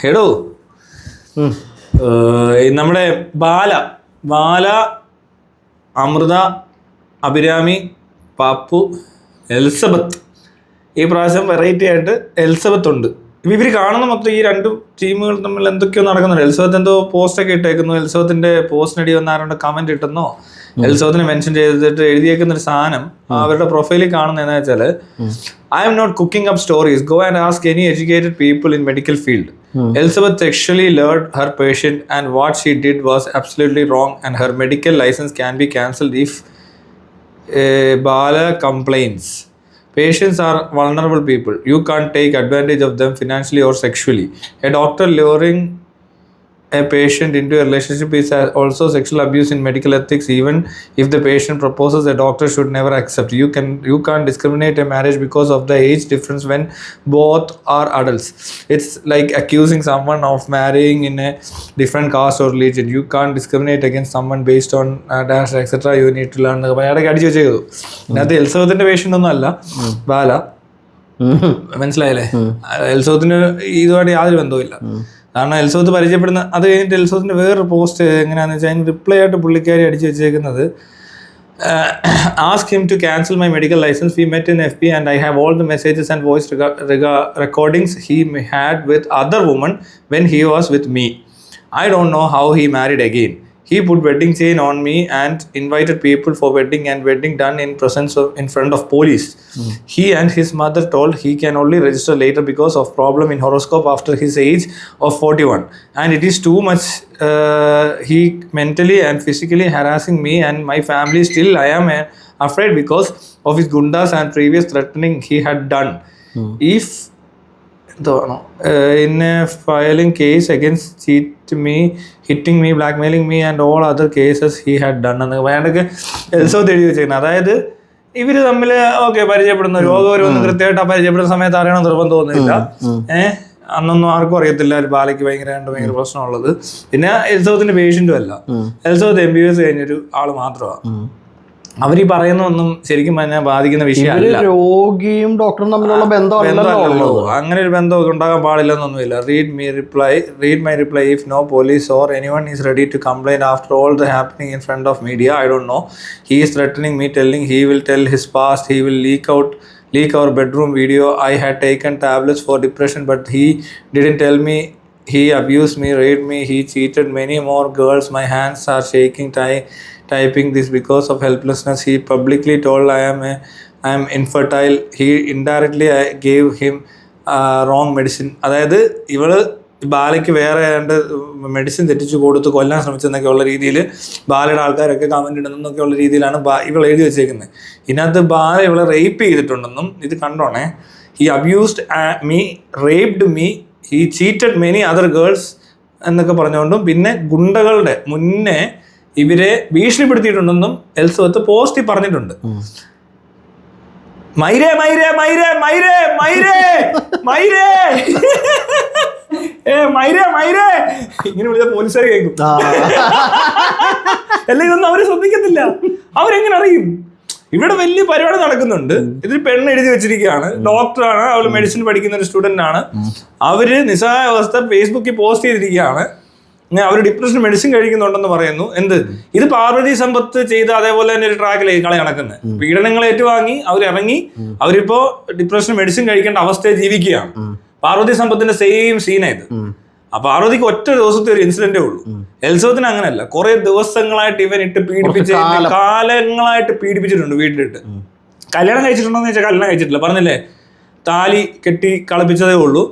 എടോ നമ്മുടെ ബാല അമൃത അഭിരാമി പാപ്പു എലിസബത്ത് ഈ പ്രാവശ്യം വെറൈറ്റി ആയിട്ട് എലിസബത്ത് ഉണ്ട്. ഇവർ കാണുന്ന മൊത്തം ഈ രണ്ട് ടീമുകൾ തമ്മിൽ എന്തൊക്കെയോ നടക്കുന്നുണ്ട്. എലിസബത്ത് എന്തോ പോസ്റ്റൊക്കെ ഇട്ടേക്കുന്നു. എലിസബത്തിന്റെ പോസ്റ്റിനടി വന്ന് ആരോണ്ട് കമന്റ് ഇട്ടെന്നോ എലിസബത്തിനെ മെൻഷൻ ചെയ്തിട്ട് എഴുതിയേക്കുന്ന ഒരു സാധനം അവരുടെ പ്രൊഫൈലിൽ കാണുന്ന എന്താ വെച്ചാല് I'm not cooking up stories, go and ask any educated people in medical field. Elizabeth sexually lured her patient and what she did was absolutely wrong and her medical license can be cancelled if Bala complains. Patients are vulnerable people. You can't take advantage of them financially or sexually. A doctor luring a patient into a relationship is also sexual abuse in medical ethics. Even if the patient proposes, a doctor should never accept. You can't discriminate a marriage because of the age difference when both are adults. It's like accusing someone of marrying in a different caste or religion. You can't discriminate against someone based on dash etc. You need to learn. അയാളൊക്കെ അടിച്ചു വെച്ചേക്കു. അതിനകത്ത് എലിസബത്തിന്റെ patient ഒന്നും അല്ല ബാല, മനസ്സിലായില്ലേ? എലിസബത്തിന് ഇതുമായിട്ട് യാതൊരു ബന്ധവുമില്ല. കാരണം Elizabeth പരിചയപ്പെടുന്ന അത് കഴിഞ്ഞിട്ട് എലിസബത്തിന്റെ വേറൊരു പോസ്റ്റ് എങ്ങനെയാണെന്ന് വെച്ചാൽ അതിന് റിപ്ലൈ ആയിട്ട് പുള്ളിക്കാരി അടിച്ചു വെച്ചേക്കുന്നത് ask him to cancel my medical license. We met in FB and I have all the messages and voice recordings he had with other women when he was with me. I don't know how he married again. He put wedding chain on me and invited people for wedding and wedding done in front of police. He and his mother told he can only register later because of problem in horoscope after his age of 41. And it is too much. He mentally and physically harassing me and my family. Still I am afraid because of his gundas and previous threatening he had done. If in a filing case against cheat me, hitting me, blackmailing me and all other cases he had done. എന്നൊക്കെ Elizabeth എഴുതി വെച്ചിരിക്കുന്നത്. അതായത് ഇവര് തമ്മിൽ പരിചയപ്പെടുന്ന രോഗം കൃത്യമായിട്ട് പരിചയപ്പെടുന്ന സമയത്ത് അറിയണം നിർബന്ധമൊന്നുമില്ല. അന്നൊന്നും ആർക്കും അറിയത്തില്ല ബാലയ്ക്ക് ഭയങ്കര പ്രശ്നമുള്ളത്. പിന്നെ എലിസബത്തിന്റെ പേഷ്യന്റും അല്ല, എലിസബത്ത് MBBS കഴിഞ്ഞൊരു ആള് മാത്രമാണ്. അവർ ഈ പറയുന്നൊന്നും ശരിക്കും പറഞ്ഞാൽ ബാധിക്കുന്ന വിഷയമല്ല. രോഗിയും ഡോക്ടറും തമ്മിലുള്ള ബന്ധമല്ലോ, അങ്ങനെ ഒരു ബന്ധമൊക്കെ ഉണ്ടാകാൻ പാടില്ലെന്നൊന്നുമില്ല. read my reply if no police or anyone is ready to complain after all the happening in front of media. I don't know. He is threatening me, telling he will tell his past, he will leak our bedroom video. I had taken tablets for depression but he didn't tell me. He abused me, raped me, he cheated many more girls. My hands are shaking typing this because of helplessness. He publicly told I am infertile. He indirectly gave him wrong medicine. അതായത് ഇവള് ബാലയ്ക്ക് വേറെ ഏതാണ്ട് medicine തെറ്റിച്ചു കൊടുത്ത് കൊല്ലാൻ ശ്രമിച്ചെന്നൊക്കെയുള്ള രീതിയിൽ ബാലയുടെ ആൾക്കാരൊക്കെ കമന്റ് ഇടുന്നൊക്കെയുള്ള രീതിയിലാണ് ഇവൾ എഴുതി വെച്ചേക്കുന്നത്. ഇതിനകത്ത് ബാല ഇവളെ റേപ്പ് ചെയ്തിട്ടുണ്ടെന്നും ഇത് കണ്ടോണേ. He abused me, raped me, he cheated many other girls എന്നൊക്കെ പറഞ്ഞുകൊണ്ടും പിന്നെ ഗുണ്ടകളുടെ മുന്നേ ഇവരെ ഭീഷണിപ്പെടുത്തിയിട്ടുണ്ടെന്നും എലിസബത്ത് പോസ്റ്റിൽ പറഞ്ഞിട്ടുണ്ട്. മൈരേ മൈരേ മൈരേ മൈരേ മൈരേ മൈരേ മൈരേ മൈരേ ഇങ്ങനെ വിളിച്ച പോലീസുകാർ കേൾക്കും. അല്ല, ഇതൊന്നും അവര് ശ്രദ്ധിക്കത്തില്ല. അവരെങ്ങനെ അറിയും? ഇവിടെ വലിയ പരിപാടി നടക്കുന്നുണ്ട്. ഇതിൽ പെണ്ണ് എഴുതി വെച്ചിരിക്കുകയാണ്, ഡോക്ടറാണ്, അവള് മെഡിസിൻ പഠിക്കുന്ന ഒരു സ്റ്റുഡന്റ് ആണ്. അവര് നിസ്സഹായ അവസ്ഥ ഫേസ്ബുക്കിൽ പോസ്റ്റ് ചെയ്തിരിക്കുകയാണ്. അവർ ഡിപ്രഷൻ മെഡിസിൻ കഴിക്കുന്നുണ്ടെന്ന് പറയുന്നു. ഇത് പാർവതി സമ്പത്ത് ചെയ്ത അതേപോലെ തന്നെ ഒരു ട്രാക്കിലേക്ക് കളി നടക്കുന്നത്. പീഡനങ്ങൾ ഏറ്റുവാങ്ങി അവരിറങ്ങി, അവരിപ്പോ ഡിപ്രഷൻ മെഡിസിൻ കഴിക്കേണ്ട അവസ്ഥയെ ജീവിക്കുകയാണ്. പാർവതി സമ്പത്തിന്റെ സെയിം സീനായത്. അപ്പൊ പാർവതിക്ക് ഒറ്റ ദിവസത്തെ ഒരു ഇൻസിഡന്റേ ഉള്ളൂ. എലിസബത്തിന് അങ്ങനെയല്ല, കുറെ ദിവസങ്ങളായിട്ട് ഇവൻ ഇട്ട് കാലങ്ങളായിട്ട് പീഡിപ്പിച്ചിട്ടുണ്ട് വീട്ടിലിട്ട്. കല്യാണം കഴിച്ചിട്ടുണ്ടോന്ന് വെച്ചാൽ കല്യാണം കഴിച്ചിട്ടില്ല, പറഞ്ഞില്ലേ, താലി കെട്ടി കളപ്പിച്ചതേ ഉള്ളൂ.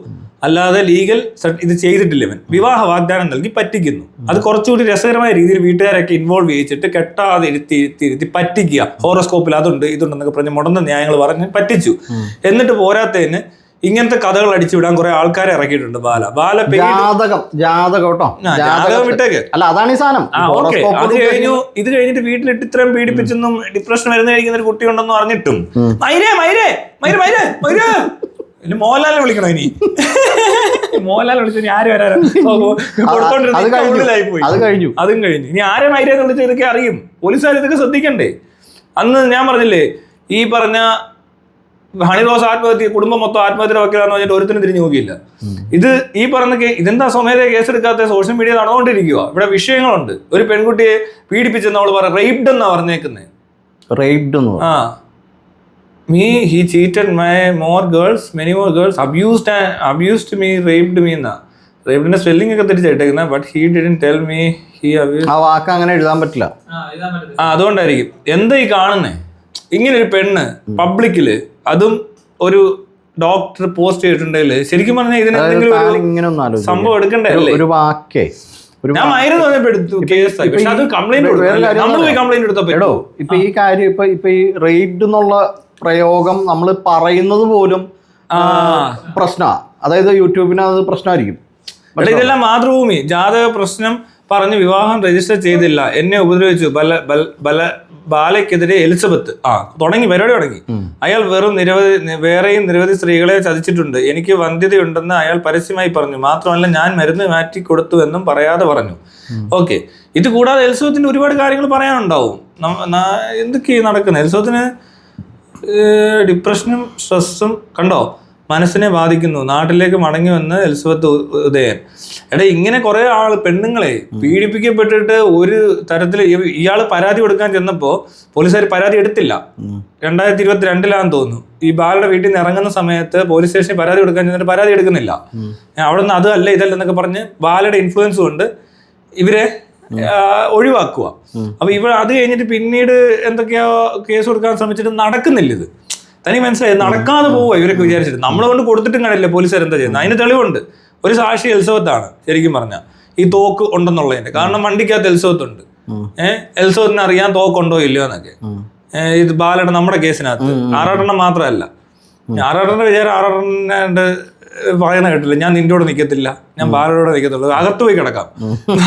അല്ലാതെ ലീഗൽ ഇത് ചെയ്തിട്ടില്ല. ഇവൻ വിവാഹ വാഗ്ദാനം നൽകി പറ്റിക്കുന്നു. അത് കുറച്ചുകൂടി രസകരമായ രീതിയിൽ വീട്ടുകാരൊക്കെ ഇൻവോൾവ് ചെയ്യിച്ചിട്ട് കെട്ടാതെ ഇരുത്തി പറ്റിക്കുക. ഹോറോസ്കോപ്പിൽ അതുണ്ട് ഇതുണ്ടെന്നൊക്കെ പറഞ്ഞ് മുടന്ന ന്യായങ്ങൾ പറഞ്ഞ് പറ്റിച്ചു. എന്നിട്ട് പോരാത്തതിന് ഇങ്ങനത്തെ കഥകൾ അടിച്ചു വിടാൻ കുറെ ആൾക്കാരെ ഇറക്കിയിട്ടുണ്ട്. ജാതകം വിട്ടേക്ക്. ഇത് കഴിഞ്ഞിട്ട് വീട്ടിലിട്ട് ഇത്രയും പീഡിപ്പിച്ചെന്നും ഡിപ്രഷൻ മരുന്ന് കഴിക്കുന്ന ഒരു കുട്ടി ഉണ്ടെന്നും അറിഞ്ഞിട്ടും മോഹൻലാലിനെ വിളിക്കണോ ഇനി? മോഹൻലാൽ വിളിച്ചു ആര് വരാൻ ഉള്ളിലായി പോയി. അതും കഴിഞ്ഞു. ഇനി ആരെ മൈരേന്ന് വിളിച്ചാൽ ഇതൊക്കെ അറിയും. പോലീസുകാർ ഇതൊക്കെ ശ്രദ്ധിക്കണ്ടേ? അന്ന് ഞാൻ പറഞ്ഞില്ലേ, ഈ പറഞ്ഞ ഹണി റോസ് ആത്മഹത്യ, കുടുംബം മൊത്തം ആത്മഹത്യയുടെ വക്കീലാന്ന് പറഞ്ഞിട്ട് ഒരുത്തിനും തിരിഞ്ഞു നോക്കിയില്ല. ഇത് ഈ പറഞ്ഞ ഇതെന്താ സ്വമേധയാ കേസെടുക്കാത്ത? സോഷ്യൽ മീഡിയ നടന്നുകൊണ്ടിരിക്കുക. ഇവിടെ വിഷയങ്ങളുണ്ട്. ഒരു പെൺകുട്ടിയെ പീഡിപ്പിച്ചെന്ന് അവൾ പറയാം, റേപ്ഡ് എന്നാ പറഞ്ഞേക്കുന്നത്. ആ, he cheated more girls, many more girls, abused me, raped me എന്നാ. റേപ്ഡിന്റെ സ്പെല്ലിംഗ് ഒക്കെ തിരിച്ചെടുക്കുന്നത്. But he didn't tell me he abused. ആ വാക്ക് അങ്ങനെ എഴുതാൻ പറ്റില്ല. അതുകൊണ്ടായിരിക്കും. എന്താ ഈ കാണുന്നേ? ഇങ്ങനെ ഒരു പെണ്ണ് പബ്ലിക്കില്, അതും ഒരു ഡോക്ടർ പോസ്റ്റ് ചെയ്തിട്ടുണ്ടെങ്കിൽ ശരിക്കും പറഞ്ഞാൽ ഇതിന് എന്തെങ്കിലും സംഭവം എടുക്കണ്ടേ? ഒരു വാക്കേ ഞാൻ മൈരുന്ന് പറഞ്ഞപ്പോ എടുത്തു കേസായി. പക്ഷെ അത് കംപ്ലൈന്റ് എടുത്തോ. ഇപ്പൊ ഈ കാര്യം ഇപ്പൊ ഈ റേപ്ഡ് എന്നുള്ള പ്രയോഗം നമ്മൾ പറയുന്നത് പോലും പ്രശ്നമാണ്. അതായത് യൂട്യൂബിന് അത് പ്രശ്നമായിരിക്കും. ഇതെല്ലാം മാതൃഭൂമി ജാതക പ്രശ്നം പറഞ്ഞ് വിവാഹം രജിസ്റ്റർ ചെയ്തില്ല, എന്നെ ഉപദ്രവിച്ചു, ബാലയ്ക്കെതിരെ എലിസബത്ത്. പരിപാടി തുടങ്ങി. അയാൾ വേറെയും നിരവധി സ്ത്രീകളെ ചതിച്ചിട്ടുണ്ട്, എനിക്ക് വന്ധ്യതയുണ്ടെന്ന് അയാൾ പരസ്യമായി പറഞ്ഞു, മാത്രമല്ല ഞാൻ മരുന്ന് മാറ്റി കൊടുത്തുവെന്നും പറയാതെ പറഞ്ഞു. ഓക്കെ, ഇത് കൂടാതെ എലിസബത്തിന് ഒരുപാട് കാര്യങ്ങൾ പറയാനുണ്ടാവും. എന്തൊക്കെയാണ് നടക്കുന്നത്? എലിസബത്തിന് ഡിപ്രഷനും സ്ട്രെസ്സും കണ്ടോ മനസ്സിനെ ബാധിക്കുന്നു. നാട്ടിലേക്ക് മടങ്ങി വന്ന് എലിസബത്ത് ഉദയൻ. ഇങ്ങനെ കുറെ പെണ്ണുങ്ങളെ പീഡിപ്പിക്കപ്പെട്ടിട്ട് ഒരു തരത്തിൽ ഇയാൾ പരാതി കൊടുക്കാൻ ചെന്നപ്പോൾ പോലീസുകാർ പരാതി എടുത്തില്ല. 2022 തോന്നുന്നു. ഈ ബാലയുടെ വീട്ടിൽ നിന്ന് ഇറങ്ങുന്ന സമയത്ത് പോലീസ് സ്റ്റേഷനിൽ പരാതി കൊടുക്കാൻ ചെന്നിട്ട് പരാതി എടുക്കുന്നില്ല. അവിടെ നിന്ന് അതല്ല ഇതല്ല എന്നൊക്കെ പറഞ്ഞ് ബാലയുടെ ഇൻഫ്ലുവൻസ് കൊണ്ട് ഇവരെ ഒഴിവാക്കുക. അപ്പൊ അത് കഴിഞ്ഞിട്ട് പിന്നീട് എന്തൊക്കെയോ കേസ് കൊടുക്കാൻ ശ്രമിച്ചിട്ട് നടക്കുന്നില്ല. ഇത് തനിക്ക് മനസ്സിലായി, നടക്കാതെ പോവുക ഇവരൊക്കെ വിചാരിച്ചിട്ട്. നമ്മളെ കൊണ്ട് കൊടുത്തിട്ടും കാണില്ല പോലീസുകാർ എന്താ ചെയ്യുന്നത്. അതിന് തെളിവുണ്ട്. ഒരു സാക്ഷി എലിസബത്താണ് ശരിക്കും പറഞ്ഞാൽ ഈ തോക്ക് ഉണ്ടെന്നുള്ളതിന്റെ. കാരണം വണ്ടിക്കകത്ത് എലിസബത്ത് ഉണ്ട്. എലിസബത്തിന് അറിയാൻ തോക്കുണ്ടോ ഇല്ലയോ എന്നൊക്കെ. ഇത് ബാലയുടെ നമ്മുടെ കേസിനകത്ത് ആറാട്ടെണ്ണം മാത്രമല്ല. ആറാട്ടന്റെ വിചാരം ആറാട്ടൻ്റെ പറയുന്ന കേട്ടില്ല, ഞാൻ നിന്റെ കൂടെ നിൽക്കത്തില്ല, ഞാൻ ബാലയുടെ നിൽക്കത്തുള്ളൂ, അകത്ത് പോയി കിടക്കാം.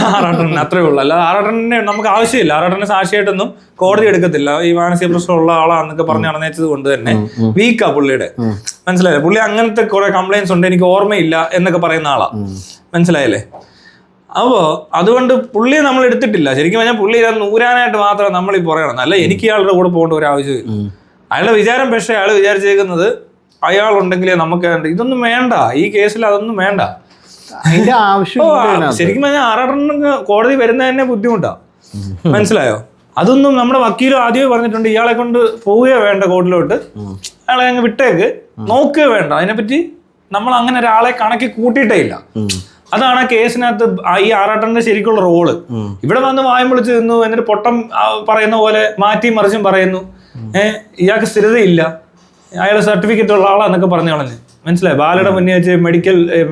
ആറാട്ടന് അത്രേ ഉള്ളൂ. അല്ലാതെ ആറാട്ടനെ നമുക്ക് ആവശ്യമില്ല. ആറാട്ടനെ സാക്ഷിയായിട്ടൊന്നും കോടതി എടുക്കത്തില്ല. ഈ മാനസിക പ്രശ്നമുള്ള ആളാന്നൊക്കെ പറഞ്ഞ് നടന്നേച്ചത് കൊണ്ട് തന്നെ വീക്കാ പുള്ളിയുടെ. മനസ്സിലായില്ലേ? പുള്ളി അങ്ങനത്തെ കുറെ കംപ്ലൈൻസ് ഉണ്ട്, എനിക്ക് ഓർമ്മയില്ല എന്നൊക്കെ പറയുന്ന ആളാ. മനസ്സിലായില്ലേ? അപ്പോൾ അതുകൊണ്ട് പുള്ളിയെ നമ്മൾ എടുത്തിട്ടില്ല. ശരിക്കും പറഞ്ഞാൽ പുള്ളി നൂരാനായിട്ട് മാത്രം നമ്മൾ ഈ പറയണം. അല്ല, എനിക്ക് ഇയാളുടെ കൂടെ പോകേണ്ട ഒരു ആവശ്യമില്ല. അയാളുടെ വിചാരം, പക്ഷേ അയാൾ വിചാരിച്ചേക്കുന്നത് അയാളുണ്ടെങ്കിലേ നമുക്ക് ഇതൊന്നും വേണ്ട. ഈ കേസിൽ അതൊന്നും വേണ്ട. അതിന്റെ ആവശ്യം ശരിക്കും പറഞ്ഞാൽ ആറാട്ടന് കോടതി വരുന്നത് തന്നെ ബുദ്ധിമുട്ടാണ്. മനസ്സിലായോ? അതൊന്നും നമ്മുടെ വക്കീലും ആദ്യമേ പറഞ്ഞിട്ടുണ്ട്, ഇയാളെ കൊണ്ട് പോവുകയോ വേണ്ട കോർട്ടിലോട്ട്, അയാളെ അങ്ങ് വിട്ടേക്ക്, നോക്കുകയോ വേണ്ട. അതിനെപ്പറ്റി നമ്മൾ അങ്ങനെ ഒരാളെ കണക്കി കൂട്ടിയിട്ടേ ഇല്ല. അതാണ് ആ കേസിനകത്ത് ഈ ആറാട്ടന്റെ ശരിക്കുള്ള റോള്. ഇവിടെ വന്ന് വായം വിളിച്ച് നിന്നു, എന്നിട്ട് പൊട്ടം പറയുന്ന പോലെ മാറ്റി മറിച്ചും പറയുന്നു. ഇയാൾക്ക് സ്ഥിരതയില്ല, അയാൾ സർട്ടിഫിക്കറ്റ് ഉള്ള ആളാന്നൊക്കെ പറഞ്ഞു കളഞ്ഞ്. മനസ്സിലായി? ബാലയുടെ മുന്നേ വെച്ച്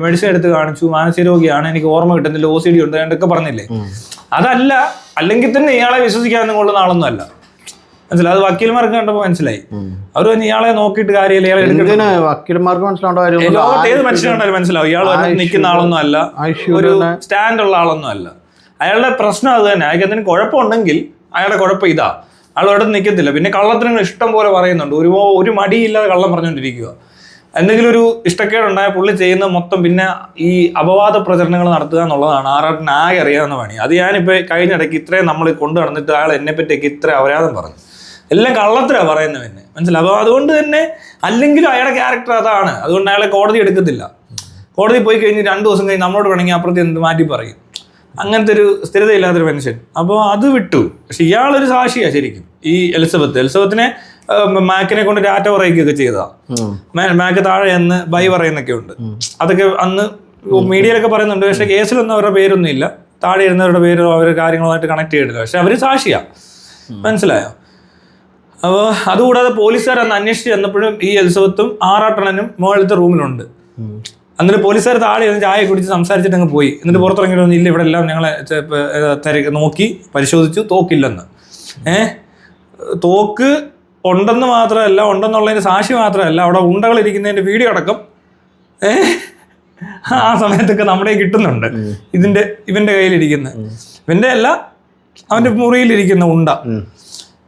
മെഡിസിൻ എടുത്ത് കാണിച്ചു, മാനസിക രോഗിയാണ്, എനിക്ക് ഓർമ്മ കിട്ടുന്നില്ല, OCD ഉണ്ട് എന്നൊക്കെ പറഞ്ഞില്ലേ. അതല്ല, അല്ലെങ്കിൽ തന്നെ ഇയാളെ വിശ്വസിക്കാനൊന്നും കൊള്ളുന്ന ആളൊന്നും അല്ല. മനസ്സിലായി? അത് വക്കീൽമാർക്ക് കണ്ടപ്പോൾ മനസ്സിലായി. അവർ പറഞ്ഞ് ഇയാളെ നോക്കിയിട്ട് കാര്യമില്ല, ഇയാളെ വക്കീൽമാർക്ക് ലോകത്ത് ഏത് മനുഷ്യനുണ്ടായാലും മനസ്സിലാവും ഇയാൾ നിൽക്കുന്ന ആളൊന്നും അല്ല, ഒരു സ്റ്റാൻഡുള്ള ആളൊന്നും അല്ല. അയാളുടെ പ്രശ്നം അത് തന്നെ. അയാൾക്ക് എന്തെങ്കിലും കുഴപ്പമുണ്ടെങ്കിൽ അയാളുടെ കുഴപ്പം ഇതാ, ആൾ അവിടെ നിൽക്കത്തില്ല. പിന്നെ കള്ളത്തിനങ്ങൾ ഇഷ്ടം പോലെ പറയുന്നുണ്ട്, ഒരു മടിയില്ലാതെ കള്ളം പറഞ്ഞുകൊണ്ടിരിക്കുക. എന്തെങ്കിലും ഒരു ഇഷ്ടക്കേടുണ്ടായ പുള്ളി ചെയ്യുന്ന മൊത്തം പിന്നെ ഈ അപവാദ പ്രചരണങ്ങൾ നടത്തുക എന്നുള്ളതാണ് ആറാട്ടിന് ആകെ അറിയാവുന്ന പണി. അത് ഞാനിപ്പോൾ കഴിഞ്ഞിടയ്ക്ക് ഇത്രയും നമ്മൾ കൊണ്ടു നടന്നിട്ട് അയാൾ എന്നെപ്പറ്റിയൊക്കെ ഇത്ര അപരാധം പറഞ്ഞു. എല്ലാം കള്ളത്തിലാണ് പറയുന്നത് പിന്നെ. മനസ്സിലായി? അപ്പോൾ അതുകൊണ്ട് തന്നെ അല്ലെങ്കിലും അയാളുടെ ക്യാരക്ടർ അതാണ്. അതുകൊണ്ട് അയാളെ കോടതി എടുക്കത്തില്ല. കോടതി പോയി കഴിഞ്ഞ് 2 ദിവസം കഴിഞ്ഞ് നമ്മളോട് വേണമെങ്കിൽ അപ്പുറത്ത് എന്ത് മാറ്റി പറയും. അങ്ങനത്തെ ഒരു സ്ഥിരതയില്ലാത്തൊരു മനുഷ്യൻ. അപ്പോൾ അത് വിട്ടു. പക്ഷെ ഇയാളൊരു സാക്ഷിയാണ് ശരിക്കും. ഈ എലിസബത്തിനെ മാക്കിനെ കൊണ്ട് ടാറ്റ പറയിക്കുകയൊക്കെ ചെയ്തതാ. മാക്ക് താഴെ എന്ന് ബൈ പറയുന്നൊക്കെ ഉണ്ട്. അതൊക്കെ അന്ന് മീഡിയയിലൊക്കെ പറയുന്നുണ്ട്. പക്ഷെ കേസിലൊന്നും അവരുടെ പേരൊന്നും ഇല്ല. താഴെ ഇരുന്നവരുടെ പേരോ അവർ കാര്യങ്ങളുമായിട്ട് കണക്ട് ചെയ്തിട്ടില്ല. പക്ഷെ അവർ സാക്ഷിയാ. മനസ്സിലായോ? അപ്പോൾ അതുകൂടാതെ പോലീസുകാർ അന്ന് അന്വേഷിച്ച് ചെന്നപ്പോഴും ഈ എലിസബത്തും ആറാട്ടണനും മുകളിലത്തെ റൂമിലുണ്ട്. എന്നിട്ട് പോലീസുകാർ താഴെ ഇരുന്ന് ചായ കുടിച്ച് സംസാരിച്ചിട്ട് അങ്ങ് പോയി. എന്നിട്ട് പുറത്തിറങ്ങിയിട്ടൊന്നും ഇല്ല, ഇവിടെ എല്ലാം ഞങ്ങളെ നോക്കി പരിശോധിച്ചു, തോക്കില്ലെന്ന്. തോക്ക് ഉണ്ടെന്ന് മാത്രമല്ല, ഉണ്ടെന്നുള്ളതിൻ്റെ സാക്ഷി മാത്രമല്ല, അവിടെ ഉണ്ടകൾ ഇരിക്കുന്നതിൻ്റെ വീഡിയോ അടക്കം ആ സമയത്തൊക്കെ നമ്മുടെ കിട്ടുന്നുണ്ട്. ഇവന്റെ കയ്യിലിരിക്കുന്ന, ഇവന്റെ അല്ല അവന്റെ മുറിയിലിരിക്കുന്ന ഉണ്ട.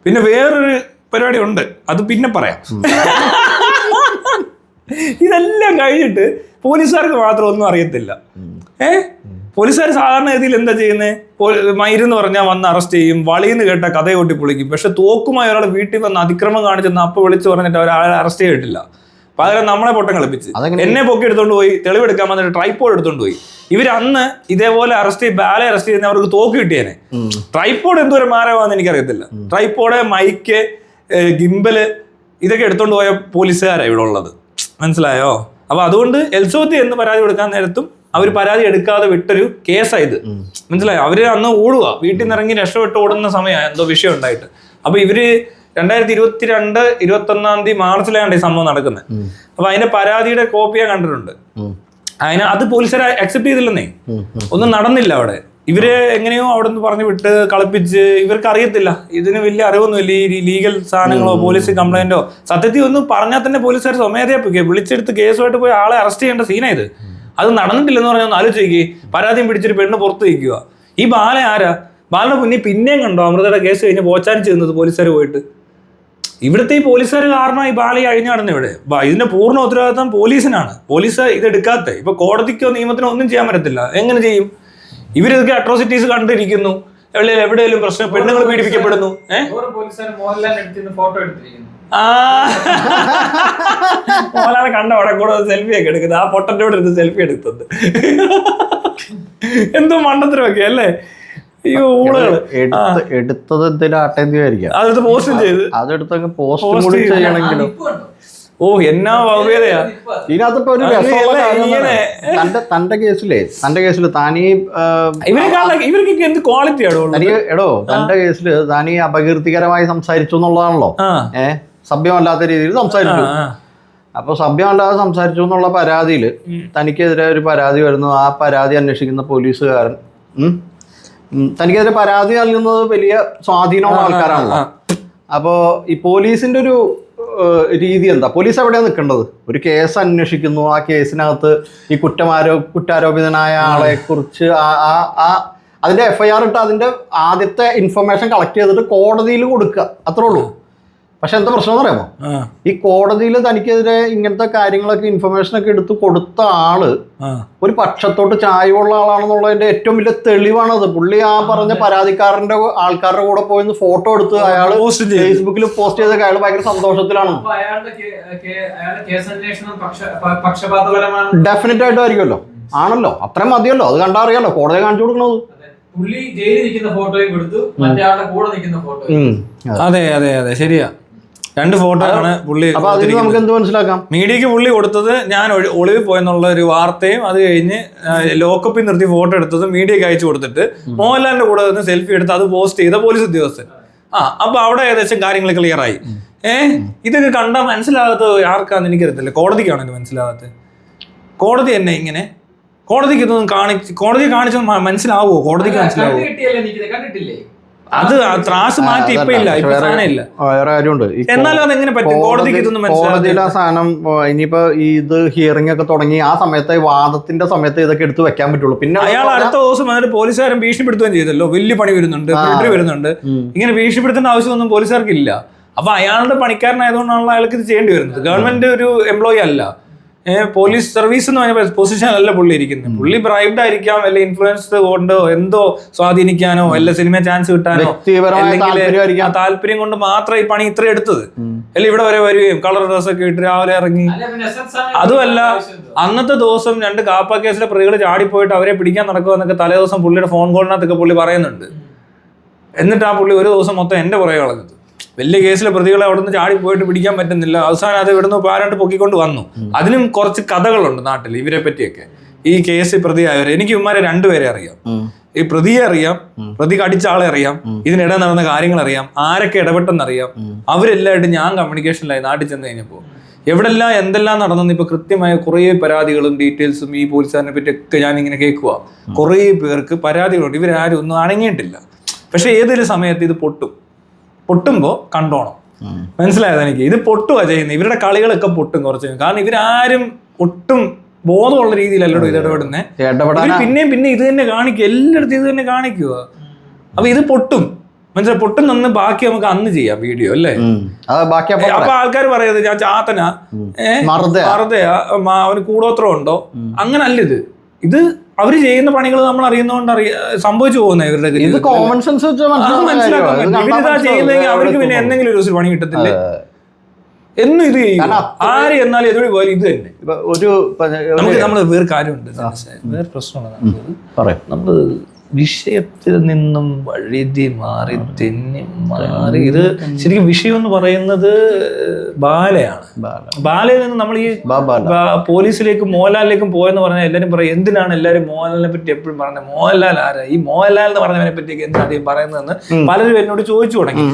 പിന്നെ വേറൊരു പരിപാടി ഉണ്ട്, അത് പിന്നെ പറയാം. ഇതെല്ലാം കഴിഞ്ഞിട്ട് പോലീസുകാർക്ക് മാത്രം ഒന്നും അറിയത്തില്ല. പോലീസുകാർ സാധാരണ രീതിയിൽ എന്താ ചെയ്യുന്നത്? മയിരെന്ന് പറഞ്ഞാൽ വന്ന് അറസ്റ്റ് ചെയ്യും, വളിയെന്ന് കേട്ട കഥ കൊട്ടി പൊളിക്കും. പക്ഷെ തോക്കുമായി ഒരാൾ വീട്ടിൽ വന്ന് അതിക്രമം കാണിച്ചെന്ന് അപ്പോൾ വിളിച്ച് പറഞ്ഞിട്ട് ഒരാളെ അറസ്റ്റ് ചെയ്തിട്ടില്ല. പകരം നമ്മളെ പൊട്ടം കളിപ്പിച്ച് എന്നെ പൊക്കി എടുത്തോണ്ട് പോയി, തെളിവെടുക്കാൻ വന്നിട്ട് ട്രൈപ്പോഡ് എടുത്തോണ്ട് പോയി. ഇവർ അന്ന് ഇതേപോലെ ബാലെ അറസ്റ്റ് ചെയ്യുന്ന അവർക്ക് തോക്ക് കിട്ടിയേനെ. ട്രൈപ്പോഡ് എന്തോരം മാരമാണെന്ന് എനിക്കറിയത്തില്ല. ട്രൈപ്പോഡ്, മൈക്ക്, ഗിംബല് ഇതൊക്കെ എടുത്തോണ്ട് പോയ പോലീസുകാരാണ് ഇവിടെ ഉള്ളത്. മനസ്സിലായോ? അപ്പൊ അതുകൊണ്ട് എൽസോത്തി എന്ന് പരാതി കൊടുക്കാൻ നേരത്തും അവർ പരാതി എടുക്കാതെ വിട്ടൊരു കേസായത്. മനസ്സിലായോ? അവര് അന്ന് ഓടുക, വീട്ടിൽ നിന്ന് ഇറങ്ങി രക്ഷപ്പെട്ട് ഓടുന്ന സമയമാണ് എന്തോ വിഷയം ഉണ്ടായിട്ട്. അപ്പൊ ഇവര് 2022 21 മാർച്ചിലാണ് ഈ സംഭവം നടക്കുന്നത്. അപ്പൊ അതിന്റെ പരാതിയുടെ കോപ്പി ഞാൻ കണ്ടിട്ടുണ്ട്. അത് പോലീസുകാരെ അക്സെപ്റ്റ് ചെയ്തില്ലെന്നേ, ഒന്നും നടന്നില്ല അവിടെ. ഇവര് എങ്ങനെയോ അവിടെ നിന്ന് പറഞ്ഞു വിട്ട് കളിപ്പിച്ച്, ഇവർക്ക് അറിയത്തില്ല, ഇതിന് വലിയ അറിവൊന്നുമില്ല ഈ ലീഗൽ സാധനങ്ങളോ പോലീസ് കംപ്ലൈന്റോ. സത്യത്തിൽ ഒന്നും പറഞ്ഞാൽ തന്നെ പോലീസുകാർ സ്വമേധയാ വിളിച്ചെടുത്ത് കേസുമായിട്ട് പോയി ആളെ അറസ്റ്റ് ചെയ്യേണ്ട സീനായത്. അത് നടന്നിട്ടില്ലെന്ന് പറഞ്ഞാൽ ഒന്ന് ആലോചിക്കുക. പരാതിയും പിടിച്ചിട്ട് പെണ്ണ് പുറത്ത് വയ്ക്കുക. ഈ ബാല ആരാ? ബാലയുടെ മുന്നിൽ പിന്നെയും കണ്ടോ അമൃതയുടെ കേസ് കഴിഞ്ഞ് പോച്ചാനിച്ച് നിന്നത് പോലീസുകാർ പോയിട്ട്. ഇവിടുത്തെ ഈ പോലീസുകാർ കാരണം ഈ ബാലയെ അഴിഞ്ഞു നടന്നു. ഇവിടെ ഇതിന്റെ പൂർണ്ണ ഉത്തരവാദിത്വം പോലീസിനാണ്. പോലീസ് ഇതെടുക്കാത്ത. ഇപ്പൊ കോടതിക്കോ നിയമത്തിനോ ഒന്നും ചെയ്യാൻ പറ്റത്തില്ല. എങ്ങനെ ചെയ്യും? ഇവരിതൊക്കെ അട്രോസിറ്റീസ് കണ്ടിരിക്കുന്നു. എവിടെയെങ്കിലും പ്രശ്നം, പെണ്ണുങ്ങൾ പീഡിപ്പിക്കപ്പെടുന്നു. മോഹൻലാൽ കണ്ട അവിടെ കൂടെ സെൽഫി ഒക്കെ എടുക്കുന്നത്, ആ പൊട്ടന്റെ എടുത്ത് സെൽഫി എടുത്തത് എന്തോ മണ്ടത്തരമൊക്കെ അല്ലേ? അയ്യോ, ഊളകള് എടുത്തത് എന്തിനാട്ടെന്ന് അതെടുത്ത് പോസ്റ്റും ചെയ്ത് അതെടുത്തൊക്കെ പോസ്റ്റ് കൂടി ചെയ്യണമെങ്കിലും. ഓ, എന്നാ ഭവ്യതയാ ഇതിനകത്തിപ്പോ ഒരു തന്റെ കേസില് താനീ ഇവർക്കൊക്കെ എന്ത് ക്വാളിറ്റിയാണോ എടോ തന്റെ കേസില് താനീ അപകീർത്തികരമായി സംസാരിച്ചു എന്നുള്ളതാണല്ലോ. സഭ്യമല്ലാത്ത രീതിയിൽ സംസാരിച്ചു. അപ്പൊ സഭ്യമല്ലാതെ സംസാരിച്ചു എന്നുള്ള പരാതിയില് തനിക്കെതിരെ ഒരു പരാതി വരുന്നു. ആ പരാതി അന്വേഷിക്കുന്ന പോലീസുകാരൻ തനിക്കെതിരെ പരാതി നൽകുന്നത് വലിയ സ്വാധീനമുള്ള ആൾക്കാരാണല്ലോ. അപ്പോ ഈ പോലീസിന്റെ ഒരു രീതി എന്താ? പോലീസ് എവിടെയാണ് നിൽക്കേണ്ടത്? ഒരു കേസ് അന്വേഷിക്കുന്നു. ആ കേസിനകത്ത് ഈ കുറ്റാരോപിതനായ ആളെ കുറിച്ച് അതിന്റെ FIR ഇട്ട് അതിന്റെ ആദ്യത്തെ ഇൻഫർമേഷൻ കളക്ട് ചെയ്തിട്ട് കോടതിയിൽ കൊടുക്കുക, അത്രേ ഉള്ളൂ. പക്ഷെ എന്താ പ്രശ്നം എന്ന് അറിയാമോ? ഈ കോടതിയിൽ തനിക്കെതിരെ ഇങ്ങനത്തെ കാര്യങ്ങളൊക്കെ ഇൻഫർമേഷൻ ഒക്കെ എടുത്ത് കൊടുത്ത ആള് ഒരു പക്ഷത്തോട്ട് ചായവുള്ള ആളാണെന്നുള്ളതിന്റെ ഏറ്റവും വലിയ തെളിവാണത്. പുള്ളി ആ പറഞ്ഞ പരാതിക്കാരന്റെ ആൾക്കാരുടെ കൂടെ പോയി ഫോട്ടോ എടുത്ത് അയാൾ ഫേസ്ബുക്കിൽ പോസ്റ്റ് ചെയ്തൊക്കെ അയാൾ ഭയങ്കര സന്തോഷത്തിലാണ്. ഡെഫിനറ്റ് ആയിട്ടും ആയിരിക്കുമല്ലോ. ആണല്ലോ, അത്രയും മതിയല്ലോ. അത് കണ്ടാ അറിയാലോ, കോടതി കാണിച്ചു കൊടുക്കണത്. അതെ അതെ അതെ, ശരിയാ. 2 ഫോട്ടോ ആണ് പുള്ളി. നമുക്ക് എന്ത് മനസ്സിലാക്കാം? മീഡിയക്ക് പുള്ളി കൊടുത്തത് ഞാൻ ഒളിവിൽ പോയെന്നുള്ള ഒരു വാർത്തയും, അത് കഴിഞ്ഞ് ലോക്കപ്പിൽ നിർത്തി ഫോട്ടോ എടുത്തത് മീഡിയക്ക് അയച്ചു കൊടുത്തിട്ട് മോഹൻലാലിന്റെ കൂടെ നിന്ന് സെൽഫി എടുത്ത് അത് പോസ്റ്റ് ചെയ്ത പോലീസ് ഉദ്യോഗസ്ഥൻ. അപ്പൊ അവിടെ ഏകദേശം കാര്യങ്ങൾ ക്ലിയർ ആയി. ഇതൊക്കെ കണ്ടാൽ മനസ്സിലാകാത്ത ആർക്കാന്ന് എനിക്കറിയത്തില്ല. കോടതിക്കാണെങ്കിൽ മനസ്സിലാകാത്ത. കോടതി തന്നെ ഇങ്ങനെ കോടതിക്ക് ഇതൊന്നും കോടതി കാണിച്ച മനസ്സിലാവോ? കോടതിക്ക് മനസ്സിലാവോ? അത് ത്രാസ് മാറ്റി ഇപ്പൊ ഇല്ല, ഇപ്പൊ സാധനം ഇല്ല. വേറെ കാര്യമുണ്ട്. എന്നാലും അതെങ്ങനെ പറ്റും? കോടതിക്ക് ഇതൊന്നും കോടതിയിൽ ആ സാധനം ഇനിയിപ്പോ ഇത് ഹിയറിംഗ് ഒക്കെ തുടങ്ങി ആ സമയത്ത് വാദത്തിന്റെ സമയത്ത് ഇതൊക്കെ എടുത്ത് വെക്കാൻ പറ്റുള്ളൂ. പിന്നെ അയാൾ അടുത്ത ദിവസം അതിന് പോലീസുകാരൻ ഭീഷണിപ്പെടുത്തുകയും ചെയ്തല്ലോ. വലിയ പണി വരുന്നുണ്ട്, വരുന്നുണ്ട്. ഇങ്ങനെ ഭീഷണിപ്പെടുത്തേണ്ട ആവശ്യമൊന്നും പോലീസുകാർക്ക് ഇല്ല. അപ്പൊ അയാളുടെ പണിക്കാരനായതുകൊണ്ടാണല്ലോ അയാൾക്ക് ഇത് ചെയ്യേണ്ടി വരുന്നത്. ഗവൺമെന്റ് ഒരു എംപ്ലോയി അല്ല. പോലീസ് സർവീസ് എന്ന് പറഞ്ഞ പൊസിഷൻ അല്ല പുള്ളി ഇരിക്കുന്നത്. പുള്ളി ബ്രൈബ്ഡ് ആയിരിക്കാം, അല്ലെ ഇൻഫ്ലുവൻസ് കൊണ്ടോ എന്തോ സ്വാധീനിക്കാനോ അല്ലെ സിനിമ ചാൻസ് കിട്ടാനോ താല്പര്യം കൊണ്ട് മാത്രം ഈ പണി ഇത്ര എടുത്തത്. അല്ലെ ഇവിടെ വരെ വരികയും കളർ ഡ്രസ് ഒക്കെ ഇട്ട് രാവിലെ ഇറങ്ങി. അതുമല്ല, അന്നത്തെ ദിവസം 2 കാപ്പ കേസിലെ പ്രതികൾ ചാടിപ്പോയിട്ട് അവരെ പിടിക്കാൻ നടക്കുക എന്നൊക്കെ തലേ ദിവസം പുള്ളിയുടെ ഫോൺ കോളിനകത്തൊക്കെ പുള്ളി പറയുന്നുണ്ട്. എന്നിട്ട് ആ പുള്ളി ഒരു ദിവസം മൊത്തം എന്റെ പുറകെ കളഞ്ഞത്. വലിയ കേസിലെ പ്രതികളെ അവിടെ നിന്ന് ചാടി പോയിട്ട് പിടിക്കാൻ പറ്റുന്നില്ല. അവസാനം അത് ഇവിടുന്ന് പാരാണ്ട് പൊക്കിക്കൊണ്ട് വന്നു. അതിനും കുറച്ച് കഥകളുണ്ട് നാട്ടിൽ ഇവരെ പറ്റിയൊക്കെ. ഈ കേസ് പ്രതിയായവരെ എനിക്ക് ഇവന്മാരെ 2 പേരെ അറിയാം. ഈ പ്രതിയെ അറിയാം, പ്രതിക്ക് അടിച്ച ആളെ അറിയാം, ഇതിനിടെ നടന്ന കാര്യങ്ങൾ അറിയാം, ആരൊക്കെ ഇടപെട്ടെന്നറിയാം. അവരെല്ലായിട്ട് ഞാൻ കമ്മ്യൂണിക്കേഷനിലായി നാട്ടിൽ ചെന്ന് കഴിഞ്ഞപ്പോൾ എവിടെല്ലാം എന്തെല്ലാം നടന്നെന്ന് ഇപ്പൊ കൃത്യമായ കുറേ പരാതികളും ഡീറ്റെയിൽസും ഈ പോലീസുകാരനെ പറ്റിയൊക്കെ ഞാൻ ഇങ്ങനെ കേൾക്കുക. കുറേ പേർക്ക് പരാതികളുണ്ട്. ഇവരാരും ഒന്നും അണങ്ങിയിട്ടില്ല. പക്ഷെ ഏതൊരു സമയത്ത് ഇത് പൊട്ടുമ്പോ കണ്ടോണം. മനസ്സിലായത് എനിക്ക്. ഇത് പൊട്ടുക ചെയ്യുന്നത്. ഇവരുടെ കളികളൊക്കെ പൊട്ടും കുറച്ച്. കാരണം ഇവരാരും ഒട്ടും ബോധമുള്ള രീതിയിലല്ലോ ഇത് ഇടപെടുന്നത്. പിന്നെ ഇത് തന്നെ കാണിക്കുക, എല്ലായിടത്തും ഇത് തന്നെ കാണിക്കുക. അപ്പൊ ഇത് പൊട്ടും. മനസ്സിലായി? പൊട്ടും നിന്ന് ബാക്കി നമുക്ക് അന്ന് ചെയ്യാം വീഡിയോ, അല്ലേ? അപ്പൊ ആൾക്കാർ പറയുന്നത് ഞാൻ ചാത്തനാ, മറുതയാ, അവന് കൂടോത്രം ഉണ്ടോ? അങ്ങനെ അല്ല. ഇത് അവര് ചെയ്യുന്ന പണികൾ നമ്മൾ അറിയുന്നതുകൊണ്ട് സംഭവിച്ചു പോകുന്ന ഇവരുടെ ഇത് കോമൺ സെൻസ് വെച്ച് മനസ്സിലാക്കാൻ ഇവരിതാ ചെയ്യുന്നെങ്കിൽ അവർക്ക് പിന്നെ എന്തെങ്കിലും ഒരു ദിവസം പണി കിട്ടത്തില്ലേ എന്നും ഇത് ചെയ്യും. ആര് എന്നാലും എതുവഴി പോയാലും ഇത് തന്നെ. നമുക്ക് നമ്മൾ വേറെ കാര്യമുണ്ട്, വേറെ പ്രശ്നമാണ്. നമ്മള് വിഷയത്തിൽ നിന്നും വഴുതി മാറി തെന്നി മാറി. ഇത് ശരിക്കും വിഷയം എന്ന് പറയുന്നത് ബാലയാണ്. ബാലയിൽ നിന്ന് നമ്മൾ ഈ പോലീസിലേക്കും മോഹൻലാലിലേക്കും പോയെന്ന് പറഞ്ഞാൽ എല്ലാവരും പറയും എന്തിനാണ് എല്ലാവരും മോഹൻലാലിനെ പറ്റി എപ്പോഴും പറയുന്നത്, മോഹൻലാൽ ആരാ, ഈ മോഹൻലാൽ എന്ന് പറഞ്ഞവനെ പറ്റിയൊക്കെ എന്തിനാ അധികം പറയുന്നതെന്ന് പലരും എന്നോട് ചോദിച്ചു തുടങ്ങി.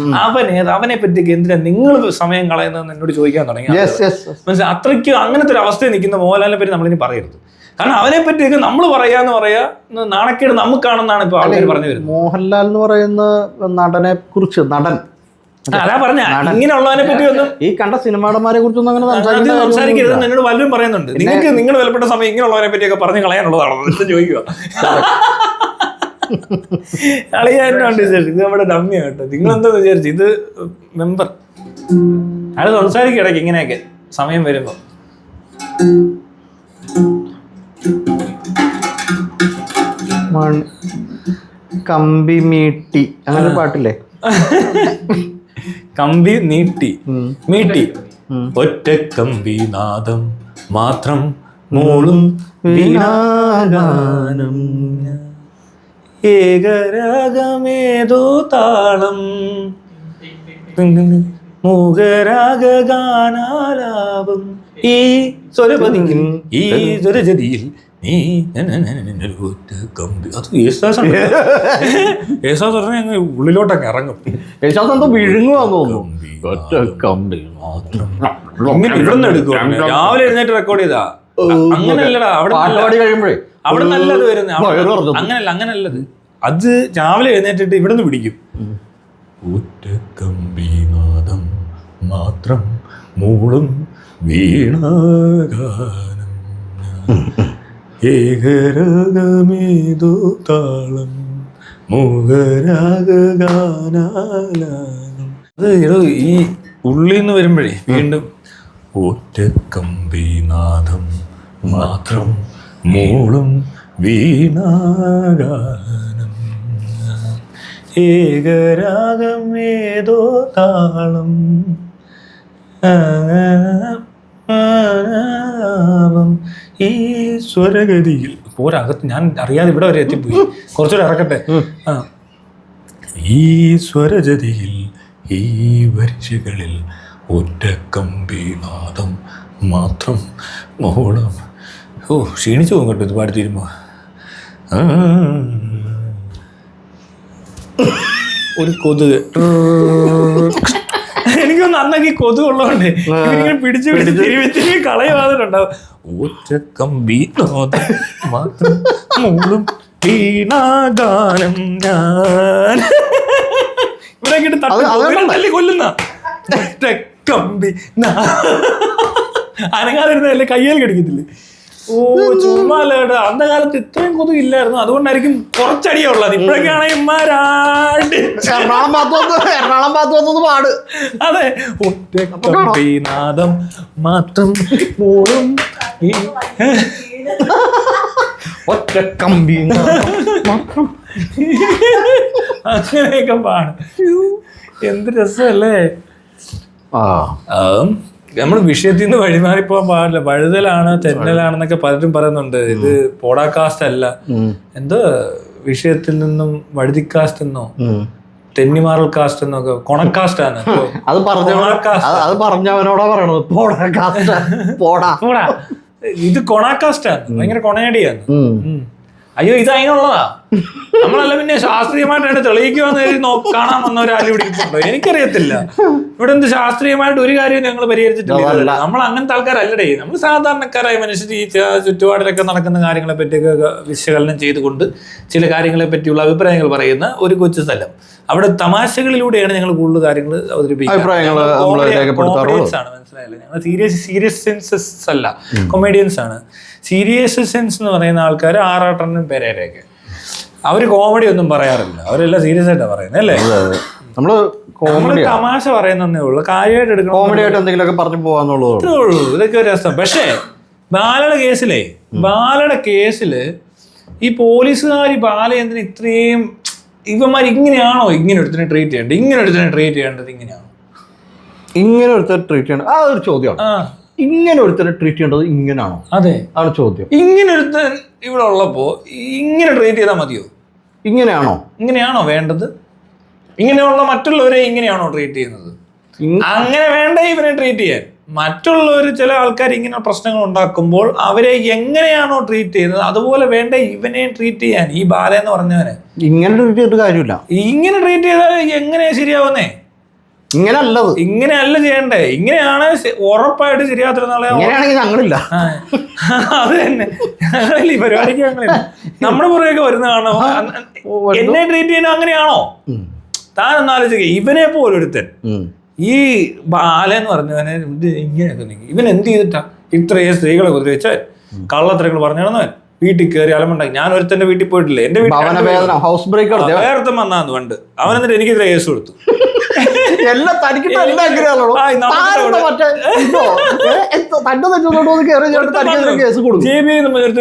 അവനെ പറ്റിയൊക്കെ എന്തിനാ നിങ്ങൾ സമയം കളയുന്നതെന്ന് എന്നോട് ചോദിക്കാൻ തുടങ്ങി. മനസ്സിലായി, അത്രയ്ക്ക് അങ്ങനത്തെ ഒരു അവസ്ഥയിൽ നിൽക്കുന്ന മോഹൻലാലിനെ പറ്റി നമ്മളിനി പറയരുത്. കാരണം അവനെ പറ്റിയൊക്കെ നമ്മൾ പറയാ നാണക്കേട് നമുക്കാണെന്നാണ് ഇപ്പൊ ആൾക്കാർ പറഞ്ഞു വരുന്നത്. മോഹൻലാൽ എന്ന് പറയുന്ന നടനെ കുറിച്ച് അതാ പറഞ്ഞ ഇങ്ങനെയുള്ളവനെ പറ്റി ഒന്നും ഈ കണ്ട സിനിമാടന്മാരെ കുറിച്ചൊന്നും അങ്ങനെ സംസാരിക്കരുതെന്ന് എന്നോട് പലരും പറയുന്നുണ്ട്. നിങ്ങൾക്ക് നിങ്ങൾ വിലപ്പെട്ട സമയം ഇങ്ങനെയുള്ളവനെ പറ്റിയൊക്കെ പറഞ്ഞ് കളയാനുള്ളതാണോ എന്ന് ചോദിക്കുക. കളിയാനുണ്ട് ഇത് നമ്മുടെ ഡമ്മിയാണ് കേട്ടോ. നിങ്ങളെന്താന്ന് വിചാരിച്ചു ഇത് മെമ്പർ അയാൾ സംസാരിക്കും ഇടയ്ക്ക് ഇങ്ങനെയൊക്കെ സമയം വരുമ്പോ. കമ്പി മീട്ടി അങ്ങനെ പാട്ടില്ലേ, കമ്പി നീട്ടി മീട്ടി ഒറ്റ കമ്പി നാദം മാത്രം മൂളും വീണാഗാനം ഏകരാഗമേതോ താളം മൂകരാഗാനാലാപം ഈ സ്വരപതിയിൽ ഈ സ്വരജതിയിൽ നീ കമ്പി. അത് യേശുദാസ് പറഞ്ഞ ഉള്ളിലോട്ടൊക്കെ ഇറങ്ങും. യേശുദാസ് എന്തോ വിഴുങ്ങുവാന്ന് തോന്നുന്നു. ഇവിടുന്ന് എടുക്കും. രാവിലെ എഴുന്നേറ്റ് റെക്കോർഡ് ചെയ്താ അങ്ങനെയല്ലടാ. അവിടെ നല്ലത് വരുന്നത് അങ്ങനല്ലത്. അത് രാവിലെ എഴുന്നേറ്റിട്ട് ഇവിടുന്ന് പിടിക്കും. ഒറ്റ കമ്പിനാദം മാത്രം മൂളും വീണാഗാനം ഏകരാഗമേതോ താളം മൂകരാഗാനാലാപം. അത് ഈ ഉള്ളിൽ നിന്ന് വരുമ്പോഴേ വീണ്ടും ഒറ്റ കമ്പിനാദം മാത്രം മൂളും വീണാഗാനം ഏകരാഗമേതോ താളം ഈ സ്വരഗതിയിൽ പോരകത്ത് ഞാൻ അറിയാതെ ഇവിടെ വരെ എത്തിപ്പോയി. കുറച്ചുകൂടെ ഇറക്കട്ടെ. ഈ സ്വരജതിയിൽ ഈ വരിശകളിൽ ഒറ്റ കമ്പിനാദം മാത്രം മോളം. ഓ ക്ഷീണിച്ചു പോകും കേട്ടോ ഇത് പാടി തീരുമ്പോ. ഒരു കൊതുക് എനിക്കൊന്ന് അന്നൊക്കെ ഈ കൊതുക് ഉള്ളതുകൊണ്ട് ഇങ്ങനെ പിടിച്ച് തിരിവെച്ച് കളയുവാതിട്ടുണ്ടാവും. ഒറ്റ കമ്പിനാദം മാത്രം മൂളും വീണാഗാനം ഞാൻ ഇവിടെ തല്ലി കൊല്ലുന്ന ഒറ്റ കമ്പി അനങ്ങാതിരുന്നല്ലേ കയ്യേൽ കടിക്കത്തില്ലേ. ഓ ചുമ്മാല്ലേടാ, അന്ന കാലത്ത് ഇത്രയും കൊതുക് ഇല്ലായിരുന്നു. അതുകൊണ്ടായിരിക്കും കുറച്ചടിയേ ഉള്ളത്. ഇപ്പോഴൊക്കെയാണ് പാട്. അതെ, ഒറ്റ കമ്പിനാദം മാത്രം മൂളും ഒറ്റ കമ്പി മാത്രം അങ്ങനെയൊക്കെ പാടും. എന്ത് രസമല്ലേ. നമ്മൾ വിഷയത്തിൽ നിന്ന് വഴിമാറിപ്പോകാൻ പാടില്ല. വഴുതലാണ് തെന്നലാണെന്നൊക്കെ പലരും പറയുന്നുണ്ട്. ഇത് പോഡാകാസ്റ്റ് അല്ല, എന്തോ വിഷയത്തിൽ നിന്നും വഴുതിക്കാസ്റ്റ് എന്നോ തെന്നിമാറൽ കാസ്റ്റ് എന്നൊക്കെ കൊണക്കാസ്റ്റ് ആണ്. അത് പറഞ്ഞവനോടാ പറയണത് പോടാ. ഇത് കൊണാകാസ്റ്റ് ആണ്, ഭയങ്കര കൊണയടിയാണ്. അയ്യോ ഇത് അതിനുള്ളതാ. നമ്മളല്ല പിന്നെ ശാസ്ത്രീയമായിട്ടാണ് തെളിയിക്കുവാന്ന് കാണാൻ വന്ന ഒരാൾ ഇവിടെ ഇരിപ്പുണ്ടോ എനിക്കറിയത്തില്ല. ഇവിടെ എന്ത് ശാസ്ത്രീയമായിട്ട് ഒരു കാര്യവും ഞങ്ങൾ പരിഹരിച്ചിട്ടില്ല. നമ്മൾ അങ്ങനത്തെ ആൾക്കാരല്ലേ. നമ്മൾ സാധാരണക്കാരായ മനുഷ്യർ ഈ ചുറ്റുപാടിലൊക്കെ നടക്കുന്ന കാര്യങ്ങളെ പറ്റിയൊക്കെ വിശകലനം ചെയ്തുകൊണ്ട് ചില കാര്യങ്ങളെ പറ്റിയുള്ള അഭിപ്രായങ്ങൾ പറയുന്ന ഒരു കൊച്ചു സ്ഥലം. അവിടെ തമാശകളിലൂടെയാണ് ഞങ്ങൾ കൂടുതൽ കാര്യങ്ങൾ അവതരിപ്പിക്കുന്നത്. മനസ്സിലായില്ലേ, ഞങ്ങൾ സീരിയസ് സെൻസസ് അല്ല, കൊമേഡിയൻസ് ആണ്. സീരിയസ് സെൻസ് എന്ന് പറയുന്ന ആൾക്കാർ ആറാട്ടനും പെരേരയൊക്കെ അവര് കോമഡി ഒന്നും പറയാറില്ല. അവരെല്ലാം സീരിയസ് ആയിട്ടാണ് പറയുന്നത് അല്ലേ. നമ്മള് തമാശ പറയുന്നേ ഉള്ളൂ, കാര്യമായിട്ട് എടുക്കണം. കോമഡി ആയിട്ട് എന്തെങ്കിലുമൊക്കെ പറഞ്ഞു പോകാന്നുള്ളൂ. ഇത്രേ ഉള്ളൂ. ഇതൊക്കെ ഒരു രസം. പക്ഷേ ബാലയുടെ കേസില് ഈ പോലീസുകാർ ഈ ബാലചന്ദ്രൻ ഇത്രയും ഇവന്മാർ ഇങ്ങനെയാണോ ഇങ്ങനെ ഒരുത്തിനെ ട്രീറ്റ് ചെയ്യേണ്ടത്? ഇങ്ങനെ ഒരുത്തിനെ ട്രീറ്റ് ചെയ്യേണ്ടത് ഇങ്ങനെയാണോ? ഇങ്ങനെ ഒരുത്തരെ ട്രീറ്റ് ചെയ്യേണ്ടത് ആ ഒരു ചോദ്യമാണ്. ഇങ്ങനെ ഒരുത്തരെ ട്രീറ്റ് ചെയ്യേണ്ടത് ഇങ്ങനെയാണോ? അതെ, ആണ് ചോദ്യം. ഇങ്ങനെ ഒരുത്തൻ ഇവിടെ ഉള്ളപ്പോ ഇങ്ങനെ ട്രീറ്റ് ചെയ്താൽ മതിയോ? ഇങ്ങനെയാണോ വേണ്ടത്? ഇങ്ങനെയുള്ള മറ്റുള്ളവരെ ഇങ്ങനെയാണോ ട്രീറ്റ് ചെയ്യുന്നത്? അങ്ങനെ വേണ്ട ഇവനെ ട്രീറ്റ് ചെയ്യാൻ. മറ്റുള്ളവർ ചില ആൾക്കാർ ഇങ്ങനെ പ്രശ്നങ്ങൾ ഉണ്ടാക്കുമ്പോൾ അവരെ എങ്ങനെയാണോ ട്രീറ്റ് ചെയ്യുന്നത് അതുപോലെ വേണ്ട ഇവനെ ട്രീറ്റ് ചെയ്യാൻ. ഈ ബാല എന്ന് പറഞ്ഞവനെ ഇങ്ങനെ ട്രീറ്റ് ചെയ്തിട്ട് കാര്യമില്ല. ഇങ്ങനെ ട്രീറ്റ് ചെയ്താൽ എങ്ങനെയാ ശരിയാവുന്നേ? ഇങ്ങനെയല്ല ചെയ്യണ്ടേ. ഇങ്ങനെയാണ് ഉറപ്പായിട്ട് ശരിയാത്തില്ല. ഞങ്ങളില്ല, അത് തന്നെ, ഞങ്ങളില്ല, ഈ പരിപാടിക്ക് ഞങ്ങളില്ല. നമ്മുടെ പുറകെയൊക്കെ വരുന്ന കാണോ? എന്നെ ട്രീറ്റ് ചെയ്യുന്നത് അങ്ങനെയാണോ? താൻ എന്നാലോചിക്കുക. ഇവനെ പോലൊരുത്തൻ ഈ ബാല എന്ന് പറഞ്ഞവനെ ഇങ്ങനെയൊക്കെ നീങ്ങി ഇവൻ എന്ത് ചെയ്തിട്ടാ ഇത്രയും സ്ത്രീകളെ കുതിരവെച്ചാൽ കള്ളത്തരങ്ങൾ പറഞ്ഞു നടന്നവൻ വീട്ടിൽ കയറി അലമുണ്ടാക്കി. ഞാൻ ഒരുത്തന്റെ വീട്ടിൽ പോയിട്ടില്ലേ, എന്റെ വീട്ടിൽ ഹൗസ് ബ്രേക്കർ വേർത്തം വന്നാന്ന് പണ്ട്. അവൻ എന്നിട്ട് എനിക്കെതിരെ കേസ് കൊടുത്തു.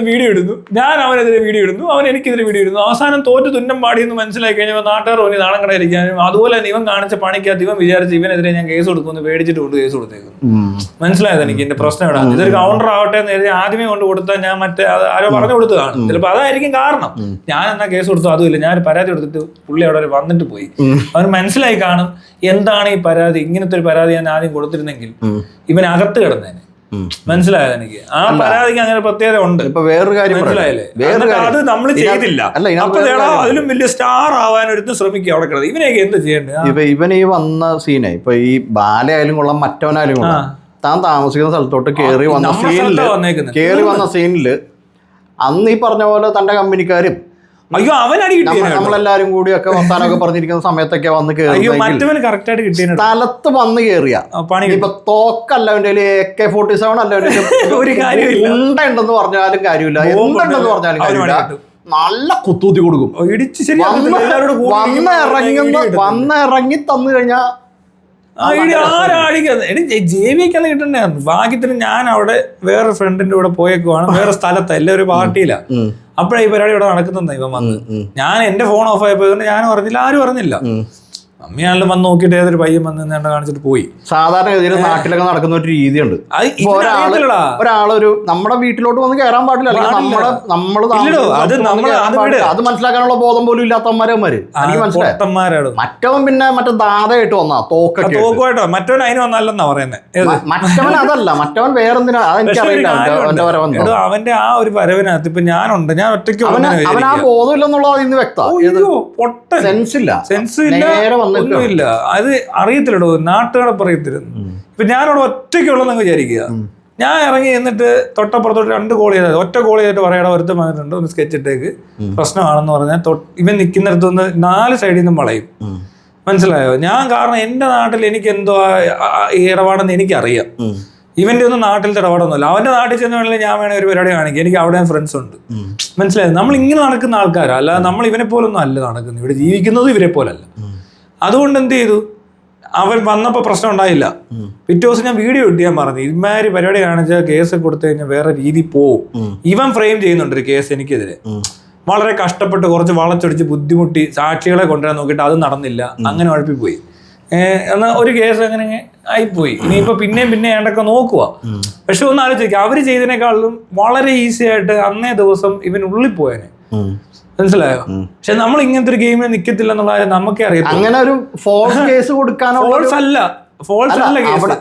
വീഡിയോ ഇടുന്നു, ഞാൻ അവനെതിരെ വീഡിയോ ഇടുന്നു, അവൻ എനിക്കെതിരെ വീഡിയോ ഇടുന്നു. അവസാനം തോറ്റ് തുന്നം പാടിയെന്ന് മനസ്സിലാക്കി കഴിഞ്ഞാൽ നാട്ടുകാർ തോന്നി നാണം കടയിരിക്കാനും അതുപോലെ തന്നെ ഇവൻ കാണിച്ച പണിക്കകത്ത് ഇവൻ വിചാരിച്ച് ഇവനെതിരെ ഞാൻ കേസ് കൊടുക്കുമെന്ന് പേടിച്ചിട്ട് കൊണ്ട് കേസ് കൊടുത്തേക്കുന്നു. മനസ്സിലായത് എനിക്ക് എന്റെ പ്രശ്നം ഇവിടെ. ഇതൊരു കൗണ്ടർ ആവട്ടെ എന്ന് കരുതി ആദ്യമേ കൊണ്ട് കൊടുത്താൽ ഞാൻ മറ്റേ ആരോ പറഞ്ഞു കൊടുത്തതാണ്. ചിലപ്പോൾ അതായിരിക്കും കാരണം. ഞാൻ എന്നാ കേസ് കൊടുത്തു അതുമില്ല, ഞാൻ പരാതി കൊടുത്തിട്ട് പുള്ളി അവിടെ വന്നിട്ട് പോയി. അവന് മനസ്സിലായി കാണും എന്താണ് ഈ പരാതി. ഇങ്ങനത്തെ ഒരു പരാതി ഞാൻ ആദ്യം കൊടുത്തിരുന്നെങ്കിൽ ഇവൻ അകത്ത് കിടന്നേനെ. മനസ്സിലായത് എനിക്ക്. ആ പരാതിക്ക് അങ്ങനെ പ്രത്യേകത ഉണ്ട്. ഇപ്പൊ വേറൊരു കാര്യം മനസ്സിലായില്ലേ? അത് നമ്മൾ ചെയ്തില്ല. അപ്പൊ അതിലും വലിയ സ്റ്റാർ ആവാൻ എടുത്ത് ശ്രമിക്കുക അവിടെ കിടന്നത്. ഇവനെയൊക്കെ എന്ത് ചെയ്യേണ്ടത്? ഇപ്പൊ ഇവൻ ഈ വന്ന സീനെ ഇപ്പൊ ഈ ബാലയായാലും കൊള്ളാം മറ്റവനായാലും കൊള്ളാം, താൻ താമസിക്കുന്ന സ്ഥലത്തോട്ട് കേറി വന്ന സീനില് അന്ന് ഈ പറഞ്ഞ പോലെ തന്റെ കമ്പനിക്കാരും അയ്യോ അവൻ അടി കിട്ടിയ നമ്മളെല്ലാരും കൂടി ഒക്കെ വർത്താനൊക്കെ പറഞ്ഞിരിക്കുന്ന സമയത്തൊക്കെ വന്ന് കയറി സ്ഥലത്ത് വന്ന് കേറിയ ഇപ്പൊ തോക്കല്ല അവന്റെ AK-47 അല്ല ഒരു കാര്യം ഉണ്ടെന്ന് പറഞ്ഞാലും കാര്യമില്ല, എന്തുണ്ടെന്ന് പറഞ്ഞാലും കാര്യമില്ല, നല്ല കുത്തൂത്തി കൊടുക്കും. വന്നിറങ്ങി തന്നു കഴിഞ്ഞാ ജേവിയൊക്കെ കിട്ടണ്ടായിരുന്നു. ഭാഗ്യത്തിന് ഞാൻ അവിടെ വേറെ ഫ്രണ്ടിന്റെ കൂടെ പോയേക്കുവാണ്, വേറെ സ്ഥലത്ത് എല്ലാവരും പാർട്ടിയില്ല. അപ്പോഴാ ഈ പരിപാടി ഇവിടെ നടക്കുന്നുണ്ട്. ഇവൻ വന്ന് ഞാൻ എന്റെ ഫോൺ ഓഫ് ആയപ്പോയി ഞാനും അറിഞ്ഞില്ല, ആരും അറിഞ്ഞില്ല. അമ്മയാണെങ്കിലും വന്ന് നോക്കിയിട്ട് ഏതൊരു പയ്യൻ വന്ന് എന്നെ കാണിച്ചിട്ട് പോയി. സാധാരണ നാട്ടിലൊക്കെ നടക്കുന്ന ഒരു രീതിയുണ്ട്. ഒരാളൊരു നമ്മുടെ വീട്ടിലോട്ട് വന്ന് കയറാൻ പാടില്ല, അത് മനസ്സിലാക്കാനുള്ള ബോധം പോലും ഇല്ലാത്തവന്മാര് എനിക്ക് മനസ്സിലായി. മറ്റവൻ പിന്നെ മറ്റേ ദാതയായിട്ട് വന്നാ തോക്കുമായിട്ടോ മറ്റവൻ അതിന് വന്നല്ലെന്നാ പറയുന്നത്. മറ്റവൻ അതല്ല, മറ്റവൻ വേറെന്തിനാ അതെനിക്കറിയില്ല. അവന്റെ ആ ഒരു വരവിനകത്ത് ഇപ്പൊ ഞാനുണ്ട്, ഞാൻ ഒറ്റയ്ക്ക് അവൻ ആ ബോധമില്ലെന്നുള്ളത് ഇന്ന് വ്യക്തം. സെൻസ് ഇല്ല, ഒന്നുമില്ല. അത് അറിയത്തില്ലടോ, നാട്ടുകാരെ പറയത്തിരുന്നു. ഇപ്പൊ ഞാനവിടെ ഒറ്റയ്ക്കുള്ളതെന്ന് വിചാരിക്കുക. ഞാൻ ഇറങ്ങി എന്നിട്ട് തൊട്ടപ്പുറത്തോട്ട് 2 കോൾ ചെയ്തത്, ഒറ്റ കോൾ ചെയ്തിട്ട് പറയണ ഒരുത്തം വന്നിട്ടുണ്ട്, ഒന്ന് സ്കെച്ച് ഇട്ടേക്ക് പ്രശ്നമാണെന്ന് പറഞ്ഞാൽ ഇവൻ നിൽക്കുന്നിടത്ത് നിന്ന് 4 സൈഡിൽ നിന്നും വളയും. മനസ്സിലായോ? ഞാൻ കാരണം എന്റെ നാട്ടിൽ എനിക്ക് എന്തോ ഇടപാടെന്ന് എനിക്കറിയാം. ഇവന്റെ ഒന്നും നാട്ടിലത്തെ ഇടപാടൊന്നുമല്ല. അവന്റെ നാട്ടിൽ ചെന്ന് വേണമെങ്കിൽ ഞാൻ വേണമെങ്കിൽ ഒരു പരിപാടി കാണിക്കും, എനിക്ക് അവിടെ ഫ്രണ്ട്സ് ഉണ്ട്. മനസ്സിലായത്? നമ്മൾ ഇങ്ങനെ നടക്കുന്ന ആൾക്കാരാ, അല്ലാതെ നമ്മൾ ഇവനെ പോലൊന്നും അല്ല നടക്കുന്നത്. ഇവിടെ ജീവിക്കുന്നത് ഇവരെ പോലല്ല. അതുകൊണ്ട് എന്ത് ചെയ്തു, അവൻ വന്നപ്പോൾ പ്രശ്നം ഉണ്ടായില്ല. പിറ്റേ ദിവസം ഞാൻ വീഡിയോ ഇട്ട് ഞാൻ പറഞ്ഞു, ഇമാതിരി പരിപാടി കാണിച്ചാൽ കേസ് കൊടുത്തു കഴിഞ്ഞാൽ വേറെ രീതി പോവും. ഇവൻ ഫ്രെയിം ചെയ്യുന്നുണ്ട് ഒരു കേസ് എനിക്കെതിരെ. വളരെ കഷ്ടപ്പെട്ട് കുറച്ച് വളച്ചൊടിച്ച് ബുദ്ധിമുട്ടി സാക്ഷികളെ കൊണ്ടുവരാൻ നോക്കിയിട്ട് അത് നടന്നില്ല, അങ്ങനെ ഉഴപ്പിപ്പോയി. എന്നാൽ ഒരു കേസ് അങ്ങനെ ആയിപ്പോയി. ഇനിയിപ്പോൾ പിന്നെയും ഏണ്ടൊക്കെ നോക്കുക. പക്ഷെ ഒന്ന് ആലോചിക്കുക, അവര് ചെയ്തതിനേക്കാളും വളരെ ഈസി ആയിട്ട് അന്നേ ദിവസം ഇവൻ ഉള്ളിൽ പോയേനെ. മനസ്സിലായോ? പക്ഷെ നമ്മൾ ഇങ്ങനത്തെ ഒരു ഗെയിമിൽ നിൽക്കത്തില്ല എന്നുള്ള കാര്യം നമുക്കേ അറിയാം. അങ്ങനെ ഒരു ഫോൾസ് കേസ് കൊടുക്കാനോ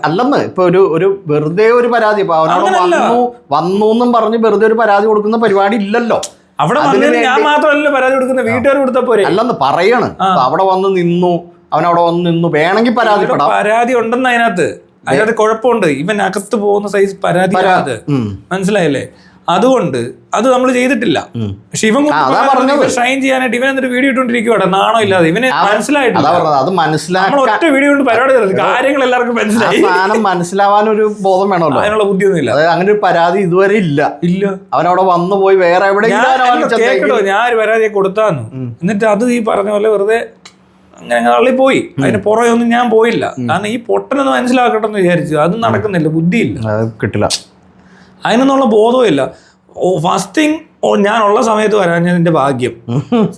അല്ലെന്ന് ഇപ്പൊ ഒരു വെറുതെ ഒരു പരാതി വന്നു എന്നും പറഞ്ഞ് വെറുതെ ഒരു പരാതി കൊടുക്കുന്ന പരിപാടി ഇല്ലല്ലോ. അവിടെ ഞാൻ മാത്രമല്ല പരാതി കൊടുക്കുന്ന, വീട്ടുകാർ കൊടുത്തപ്പോ അല്ലെന്ന് പറയാണ്. അവിടെ വന്ന് നിന്നു, അവനവിടെ വന്ന് നിന്നു, വേണമെങ്കിൽ പരാതി ഉണ്ടെന്ന് അതിനകത്ത് കുഴപ്പമുണ്ട്. ഇവൻ അകത്ത് പോകുന്ന സൈസ് പരാതി മനസ്സിലായില്ലേ? അതുകൊണ്ട് അത് നമ്മൾ ചെയ്തിട്ടില്ല. പക്ഷെ ഇവൻ ഷൈൻ ചെയ്യാനായിട്ട് ഇവൻ എന്നിട്ട് വീഡിയോ ഇട്ടോണ്ടിരിക്കുവാണ്, നാണോ ഇല്ലാതെ. ഇവന് മനസ്സിലായിട്ടില്ല. ഒറ്റ വീഡിയോ കൊണ്ട് പരിപാടി കാര്യങ്ങൾ എല്ലാവർക്കും മനസ്സിലാവാനൊരു ബോധം വേണമല്ലോ. അതിനുള്ള ബുദ്ധിയൊന്നും ഇല്ല. അങ്ങനെ ഒരു പരാതി ഇതുവരെ ഇല്ല. അവനവിടെ വന്നു പോയി വേറെ എവിടെ കേട്ടോ, ഞാൻ ഒരു പരാതിയെ കൊടുത്താന്നു, എന്നിട്ട് അത് ഈ പറഞ്ഞ പോലെ വെറുതെ അങ്ങനെ തള്ളിപ്പോയി. അതിന് പുറകെ ഒന്നും ഞാൻ പോയില്ല. കാരണം ഈ പൊട്ടനൊന്ന് മനസ്സിലാക്കട്ടെ എന്ന് വിചാരിച്ചു. അത് നടക്കുന്നില്ല, ബുദ്ധിയില്ല, കിട്ടില്ല. അതിനൊന്നുള്ള ബോധവും ഇല്ല. ഫസ്റ്റ് തിങ് ഞാനുള്ള സമയത്ത് വരാഞ്ഞതിന്റെ ഭാഗ്യം.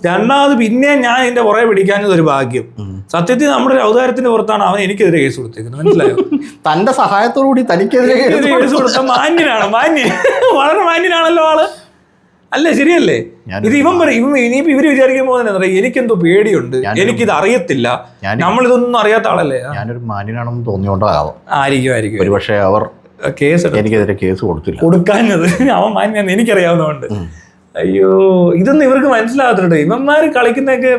രണ്ടാമത് പിന്നെ ഞാൻ ഇതിന്റെ പുറകെ പിടിക്കാഞ്ഞത് ഒരു ഭാഗ്യം. സത്യത്തിൽ നമ്മുടെ ഒരു ഔദാര്യത്തിന്റെ പുറത്താണ് അവൻ എനിക്കെതിരെ കേസ് കൊടുത്തേക്കുന്നത്. മനസ്സിലായോ? തന്റെ സഹായത്തോടുകൂടി തനിക്കെതിരെ കേസ് കൊടുത്ത മാന്യനാണ്. വളരെ മാന്യനാണല്ലോ ആള്. അല്ലേ? ശരിയല്ലേ? ഇത് ഇവൻ പറയും ഇനിയിപ്പോ ഇവര് വിചാരിക്കുമ്പോ തന്നെ എനിക്കെന്തോ പേടിയുണ്ട്, എനിക്കിത് അറിയത്തില്ല, നമ്മളിതൊന്നും അറിയാത്ത ആളല്ലേ. ഞാനൊരു മാന്യനാണെന്ന് തോന്നിയോണ്ടാകാം. ആയിരിക്കും. ഒരു പക്ഷേ അവർ കേസ് എനിക്കെതിരെ കേസ് കൊടുക്കാഞ്ഞത് അവൻ മാന്യാന്ന് എനിക്കറിയാവുന്നതുകൊണ്ട്. അയ്യോ, ഇതൊന്നും ഇവർക്ക് മനസ്സിലാകത്തില്ല. ഇവന്മാര് കളിക്കുന്നതൊക്കെ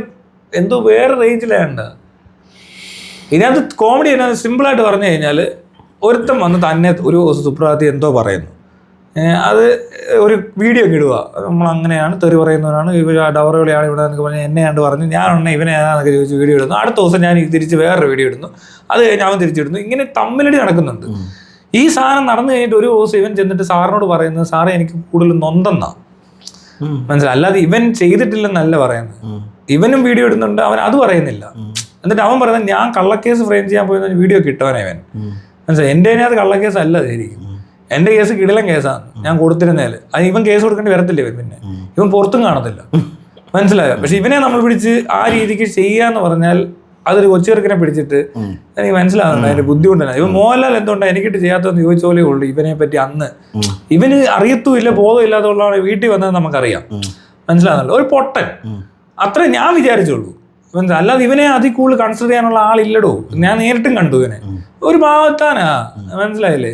എന്തോ വേറെ റേഞ്ചിലാണ്ട. ഇതിനകത്ത് കോമഡി എന്നാ സിമ്പിളായിട്ട് പറഞ്ഞു കഴിഞ്ഞാൽ, ഒരുത്തം വന്ന് തന്നെ ഒരു സുപ്രഭാതി എന്തോ പറയുന്നു, അത് ഒരു വീഡിയോ ഒക്കെ ഇടുക, നമ്മളങ്ങനെയാണ് തെറി പറയുന്നവരാണ്, ഇവർ ഡവറുകളെയാണ് ഇവിടെ എന്നൊക്കെ പറഞ്ഞ് എന്നെയാണ്ട് പറഞ്ഞു, ഞാനുണ്ടെ ഇവനെ ഏതാന്നൊക്കെ ചോദിച്ച് വീഡിയോ ഇടുന്നു. അടുത്ത ദിവസം ഞാൻ തിരിച്ച് വേറൊരു വീഡിയോ ഇടുന്നു, അത് കഴിഞ്ഞ് അവൻ തിരിച്ചിടുന്നു. ഇങ്ങനെ തമ്മിലടി നടക്കുന്നുണ്ട്. ഈ സാധനം നടന്നു കഴിഞ്ഞിട്ട് ഒരു ദിവസം ഇവൻ ചെന്നിട്ട് സാറിനോട് പറയുന്നത്, സാറേ എനിക്ക് കൂടുതൽ നൊന്തെന്നാ. മനസ്സിലായി? അല്ലാതെ ഇവൻ ചെയ്തിട്ടില്ലെന്നല്ല പറയുന്നത്. ഇവനും വീഡിയോ ഇടുന്നുണ്ട്, അവൻ അത് പറയുന്നില്ല. എന്നിട്ട് അവൻ പറയുന്നത് ഞാൻ കള്ളക്കേസ് ഫ്രെയിം ചെയ്യാൻ പോയി വീഡിയോ കിട്ടുവാൻ ഇവൻ. മനസ്സിലായി? എൻ്റെ അത് കള്ളക്കേസ് അല്ല ശരിക്കും. എൻ്റെ കേസ് കിടിലൻ കേസാണ്, ഞാൻ കൊടുത്തിരുന്നേല്. അത് ഇവൻ കേസ് കൊടുക്കേണ്ടി വരത്തില്ല. ഇവൻ പിന്നെ ഇവൻ പുറത്തും കാണത്തില്ല. മനസ്സിലായോ? പക്ഷെ ഇവനെ നമ്മൾ പിടിച്ച് ആ രീതിക്ക് ചെയ്യാന്ന് പറഞ്ഞാൽ അതൊരു കൊച്ചുചെറുക്കനെ പിടിച്ചിട്ട് എനിക്ക് മനസ്സിലാകുന്നുണ്ട് അതിന്റെ ബുദ്ധിമുട്ടാണ്. ഇവൻ മോഹൻലാൽ എന്തുകൊണ്ടാണ് എനിക്കിട്ട് ചെയ്യാത്തതെന്ന് ചോദിച്ച പോലെ ഉള്ളൂ ഇവനെ പറ്റി. അന്ന് ഇവന് അറിയത്തുമില്ല, ബോധം ഇല്ലാത്തതുകൊണ്ടാണ് വീട്ടിൽ വന്നത് നമുക്കറിയാം. മനസ്സിലാകുന്നല്ലോ, ഒരു പൊട്ടൻ അത്രേ ഞാൻ വിചാരിച്ചുള്ളൂ. മനസ്സിലായി? അല്ലാതെ ഇവനെ അതിൽ കൂടുതൽ കൺസിഡർ ചെയ്യാനുള്ള ആളില്ലടോ. ഞാൻ നേരിട്ടും കണ്ടു ഇവനെ, ഒരു ഭാഗത്താനാ. മനസ്സിലായില്ലേ?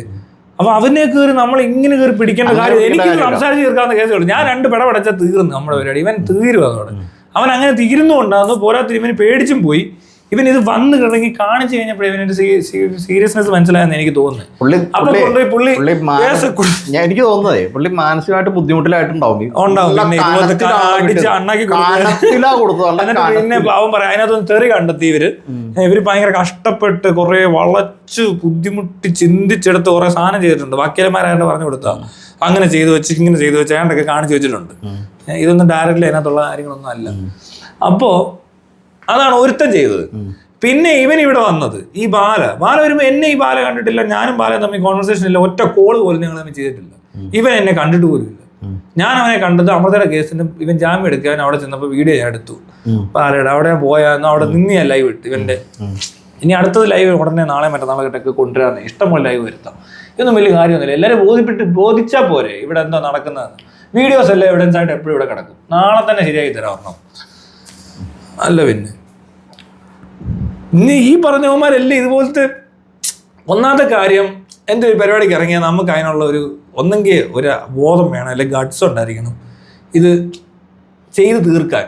അപ്പൊ അവനെ കയറി നമ്മൾ ഇങ്ങനെ കയറി പിടിക്കേണ്ട കാര്യം, എനിക്ക് സംസാരിച്ച് തീർക്കാവുന്ന കേസുള്ളൂ. ഞാൻ 2 പിടപടച്ചാൽ തീർന്നു നമ്മുടെ പരിപാടി. ഇവൻ തീരും അതോടെ. അവൻ അങ്ങനെ തീരുന്നുകൊണ്ടാന്ന്. പോരാത്ത ഇവന് പേടിച്ചും പോയി. ഇവൻ ഇത് വന്ന് കിടങ്ങി കാണിച്ചു കഴിഞ്ഞപ്പോഴേ ഇവനൊരു സീരിയസ്നെസ് മനസ്സിലായെന്ന് എനിക്ക് തോന്നുന്നത്. എനിക്ക് തോന്നുന്നതേ പുള്ളി മാനസികമായിട്ട് ബുദ്ധിമുട്ടിലായിട്ടുണ്ടാവും. പിന്നെ അവൻ പറയാം അതിനകത്തൊന്ന് തെറി കണ്ടെത്തി ഇവര് ഭയങ്കര കഷ്ടപ്പെട്ട് കുറെ വളച്ച് ബുദ്ധിമുട്ടി ചിന്തിച്ചെടുത്ത് കുറെ സാധനം ചെയ്തിട്ടുണ്ട്. വക്കീലന്മാരായിട്ട് പറഞ്ഞു കൊടുത്താ അങ്ങനെ ചെയ്തു വെച്ച് ഇങ്ങനെ ചെയ്തു വെച്ച് അയാണ്ടൊക്കെ കാണിച്ചു വെച്ചിട്ടുണ്ട്. ഇതൊന്നും ഡയറക്റ്റ്ലി അതിനകത്തുള്ള കാര്യങ്ങളൊന്നും അല്ല. അപ്പോ അതാണ് ഒരുത്തൻ ചെയ്തത്. പിന്നെ ഇവൻ ഇവിടെ വന്നത് ഈ ബാല വരുമ്പോൾ എന്നെ ഈ ബാല കണ്ടിട്ടില്ല, ഞാനും ബാല തമ്മിൽ കോൺവെർസേഷൻ ഇല്ല, ഒറ്റ കോള് പോലും ഞങ്ങൾ തമ്മിൽ ചെയ്തിട്ടില്ല. ഇവൻ എന്നെ കണ്ടിട്ട് പോലും ഇല്ല. ഞാൻ അവനെ കണ്ടത് അമൃതയുടെ കേസിന് ഇവൻ ജാമ്യം എടുക്കാൻ അവിടെ ചെന്നപ്പോൾ വീഡിയോ ഞാൻ എടുത്തു. ബാലയുടെ അവിടെ പോയാൽ അവിടെ നിന്നെയാ ലൈവ് ഇട്ട് ഇവന്റെ. ഇനി അടുത്തത് ലൈവ് ഉടനെ നാളെ മറ്റന്നാളൊക്കെ കൊണ്ടുവരാന്ന് ഇഷ്ടംപോലെ ലൈവ് വരുത്താം. ഇതൊന്നും വലിയ കാര്യമൊന്നുമില്ല. എല്ലാവരും ബോധിച്ചാൽ പോരെ ഇവിടെ എന്താ നടക്കുന്നതെന്ന്. വീഡിയോസ് എല്ലാം എവിഡൻസ് ആയിട്ട് എപ്പോഴും ഇവിടെ കിടക്കും. നാളെ തന്നെ ശരിയാക്കി തരാം ഒരെണ്ണം. അല്ല പിന്നെ ഇനി ഈ പറഞ്ഞവന്മാരല്ലേ ഇതുപോലത്തെ. ഒന്നാമത്തെ കാര്യം, എൻ്റെ ഒരു പരിപാടിക്ക് ഇറങ്ങിയാൽ നമുക്ക് അതിനുള്ള ഒന്നെങ്കിൽ ഒരു ബോധം വേണം, അല്ലെങ്കിൽ ഗട്ട്സ് ഉണ്ടായിരിക്കണം ഇത് ചെയ്ത് തീർക്കാൻ.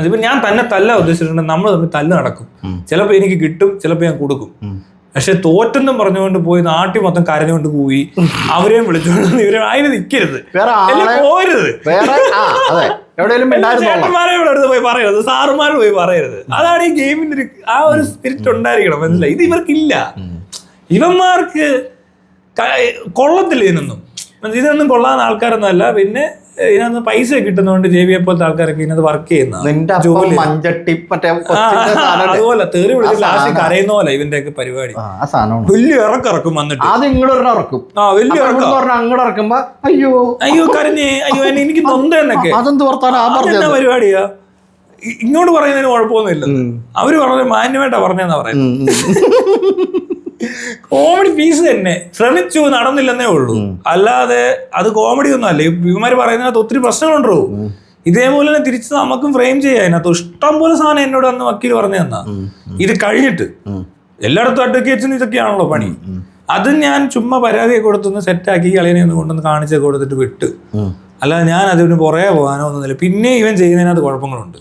ഇപ്പം ഞാൻ തന്നെ തല്ല ഉദ്ദേശിച്ചിട്ടുണ്ടെങ്കിൽ നമ്മൾ തമ്മിൽ തല്ല് നടക്കും. ചിലപ്പോൾ എനിക്ക് കിട്ടും, ചിലപ്പോൾ ഞാൻ കൊടുക്കും. പക്ഷെ തോറ്റെന്നും പറഞ്ഞുകൊണ്ട് പോയി നാട്ടിൽ മൊത്തം കരഞ്ഞുകൊണ്ട് പോയി അവരെയും വിളിച്ചോണ്ട് ഇവരെ അതിന് നിൽക്കരുത്, പോരുത്. ചേട്ടന്മാരെ ഇവിടെ അടുത്ത് പോയി പറയരുത്, സാറുമാരോട് പോയി പറയരുത്. അതാണ് ഈ ഗെയിമിന്റെ ഒരു സ്പിരിറ്റ് ഉണ്ടായിരിക്കണം. മനസ്സിലായി? ഇത് ഇവർക്കില്ല. ഇവന്മാർക്ക് കൊള്ളത്തില്ല ഇതിനൊന്നും. ഇതിനൊന്നും കൊള്ളാവുന്ന ആൾക്കാരൊന്നും അല്ല. പിന്നെ ഇതിനകത്ത് പൈസ കിട്ടുന്നതുകൊണ്ട് ജെവിയെ പോലത്തെ ആൾക്കാരൊക്കെ ഇതിനകത്ത് വർക്ക് ചെയ്യുന്ന അതുപോലെ തെറി വിളിച്ച് ലാസ്റ്റ് കരയുന്ന പോലെ ഇവന്റെ ഒക്കെ പരിപാടി. വലിയ ഇറക്കും വന്നിട്ട് വലിയ ഇറക്കുമ്പോ അയ്യോ കരഞ്ഞേ, അയ്യോ എനിക്ക് നൊന്തേന്നൊക്കെ പരിപാടിയാ. ഇങ്ങോട്ട് പറയുന്നതിന് കുഴപ്പമൊന്നുമില്ല. അവര് പറഞ്ഞ മാന്യമായിട്ടാ പറഞ്ഞെന്നാ പറയുന്നത്. കോമഡി പീസ് തന്നെ ശ്രമിച്ചു, നടന്നില്ലെന്നേ ഉള്ളൂ. അല്ലാതെ അത് കോമഡി ഒന്നും അല്ല. ഇവന്മാര് പറയുന്നതിനകത്ത് ഒത്തിരി പ്രശ്നങ്ങളുണ്ടോ. ഇതേപോലെ തന്നെ തിരിച്ച് നമുക്കും ഫ്രെയിം ചെയ്യാം. അതിനകത്ത് ഇഷ്ടം പോലെ സാധനം എന്നോട് അന്ന് വക്കീൽ പറഞ്ഞു തന്നാ. ഇത് കഴിഞ്ഞിട്ട് എല്ലായിടത്തും അഡ്വക്കേറ്റ്സിന് ഇതൊക്കെയാണല്ലോ പണി. അത് ഞാൻ ചുമ്മാ പരാതിയൊക്കെ കൊടുത്തൊന്ന് സെറ്റാക്കി കളിയനെ ഒന്ന് കൊണ്ടൊന്ന് കാണിച്ചൊക്കെ കൊടുത്തിട്ട് വിട്ട്. അല്ലാതെ ഞാൻ അതിന് പുറകെ പോകാനോ ഒന്നുമില്ല. പിന്നെ ഇവൻ ചെയ്യുന്നതിനകത്ത് കുഴപ്പങ്ങളുണ്ട്,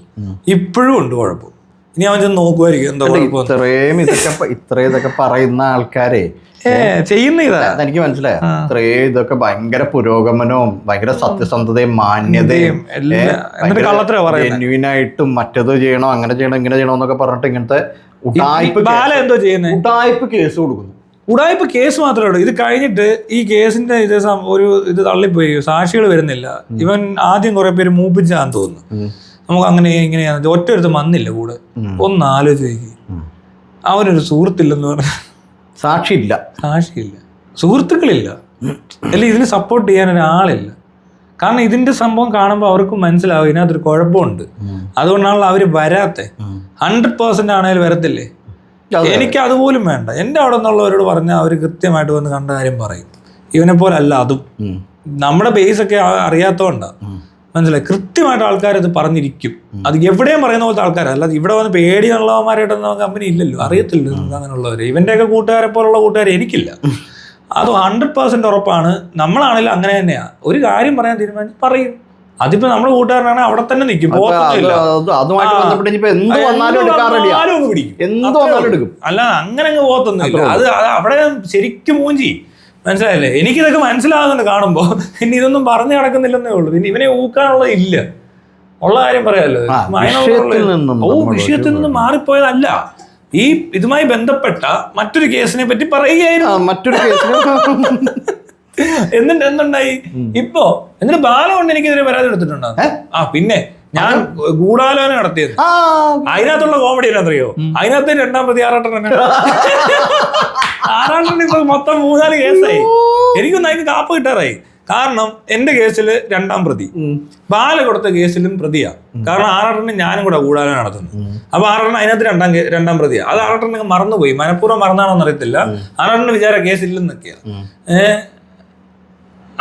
ഇപ്പോഴും ഉണ്ട് കുഴപ്പം. ഇനി അവൻ ചെന്ന് നോക്കുമായിരിക്കും എന്താ കുഴപ്പം. ഇതൊക്കെ പറയുന്ന ആൾക്കാരെ ചെയ്യുന്ന ഇതാ എനിക്ക് മനസ്സിലായി. ഇത്രയും ഇതൊക്കെ ഭയങ്കര പുരോഗമനവും ഭയങ്കര സത്യസന്ധതയും മാന്യതയും ജെന്യുവിനായിട്ടും മറ്റേത് ചെയ്യണോ അങ്ങനെ ചെയ്യണോ ഇങ്ങനെ ചെയ്യണോ എന്നൊക്കെ പറഞ്ഞിട്ട് ഇങ്ങനത്തെ എന്തോ ചെയ്യുന്നത് ഉടായ്പ കേസ് കൊടുക്കുന്നു. ഉടായ്പ കേസ് മാത്രമേ ഉള്ളൂ. ഇത് കഴിഞ്ഞിട്ട് ഈ കേസിന്റെ ഇത് തള്ളിപ്പോയി, സാക്ഷികൾ വരുന്നില്ല. ഇവൻ ആദ്യം കുറെ പേര് മൂപ്പിച്ചാന്ന് തോന്നുന്നു. നമുക്ക് അങ്ങനെ ഇങ്ങനെയാണ് ഒറ്റ ഒരുത്തും വന്നില്ല കൂടെ. ഒന്ന് ആലോചിച്ച് അവനൊരു സുഹൃത്തില്ലെന്ന് പറഞ്ഞ സാക്ഷിയില്ല, സുഹൃത്തുക്കളില്ല, അല്ലെ ഇതിന് സപ്പോർട്ട് ചെയ്യാൻ ഒരാളില്ല. കാരണം ഇതിന്റെ സംഭവം കാണുമ്പോൾ അവർക്ക് മനസ്സിലാവും ഇതിനകത്തൊരു കുഴപ്പമുണ്ട്. അതുകൊണ്ടാണല്ലോ അവര് വരാത്തെ. 100% ആണെങ്കിലും വരത്തില്ലേ. എനിക്ക് അതുപോലും വേണ്ട. എൻ്റെ അവിടെ നിന്നുള്ളവരോട് പറഞ്ഞാൽ അവർ കൃത്യമായിട്ട് വന്ന് കണ്ട കാര്യം പറയും. ഇവനെ പോലെ അല്ല അതും. നമ്മുടെ ബേസ് ഒക്കെ അറിയാത്തതുകൊണ്ടാണ്. മനസ്സിലായി. കൃത്യമായിട്ട് ആൾക്കാർ ഇത് പറഞ്ഞിരിക്കും. അത് എവിടെയും പറയുന്ന പോലത്തെ ആൾക്കാരാണ്. അല്ലാതെ ഇവിടെ വന്ന് പേടിയുള്ളവന്മാരായിട്ടൊന്നും കമ്പനി ഇല്ലല്ലോ, അറിയത്തില്ല അങ്ങനെയുള്ളവർ. ഇവൻ്റെ ഒക്കെ കൂട്ടുകാരെ പോലുള്ള കൂട്ടുകാർ എനിക്കില്ല. അത് 100% ഉറപ്പാണ്. നമ്മളാണെങ്കിലും അങ്ങനെ തന്നെയാണ്. ഒരു കാര്യം പറയാൻ തീരുമാനിച്ച് പറയും. അതിപ്പോ നമ്മുടെ കൂട്ടുകാരനാണ് അവിടെ തന്നെ നിൽക്കും. അല്ല അങ്ങനെ അങ്ങ് പോകത്തൊന്നുമില്ല. അത് അവിടെ ശരിക്കും മൂഞ്ചി. മനസ്സിലായില്ലേ? എനിക്കിതൊക്കെ മനസ്സിലാകുന്നുണ്ട് കാണുമ്പോ. പിന്നെ ഇതൊന്നും പറഞ്ഞു നടക്കുന്നില്ലെന്നേ ഉള്ളൂ. പിന്നെ ഇവനെ ഊക്കാനുള്ള ഇല്ല. ഉള്ള കാര്യം പറയാമല്ലോ. വിഷയത്തിൽ നിന്ന് മാറിപ്പോയതല്ല. ഈ ഇതുമായി ബന്ധപ്പെട്ട മറ്റൊരു കേസിനെ പറ്റി പറയുകയായിരുന്നു. മറ്റൊരു കേസിന് എന്നിട്ട് എന്തുണ്ടായി ഇപ്പോ? എന്നിട്ട് ബാലകൊണ്ട് എനിക്കെതിരെ പരാതി എടുത്തിട്ടുണ്ടോ? പിന്നെ ഞാൻ ഗൂഢാലോചന നടത്തിയത്. അതിനകത്തുള്ള കോമഡി എന്നറിയോ? അതിനകത്ത് 2ാം പ്രതി ആറാട്ടൻ ഇപ്പൊ മൊത്തം 3-4 കേസായി. എനിക്കൊന്നും അതിന് കാപ്പ് കിട്ടാറായി. കാരണം എന്റെ കേസിൽ 2ാം പ്രതി, ബാല കൊടുത്ത കേസിലും പ്രതിയാ. കാരണം ആറാട്ടന് ഞാനും കൂടെ ഗൂഢാലോചന നടത്തുന്നു. അപ്പൊ ആറാട്ടൻ അതിനകത്ത് 2ാം പ്രതിയാ. അത് ആറാട്ടനൊക്കെ മറന്നുപോയി. മനഃപൂർവ്വം മറന്നാണോന്ന് അറിയത്തില്ല. ആറാട്ടന്റെ വിചാര കേസില്ലെന്നൊക്കെയാ.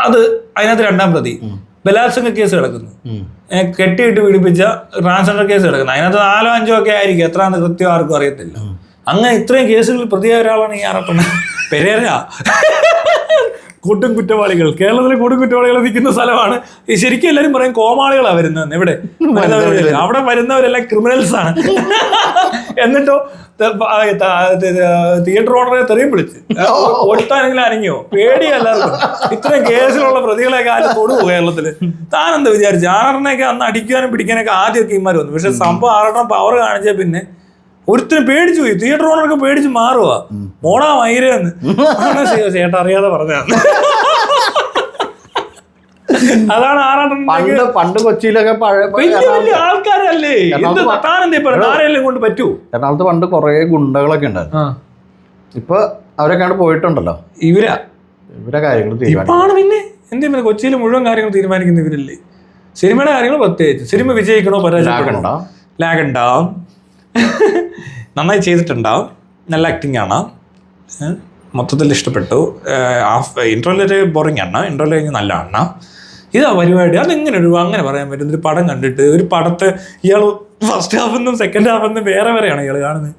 അത് അതിനകത്ത് 2ാം പ്രതി. ബലാത്സംഗ കേസ് കിടക്കുന്നു. കെട്ടിയിട്ട് പീഡിപ്പിച്ച ട്രാൻസ്ജെൻഡർ കേസ് കിടക്കുന്നു. അതിനകത്ത് 4-5 ഒക്കെ ആയിരിക്കും. എത്രയാണെന്ന് കൃത്യം ആർക്കും അറിയത്തില്ല. അങ്ങനെ ഇത്രയും കേസുകളിൽ പ്രതിയായ ഒരാളാണ് ഈ ആറാട്ടൻ പെരേര. കൂട്ടും കുറ്റവാളികൾ, കേരളത്തിലെ കൂട്ടും കുറ്റവാളികൾ നിൽക്കുന്ന സ്ഥലമാണ്. ശരിക്കും എല്ലാവരും പറയും കോമാളികളാണ് വരുന്നത്. ഇവിടെ അവിടെ വരുന്നവരെല്ലാം ക്രിമിനൽസ് ആണ്. എന്നിട്ടോ തിയേറ്റർ ഓണറെ തെറിയും വിളിച്ച് ഒട്ടാനെങ്കിലും അനങ്ങിയോ? പേടിയല്ലായിരുന്നു. ഇത്രയും കേസിലുള്ള പ്രതികളെയൊക്കെ ആരും തൊടുവോ കേരളത്തില്? താനെന്താ വിചാരിച്ചു? ആറാട്ടനെയൊക്കെ അന്ന് അടിക്കാനും പിടിക്കാനൊക്കെ ആദ്യമൊക്കെ ഇമാര് വന്നു. പക്ഷെ സംഭവം ആറാട്ടൻ പവർ കാണിച്ച പിന്നെ ഒരുത്തിനും പേടിച്ചു പോയി. തിയേറ്റർ ഓണർക്ക് പേടിച്ച് മാറുക. മോണാ മൈരെന്ന് ചേട്ടാ അറിയാതെ പറഞ്ഞാണ്. അതാണ് ആറാട്ടൻ. പണ്ട് കൊച്ചിയിലൊക്കെ വലിയ ആൾക്കാരല്ലേ. ആരെല്ലാം കൊണ്ട് പറ്റൂ? എറണാകുളത്ത് പണ്ട് കുറെ ഗുണ്ടകളൊക്കെ ഉണ്ടായിരുന്നു. ഇപ്പൊ അവരൊക്കെ പോയിട്ടുണ്ടല്ലോ. ഇവരെ കാര്യങ്ങൾ പിന്നെ എന്താ കൊച്ചിയിൽ മുഴുവൻ കാര്യങ്ങൾ തീരുമാനിക്കുന്ന ഇവരല്ലേ. സിനിമയുടെ കാര്യങ്ങൾ പ്രത്യേകിച്ച്. സിനിമ വിജയിക്കണോ പരാജയപ്പെടണോ, ലാഗുണ്ടാവും, നന്നായി ചെയ്തിട്ടുണ്ടാവും, നല്ല ആക്ടിങ് ആണ്, മൊത്തത്തിൽ ഇഷ്ടപ്പെട്ടു, ഇൻട്രോയിലൊരു ബോറിംഗ് ആണ്, ഇൻട്രോയിൽ കഴിഞ്ഞ് നല്ല ആണ്, ഇതാ പരിപാടി. അതെങ്ങനെ അങ്ങനെ പറയാൻ പറ്റും? ഒരു പടം കണ്ടിട്ട് ഒരു പടത്തെ ഇയാൾ ഫസ്റ്റ് ഹാഫെന്നും സെക്കൻഡ് ഹാഫെന്നും വേറെ വേറെയാണ് ഇയാൾ കാണുന്നത്.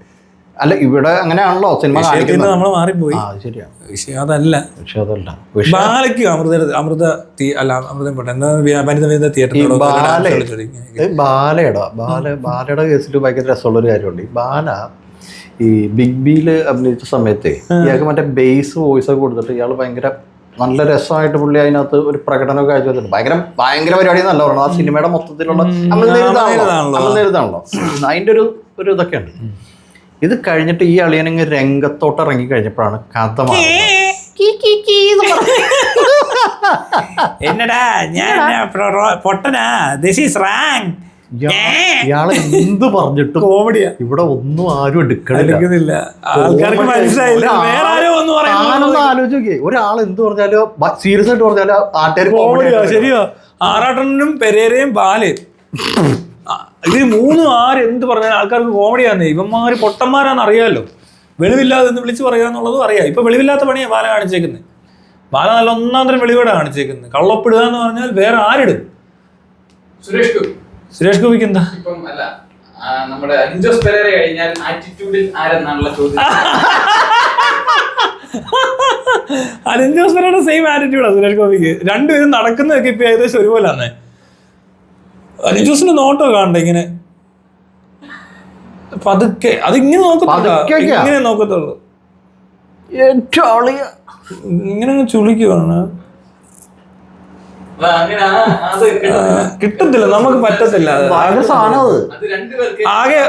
അല്ല ഇവിടെ അങ്ങനെയാണല്ലോ സിനിമ നമ്മൾ മാറിപ്പോയി. വിഷയം അതല്ല. ബാലയ്ക്ക് അമൃത തിയേറ്റർ ബാലയുടെ കേസിൽ ഭയങ്കര രസമുള്ളൊരു കാര്യമുണ്ട്. ഈ ബാല ഈ ബിഗ് ബിയിൽ അഭിനയിച്ച സമയത്ത് ഇയാൾക്ക് മറ്റേ ബേസ് വോയിസ് ഒക്കെ കൊടുത്തിട്ട് ഇയാൾ ഭയങ്കര നല്ല രസമായിട്ട് പുള്ളി അതിനകത്ത് ഒരു പ്രകടനമൊക്കെ കാഴ്ചവെച്ചിട്ടുണ്ട്. ഭയങ്കര പരിപാടി നല്ല പറഞ്ഞു. ആ സിനിമയുടെ മൊത്തത്തിലുള്ള നമ്മൾ അതിൻ്റെ ഒരു ഇതൊക്കെ ഉണ്ട്. ഇത് കഴിഞ്ഞിട്ട് ഈ അളിയനങ്ങ് രംഗത്തോട്ട് ഇറങ്ങി കഴിഞ്ഞപ്പോഴാണ് കഥ എന്നടാ ഞാൻ പൊട്ടനാ, ദിസ് ഈസ് റാങ്. ഇയാളെ എന്ത് പറഞ്ഞിട്ടും കോമഡിയാ. ഇവിടെ ഒന്നും ആരും എടുക്കണില്ല. ആൾക്കാർക്ക് മനസ്സിലായില്ല. ഞാനൊന്ന് ആലോചിക്കേ, ഒരാൾ എന്ത് പറഞ്ഞാലും സീരിയസ് ആയിട്ട് പറഞ്ഞാലും ആൾക്കാർ കോമഡിയാ. ശരിയോ? ആറാട്ടനും പെരേരയും ബാലയും ഇത് 3 എന്ത് പറഞ്ഞാൽ ആൾക്കാർക്ക് കോമഡിയാന്നേ. ഇവന്മാര് പൊട്ടന്മാരാന്ന് അറിയാമല്ലോ. വെളിവില്ലാതെ എന്ന് വിളിച്ച് പറയാന്നുള്ളതും അറിയാം. ഇപ്പൊ വെളിവില്ലാത്ത പണിയാണ് ബാല കാണിച്ചേക്കുന്നത്. ബാല നല്ല 1-ാം വെളിവോടെ കാണിച്ചേക്കുന്നത്. കള്ളപ്പെടുക എന്ന് പറഞ്ഞാൽ വേറെ ആരിടും? സുരേഷ് ഗോപിക്ക് എന്താ അലിൻജോസ് പെരേരയുടെ സെയിം ആറ്റിറ്റ്യൂഡാ സുരേഷ് ഗോപിക്ക്. രണ്ടുപേരും നടക്കുന്നതൊക്കെ ഇപ്പൊ ഏകദേശം ഒരുപോലെ ആണ്. അലിൻജോസിന്റെ നോട്ടോ കാണണ്ടേ ഇങ്ങനെ പതുക്കെ. അതിങ്ങനെ ഇങ്ങനെ നോക്കത്തുള്ളൂ. ഇങ്ങനെ ചുളിക്കുവാണ്. കിട്ടത്തില്ല, നമുക്ക് പറ്റത്തില്ല. ആകെ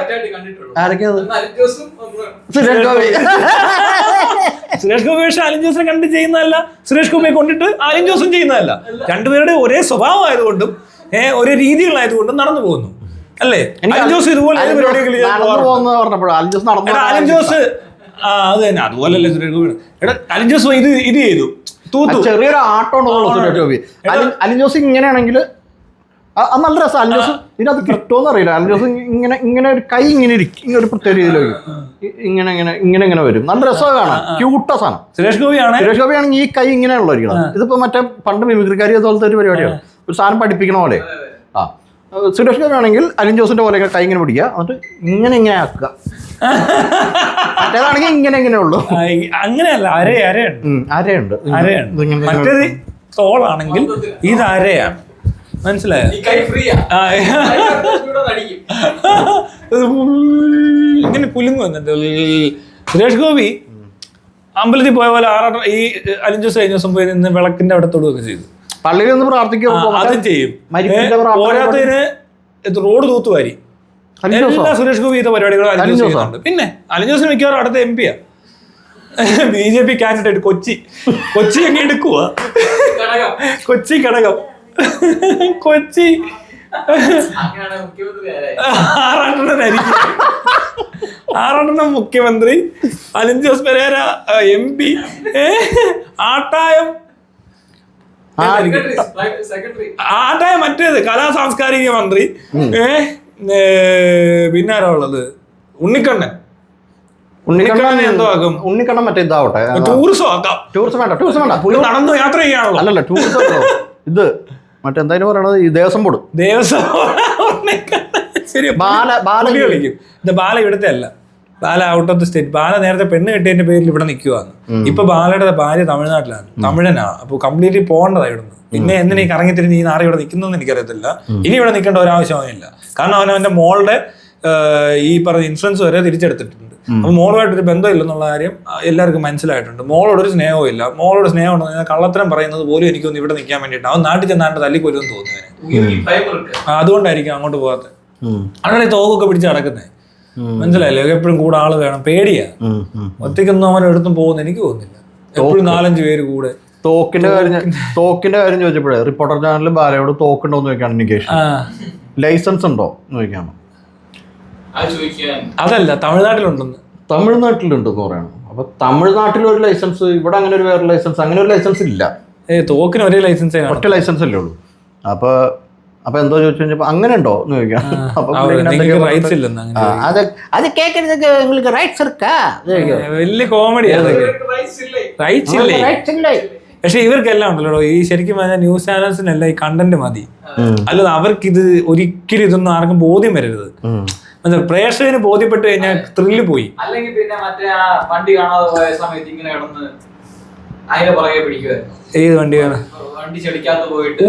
സുരേഷ് ഗോപി പക്ഷെ അലിൻ ജോസിനെ കണ്ട് ചെയ്യുന്നതല്ല, സുരേഷ് ഗോപിയെ കൊണ്ടിട്ട് അലിൻ ജോസും ചെയ്യുന്നതല്ല. രണ്ടുപേരുടെ ഒരേ സ്വഭാവമായതുകൊണ്ടും ഒരേ രീതികളായതുകൊണ്ടും നടന്നു പോകുന്നു അല്ലേ? അലിൻ ജോസ് ഇതുപോലെ അലിൻ ജോസ് അത് തന്നെ അതുപോലല്ലേ സുരേഷ് ഗോപി. എടാ അലിൻ ജോസ് ഇത് ചെയ്തു, ചെറിയൊരു ആട്ടം ഉണ്ടെന്നുള്ളൂ സുരേഷ് ഗോപി. അലിൻ ജോസ് ഇങ്ങനെയാണെങ്കിൽ അത് നല്ല രസം. അലിൻ ജോസ് ഇതിനകത്ത് കിട്ടുമോന്ന് അറിയില്ല. അലിൻ ജോസ് ഇങ്ങനെ ഒരു കൈ ഇങ്ങനെ ഇരിക്കും, ഇങ്ങനെ ഒരു പ്രത്യേക രീതിയിലേക്ക് ഇങ്ങനെ വരും. നല്ല രസമാണ് കാണാൻ, ക്യൂട്ട സാധനം. സുരേഷ് ഗോപി ആണെങ്കിൽ ഈ കൈ ഇങ്ങനെയാണല്ലോ ഇരിക്കണം. ഇതിപ്പോ മറ്റേ പണ്ട് മിമിക്രിക്കാരി അതുപോലത്തെ ഒരു പരിപാടിയാണ്, ഒരു സാധനം പഠിപ്പിക്കണ പോലെ. സുരേഷ് ഗോപി ആണെങ്കിൽ അലിൻ ജോസിന്റെ പോലെ കൈ ഇങ്ങനെ പിടിക്കുക, എന്നിട്ട് ഇങ്ങനെ ആക്കുക. മറ്റേതാണെങ്കിൽ ഇങ്ങനെ ഉള്ളു. അങ്ങനെയല്ല, അരയുണ്ട്. മറ്റേത് തോളാണെങ്കിൽ ഇത് അരയാണ്. മനസ്സിലായോ? ഇങ്ങനെ കുലുങ്ങു വന്നിട്ട്. സുരേഷ് ഗോപി അമ്പലത്തിൽ പോയ പോലെ ഈ അലിൻ ജോസ് കഴിഞ്ഞ ദിവസം പോയി നിന്ന് വിളക്കിന്റെ അവിടെ തൊടുകയൊക്കെ ചെയ്തു. പള്ളിയിൽ നിന്ന് പ്രാർത്ഥിക്കും, അതും ചെയ്യും. പോരാത്തതിന് റോഡ് തൂത്തുവാരി എല്ലാ സുരേഷ് ഗോപി ചെയ്ത പരിപാടികളും അലിൻ ജോസ് ചെയ്യുന്നുണ്ട്. പിന്നെ അലിൻ ജോസിന് മിക്കവാറും അടുത്ത MP യാ, BJP കാൻഡിഡേറ്റ്. കൊച്ചി അങ്ങ് എടുക്കുക. കൊച്ചി ഘടകം, കൊച്ചി 6 മുഖ്യമന്ത്രി, അലിൻ ജോസ് പെരേര MP, ആട്ടായം മറ്റേത് കലാ സാംസ്കാരിക മന്ത്രി, പിന്നെ ആരാ ഉള്ളത്? ഉണ്ണിക്കണ്ണൻ എന്തോ ആക്കും. ഉണ്ണിക്കണ്ണൻ മറ്റേ ഇതാവട്ടെ, ടൂറിസം ആക്കാം. ടൂറിസം വേണ്ട, നടന്നു യാത്ര ചെയ്യാണല്ലോ. അല്ലല്ല, ടൂറിസം ഇത് മറ്റെന്തായാലും പറയണത് ഈ ദേവസ്വം ബോർഡ്. ശരി, ബാല കളിക്കും. ബാല ഇവിടുത്തെ അല്ല, ബാല ഔട്ട് ഓഫ് ദി സ്റ്റേറ്റ്. ബാല നേരത്തെ പെണ്ണ് കെട്ടിയതിന്റെ പേരിൽ ഇവിടെ നിൽക്കുവാന്ന്. ഇപ്പൊ ബാലയുടെ ഭാര്യ തമിഴ്നാട്ടിലാണ്, തമിഴനാണ്. അപ്പൊ കംപ്ലീറ്റ്ലി പോകേണ്ടതാ ഇവിടുന്ന്. പിന്നെ എന്തിനാ ഈ കറങ്ങിത്തിരിഞ്ഞ് ഈ നാറി ഇവിടെ നിൽക്കുന്നതെന്ന് എനിക്കറിയത്തില്ല. ഇനി ഇവിടെ നിൽക്കേണ്ട ഒരാവശ്യമില്ല. കാരണം അവന്റെ മോളുടെ ഈ പറഞ്ഞ ഇൻഷുറൻസ് വരെ തിരിച്ചെടുത്തിട്ടുണ്ട്. അപ്പൊ മോളുമായിട്ടൊരു ബന്ധമില്ലെന്നുള്ള കാര്യം എല്ലാവർക്കും മനസ്സിലായിട്ടുണ്ട്. മോളോടൊരു സ്നേഹവും ഇല്ല. മോളോട് സ്നേഹം ഉണ്ടെന്ന് കള്ളത്തരം പറയുന്നത് പോലും എനിക്കൊന്ന് ഇവിടെ നിൽക്കാൻ വേണ്ടിയിട്ട്. അവൻ നാട്ടിൽ ചെന്നാണ്ട് തല്ലിക്കൊല്ലുമെന്ന് തോന്നുന്നു. അതുകൊണ്ടായിരിക്കും അങ്ങോട്ട് പോകാത്തത്. അങ്ങനെ തോക്കൊക്കെ പിടിച്ച് നടക്കുന്നേ. മനസ്സിലായില്ലേ? എപ്പോഴും കൂടെ ആള് വേണം. പേടിയാ. ഒറ്റയ്ക്കൊന്നും അവനെടുത്തും പോകുന്ന എനിക്ക് തോന്നുന്നില്ല. എപ്പോഴും 4-5 പേര് കൂടെ. തോക്കിന്റെ കാര്യം ചോദിച്ചപ്പോഴേ റിപ്പോർട്ടർ ചാനലിൽ ബാലയോട് തോക്കുണ്ടോ എന്ന് ചോദിക്കാണ് നികേഷ്. ലൈസൻസ് ഉണ്ടോ എന്ന് ചോദിക്കാണ്. അതല്ല, തമിഴ്നാട്ടിലുണ്ടെന്ന് പറയണം. അപ്പൊ തമിഴ്നാട്ടിൽ ഒരു ലൈസൻസ്, ഇവിടെ അങ്ങനെ ഒരു വേറെ ലൈസൻസ്, അങ്ങനെ ഒരു ലൈസൻസ് ഇല്ല. തോക്കിന് ഒരേ ലൈസൻസ്, ഒറ്റ ലൈസൻസ് അല്ലേ ഉള്ളൂ. അപ്പൊ എന്തോ ചോദിച്ചു കഴിഞ്ഞപ്പോ അങ്ങനെ ഉണ്ടോ എന്ന് ചോദിക്കാം. അത് കേൾക്കരുത്, നിങ്ങൾക്ക് റൈറ്റ്സ് ഇരിക്കാ. വലിയ കോമഡിയാണ്. പക്ഷെ ഇവർക്കെല്ലാം ഉണ്ടല്ലോ ഈ ശരിക്കും പറഞ്ഞാൽ ന്യൂസ് ചാനൽസിനല്ല ഈ കണ്ടന്റ് മതി. അല്ലാതെ അവർക്കിത് ഒരിക്കലും ഇതൊന്നും ആർക്കും ബോധ്യം വരരുത്. പ്രേക്ഷകന് ബോധ്യപ്പെട്ട് കഴിഞ്ഞാൽ ത്രില്ല് പോയി. അല്ലെങ്കിൽ പിന്നെ മറ്റേ ആ വണ്ടി കാണാതെ പോയ സമയത്ത് ഇങ്ങനെ കിടന്ന് അതിനെ പുറകെ പിടിക്കുവായിരുന്നു. ഏത് വണ്ടിയാണ്? വണ്ടി ചെടിക്കാത്ത പോയിട്ട്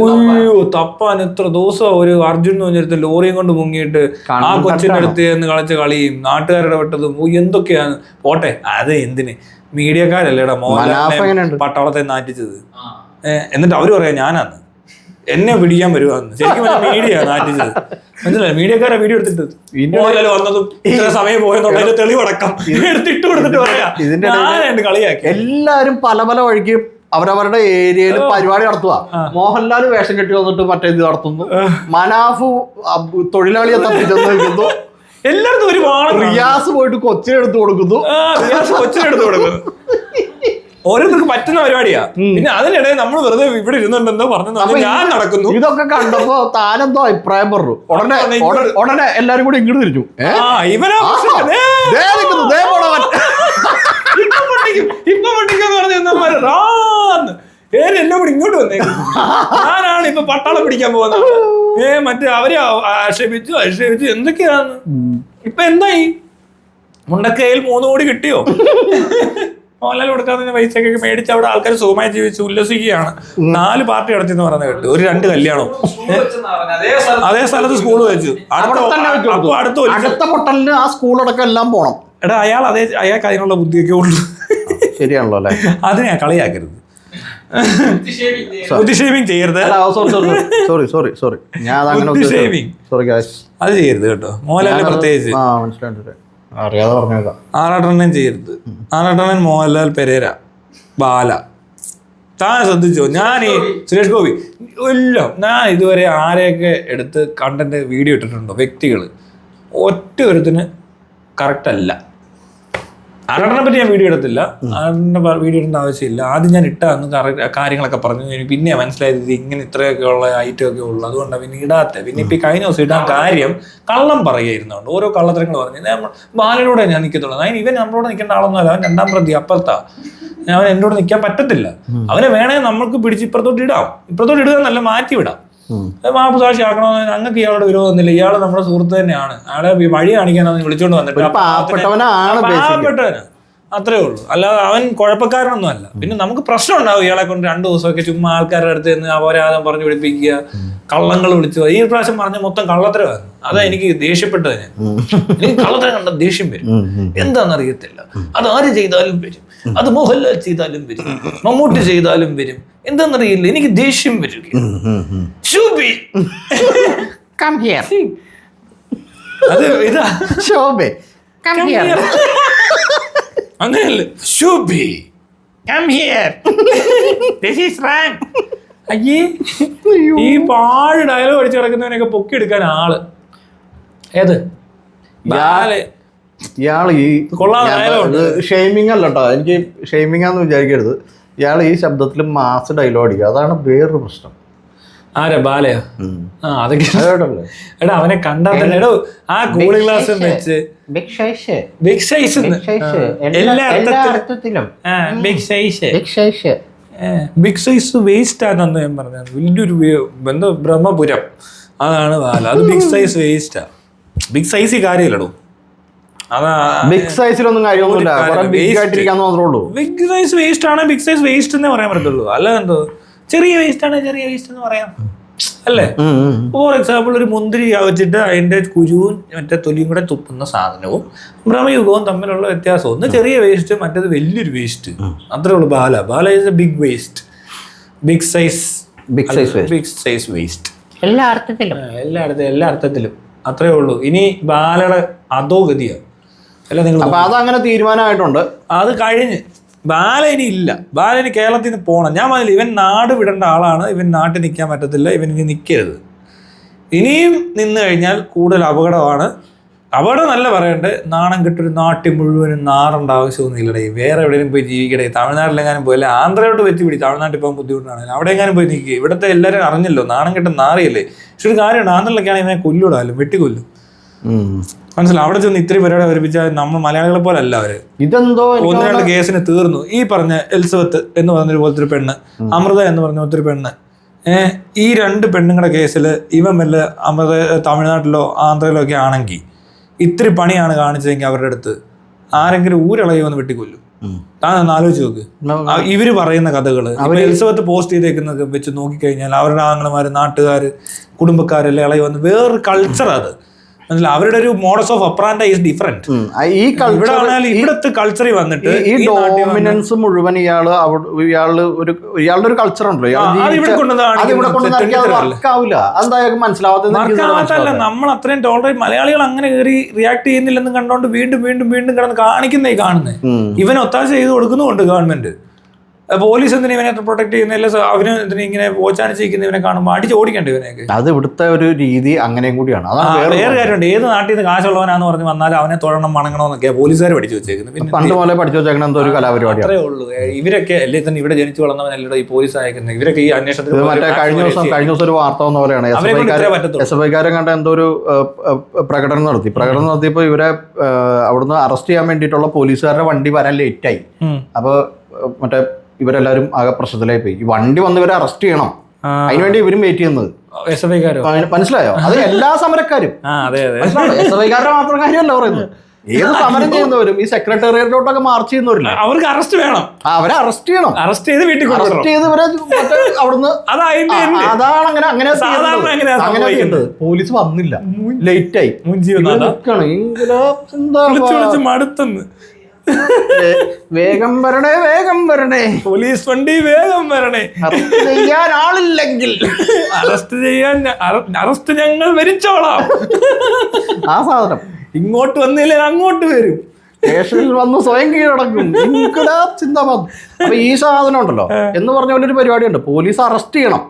തപ്പാൻ എത്ര ദിവസം ഒരു അർജുൻ എന്ന് പറഞ്ഞിടത്ത് ലോറിയും കൊണ്ട് മുങ്ങിയിട്ട് ആ കൊച്ചിന്റെ അടുത്ത് എന്ന് കളിച്ച കളിയും നാട്ടുകാരുടെ വെട്ടതും എന്തൊക്കെയാണ്. പോട്ടെ, അത് എന്തിന് മീഡിയക്കാരല്ലേടാ മോഹൻലാലിനെ പട്ടാളത്തെ നാറ്റിച്ചത്. എന്നിട്ട് അവര് പറയാ ഞാനാന്ന്, എന്നെ പിടിക്കാൻ വരുവാന്ന്. ശരിക്കും മീഡിയ നാറ്റിച്ചത്. മനസ്സിലായി? മീഡിയക്കാരെ വീഡിയോ എടുത്തിട്ട് മോഹൻലാൽ വന്നതും ഇത്ര സമയം പോയെന്നുള്ള തെളിവടക്കം എടുത്തിട്ട് കൊടുത്തിട്ട് പറയാ ഞാനുണ്ട് കളിയാക്കി. എല്ലാരും പല വഴിക്ക് അവരവരുടെ ഏരിയയിൽ പരിപാടി നടത്തുക. മോഹൻലാൽ വേഷം കെട്ടി വന്നിട്ട് മറ്റേ ഇത് നടത്തുന്നു. മനാഫ് തൊഴിലാളിയെ തപ്പിച്ചെന്ന് നിൽക്കുന്നു. എല്ലായിടത്തും ഒരു റിയാസ് പോയിട്ട് കൊച്ചിനെടുത്ത് കൊടുക്കുന്നു. ഓരോരുത്തർക്ക് പറ്റുന്ന പരിപാടിയാ. പിന്നെ അതിനിടെ നമ്മൾ വെറുതെ ഇവിടെ ഇരുന്നുണ്ടെന്നോ പറഞ്ഞു ഞാൻ നടക്കുന്നു. ഇതൊക്കെ കണ്ടപ്പോ താനെന്തോ അഭിപ്രായം പറഞ്ഞു. ഉടനെ എല്ലാരും കൂടി ഇങ്ങോട്ട് തിരിച്ചു. എല്ലാം കൂടി ഇങ്ങോട്ട് വന്നേക്കും. ഞാനാണ് ഇപ്പൊ പട്ടാളം പിടിക്കാൻ പോകുന്നത്. മറ്റേ അവരെ ആക്ഷേപിച്ചു എന്തൊക്കെയാന്ന്. ഇപ്പൊ എന്തായി? മുണ്ടക്കയിൽ 3 കോടി കിട്ടിയോ? മോഹൻലാൽ കൊടുക്കാതെ പൈസയൊക്കെ മേടിച്ച് അവിടെ ആൾക്കാർ സുഖമായി ജീവിച്ച് ഉല്ലസിക്കുകയാണ്. 4 പാർട്ടി നടത്തിയെന്ന് പറയുന്നത് കേട്ടു. ഒരു 2 കല്യാണം അതേ സ്ഥലത്ത് സ്കൂൾ വെച്ചു. അടുത്ത പൊട്ടലിന് ആ സ്കൂളടക്കം എല്ലാം പോണം. എടാ അയാൾക്ക് അതിനുള്ള ബുദ്ധിയൊക്കെ ഉള്ളു. ശരിയാണല്ലോ അല്ലെ? അതിനെ കളിയാക്കരുത്. ഷേവിംഗ് ചെയ്യരുത്. അത് ചെയ്യരുത് കേട്ടോ. മോഹൻലാലിന് പ്രത്യേകിച്ച് അറിയാതെ പറഞ്ഞേക്കാം. ആറാട്ടണ്ണൻ ചെയ്യരുത്. ആറാട്ടണ്ണൻ, മോഹൻലാൽ, പെരേര, ബാല. താൻ ശ്രദ്ധിച്ചോ? ഞാൻ ഈ സുരേഷ് ഗോപി എല്ലാം ഞാൻ ഇതുവരെ ആരെയൊക്കെ എടുത്ത് കണ്ടന്റ് വീഡിയോ ഇട്ടിട്ടുണ്ടോ വ്യക്തികൾ, ഒറ്റ ഒരുത്തിന് കറക്റ്റ് അല്ല. ആരണ്ണനെ പറ്റി ഞാൻ വീഡിയോ എടുത്തില്ല. ആരണ്ണന്റെ വീഡിയോ ഇടേണ്ട ആവശ്യമില്ല. ആദ്യം ഞാൻ ഇട്ടാന്ന് കാര്യങ്ങളൊക്കെ പറഞ്ഞു. പിന്നെ മനസ്സിലായത് ഇത് ഇങ്ങനെ ഇത്രയൊക്കെ ഉള്ള ഐറ്റം ഒക്കെ ഉള്ളു, അതുകൊണ്ടാണ് പിന്നെ ഇടാത്ത. പിന്നെ ഇപ്പൊ കഴിഞ്ഞ ദിവസം ഇടാൻ കാര്യം കള്ളം പറയുന്നതുകൊണ്ട് ഓരോ കള്ളത്തരങ്ങൾ പറഞ്ഞു. ബാലനോടെ ഞാൻ നിൽക്കത്തുള്ളൂ. അതിന് ഇവൻ നമ്മളോട് നിൽക്കേണ്ട ആളൊന്നുമല്ല, അവൻ 2ാം പ്രതി അപ്പുറത്താ. അവൻ എന്നോട് നിൽക്കാൻ പറ്റത്തില്ല. അവനെ വേണേ നമ്മൾക്ക് പിടിച്ച് ഇപ്പുറത്തോട്ട് ഇടാം. ഇപ്പുറത്തോട്ട് ഇടുക എന്നല്ല, മാറ്റി വിടാം. മാപ്പുസാക്ഷി ആക്കണമെന്ന് ഞങ്ങൾക്ക് ഇയാളുടെ വിരോധമൊന്നുമില്ല. ഇയാള് നമ്മുടെ സുഹൃത്ത് തന്നെയാണ്. അയാളെ വഴി കാണിക്കാനാണ് വിളിച്ചോണ്ട് വന്നിട്ട് പാവപ്പെട്ടവന് അത്രേ ഉള്ളൂ. അല്ലാതെ അവൻ കുഴപ്പക്കാരനൊന്നും അല്ല. പിന്നെ നമുക്ക് പ്രശ്നം ഉണ്ടാവും ഇയാളെ കൊണ്ട് 2 ദിവസമൊക്കെ ചുമ്മാ ആൾക്കാരുടെ അടുത്ത് നിന്ന് അപരാധം പറഞ്ഞു പിടിപ്പിക്കുക, കള്ളങ്ങൾ വിളിച്ചു. ഈ പ്രാവശ്യം പറഞ്ഞ മൊത്തം കള്ളത്തരമായിരുന്നു. അതാ എനിക്ക് ദേഷ്യപ്പെട്ടത്. എനിക്ക് കള്ളത്തരം കണ്ട ദേഷ്യം വരും. എന്താണെന്നറിയത്തില്ല. അത് ആര് ചെയ്താലും വരും. അത് മോഹൻലാൽ ചെയ്താലും വരും, മമ്മൂട്ടി ചെയ്താലും വരും. എന്താണെന്നറിയില്ല, എനിക്ക് ദേഷ്യം വരും. അത് ഇതാ ശോഭേ അങ്ങനെയല്ലേ, Shobhi come here, this is wrong. അയ്യേ, ഈ പാഴ് ഡയലോഗ് അടിച്ചു കിടക്കുന്നവനൊക്കെ പൊക്കി എടുക്കാൻ ആള് ഏത് ഇയാള് ഈ ഷെയ്മിങ് അല്ല കേട്ടോ, എനിക്ക് ഷെയ്മിങ് ആന്ന് വിചാരിക്കരുത്. ഇയാൾ ഈ ശബ്ദത്തിൽ മാസ് ഡയലോഗ് അടിക്കുക, അതാണ് വേറൊരു പ്രശ്നം. ആരാ ബാലയോ? അതൊക്കെ എടാ അവനെ കണ്ടാൽ തന്നെ എടോ ആ കൂളിംഗ് ഗ്ലാസ് വെച്ച് ബിഗ് സൈസ് എല്ലാ അർത്ഥത്തിലും ബിഗ് സൈസ് വേസ്റ്റ് ആണെന്ന് ഞാൻ പറഞ്ഞത്. വലിയൊരു എന്തോ ബ്രഹ്മപുരം, അതാണ് ബാല. അത് ബിഗ് സൈസ് വേസ്റ്റാ. ബിഗ് സൈസ് കാര്യമില്ലടോ. അതാ ബിഗ് സൈസിലൊന്നും കാര്യമൊന്നുമില്ല. ബിഗ് സൈസ് വേസ്റ്റ് ആണ്, ബിഗ് സൈസ് വേസ്റ്റ് എന്നേ പറയാൻ പറ്റുള്ളൂ. അല്ല എന്തോ ചെറിയ വേസ്റ്റ് ആണ് ചെറിയ വേസ്റ്റ് എന്ന് പറയാം അല്ലേ? ഫോർ എക്സാമ്പിൾ ഒരു മുന്തിരി വെച്ചിട്ട് അതിന്റെ കുരുവും മറ്റേ തൊലിയും കൂടെ തുപ്പുന്ന സാധനവും ഭ്രമയുഗവും തമ്മിലുള്ള വ്യത്യാസം. ഒന്ന് ചെറിയ വേസ്റ്റ്, മറ്റേത് വലിയൊരു വേസ്റ്റ്. അത്രേ ഉള്ളൂ. Bala is a big waste, big size waste എല്ലാ അർത്ഥത്തിലും അത്രേ ഉള്ളൂ. ഇനി ബാലയുടെ അതോ ഗതിയാണ്. അല്ല നിങ്ങൾ അതങ്ങനെ തീരുമാനമായിട്ടുണ്ട്. അത് കഴിഞ്ഞ് ബാല ഇനി ഇല്ല. ബാല ഇനി കേരളത്തിൽ നിന്ന് പോകണം. ഞാൻ പറഞ്ഞില്ല, ഇവൻ നാട് വിടേണ്ട ആളാണ്. ഇവൻ നാട്ടിൽ നിൽക്കാൻ പറ്റത്തില്ല. ഇവൻ ഇനി നിൽക്കരുത്. ഇനിയും നിന്ന് കഴിഞ്ഞാൽ കൂടുതൽ അപകടമാണ്. അപകടം നല്ല പറയണ്ടേ, നാണം കിട്ടൊരു നാട്ടിൽ മുഴുവനും നാറേണ്ട ആവശ്യമൊന്നും ഇല്ലടേ. വേറെ എവിടെയും പോയി ജീവിക്കടേ. തമിഴ്നാട്ടിലെങ്ങാനും പോയി, അല്ലെ ആന്ധ്രയോട്ട് വെച്ച് പിടി. തമിഴ്നാട്ടിൽ പോകാൻ ബുദ്ധിമുട്ടാണ്. അവിടെ എങ്ങാനും പോയി നിൽക്കുക. ഇവിടുത്തെ എല്ലാവരും അറിഞ്ഞല്ലോ, നാണം കിട്ടും നാറിയല്ലേ. പക്ഷെ ഒരു കാര്യമുണ്ട്, ആന്ധ്രയിലൊക്കെയാണ് ഇവനെ കൊല്ലൂടാലും വെട്ടിക്കൊല്ലും. മനസ്സിലാവും. അവിടെ ചെന്ന് ഇത്രയും പരിപാടി അവതരിപ്പിച്ചാൽ നമ്മൾ മലയാളികളെ പോലെ അല്ല അവര്. ഇതെന്തോ 1-2 കേസിന് തീർന്നു. ഈ പറഞ്ഞ എലിസബത്ത് എന്ന് പറഞ്ഞൊരു പോലത്തെ ഒരു പെണ്ണ്, അമൃത എന്ന് പറഞ്ഞ പോലത്തെ ഒരു പെണ്ണ്, ഈ 2 പെണ്ണുങ്ങളുടെ കേസിൽ ഇവൻ വല്ല അമൃത തമിഴ്നാട്ടിലോ ആന്ധ്രയിലോ ഒക്കെ ആണെങ്കിൽ ഇത്തിരി പണിയാണ് കാണിച്ചതെങ്കിൽ അവരുടെ അടുത്ത് ആരെങ്കിലും ഊരളകി വന്ന് വെട്ടിക്കൊല്ലും. താൻ ഒന്ന് ആലോചിച്ച് നോക്ക്. ഇവര് പറയുന്ന കഥകള് എലിസബത്ത് പോസ്റ്റ് ചെയ്തേക്കുന്നത് വെച്ച് നോക്കിക്കഴിഞ്ഞാൽ അവരുടെ ആങ്ങളമാര്, നാട്ടുകാര്, കുടുംബക്കാരെല്ലാം ഇളകി വന്ന് വേറൊരു കൾച്ചർ. അത് അവരുടെ ഒരു മോഡസ് ഓഫ് ഒപ്പറാൻഡ ഈസ് ഡിഫറെന്റ്. ഇവിടത്തെ കൾച്ചറിൽ വന്നിട്ട് ഈ ഡോമിനൻസ് മുഴുവൻ ഇയാളുടെ ഒരു കൾച്ചർ ഉണ്ടല്ലോ, മനസ്സിലാവാത്തല്ല. നമ്മൾ അത്രയും ടോളറേറ്റ്, മലയാളികൾ അങ്ങനെ കയറി റിയാക്ട് ചെയ്യുന്നില്ലെന്ന് കണ്ടോണ്ട് വീണ്ടും വീണ്ടും വീണ്ടും കിടന്ന് കാണുന്നത്. ഇവൻ ഒത്താശ ചെയ്ത് കൊടുക്കുന്നുണ്ട് ഗവൺമെന്റ്. പോലീസ് എന്തിനാ ഇവനെ പ്രൊട്ടക്ട് ചെയ്യുന്നില്ല? അവന് എന്തിനാ ഇങ്ങനെ ഓച്ചാനിച്ചിരിക്കുന്ന ഇവനെ കാണുമ്പോൾ അടിച്ച് ഓടിക്കണ്ടേ ഇവനെയൊക്കെ? അത് ഇവിടുത്തെ ഒരു രീതി അങ്ങനെയും കൂടിയാണ്. വേറെ കാര്യമുണ്ട്, ഏത് നാട്ടിൽ നിന്ന് കാശുള്ളവനാന്ന് പറഞ്ഞ് വന്നാലും അവനെ തൊഴണം മണങ്ങണമെന്നൊക്കെ പോലീസുകാർ പഠിച്ചു വെച്ചേക്കുന്നത്. പിന്നെ പണ്ട് പോലെ പഠിച്ചു വെച്ചേക്കുന്ന എന്തോ ഒരു കലാപരിപാടി അത്രേ ഉള്ളൂ. ഇവരൊക്കെ അല്ലേ തന്നെ ഇവിടെ ജനിച്ചു വളർന്നവനല്ലോ ഈ പോലീസ് അയക്കുന്നത്. ഇവരൊക്കെ ഈ അന്വേഷണത്തിൽ കഴിഞ്ഞ ദിവസം ഒരു വാർത്ത വന്ന പോലെയാണ്. SFIക്കാരൻ കണ്ട എന്തോ ഒരു പ്രകടനം നടത്തിയപ്പോൾ ഇവരെ അവിടുന്ന് അറസ്റ്റ് ചെയ്യാൻ വേണ്ടിയിട്ടുള്ള പോലീസുകാരുടെ വണ്ടി വരാൻ ലേറ്റായി. അപ്പൊ മറ്റേ ഇവരെല്ലാരും ആകെ പ്രശ്നത്തിലായി പോയി. ഈ വണ്ടി വന്ന് ഇവരെ അറസ്റ്റ് ചെയ്യണം, അതിനുവേണ്ടി ഇവരും വെയിറ്റ് ചെയ്യുന്നത്. മനസ്സിലായോ? അത് എല്ലാ സമരക്കാരും, SFIക്കാരുടെ മാത്രം കാര്യമല്ല പറയുന്നത്. ഏത് സമരം ചെയ്യുന്നവരും ഈ സെക്രട്ടേറിയറ്റിലോട്ടൊക്കെ മാർച്ച് ചെയ്യുന്നവരില്ല, അവർക്ക് അറസ്റ്റ് വേണം. അവരെ അറസ്റ്റ് ചെയ്യണം, അറസ്റ്റ് ചെയ്ത് വീട്ടിൽ അറസ്റ്റ് ചെയ്ത് ഇവരെ അവിടുന്ന്. അതാണ് അങ്ങനെ ചെയ്യേണ്ടത്. പോലീസ് വന്നില്ല, ലേറ്റായി. മടുത്തെന്ന് വേഗം വരണേ പോലീസ് വണ്ടി, വേഗം വരണേ. അറസ്റ്റ് ചെയ്യാൻ ആളില്ലെങ്കിൽ അറസ്റ്റ് ഞങ്ങൾ വരിച്ചോളാം. ആ സാധനം ഇങ്ങോട്ട് വന്നില്ലേ അങ്ങോട്ട് വരും. സ്റ്റേഷനിൽ വന്ന് സ്വയം കീഴടക്കും. ഇൻക്വിലാബ് സിന്ദാബാദ്. അപ്പൊ ഈ സാധനം ഉണ്ടല്ലോ എന്ന് പറഞ്ഞ പോലെ ഒരു പരിപാടിയുണ്ട്. പോലീസ് അറസ്റ്റ് ചെയ്യണം.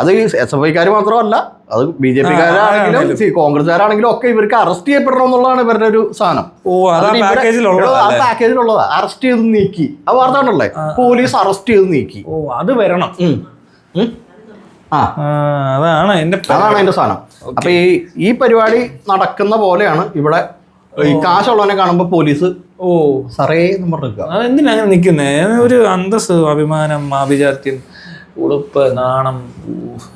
അത് SFIക്കാർ മാത്രമല്ല, അത് BJPക്കാരാണെങ്കിലും കോൺഗ്രസ്സുകാരാണെങ്കിലും ഒക്കെ ഇവർക്ക് അറസ്റ്റ് ചെയ്യപ്പെടണം എന്നുള്ളതാണ് ഇവരുടെ ഒരു സാധനം. ആ പാക്കേജിലുള്ളതാ. അറസ്റ്റ് ചെയ്ത് നീക്കി. ആ വാർത്ത ഉണ്ടല്ലേ, പോലീസ് അറസ്റ്റ് ചെയ്ത് നീക്കി. അത് വരണം. അതാണ് അതിന്റെ സാധനം. അപ്പൊ ഈ പരിപാടി നടക്കുന്ന പോലെയാണ് ഇവിടെ. ഈ കാശുള്ളവനെ കാണുമ്പോ പോലീസ് സാറേ എന്ന് പറഞ്ഞിരിക്കുക. അതെന്തിനാ അങ്ങനെ നിക്കുന്നേ? ഒരു അന്തസ്, അഭിമാനം, ആഭിജാത്യം, ഉടുപ്പ്, നാണം,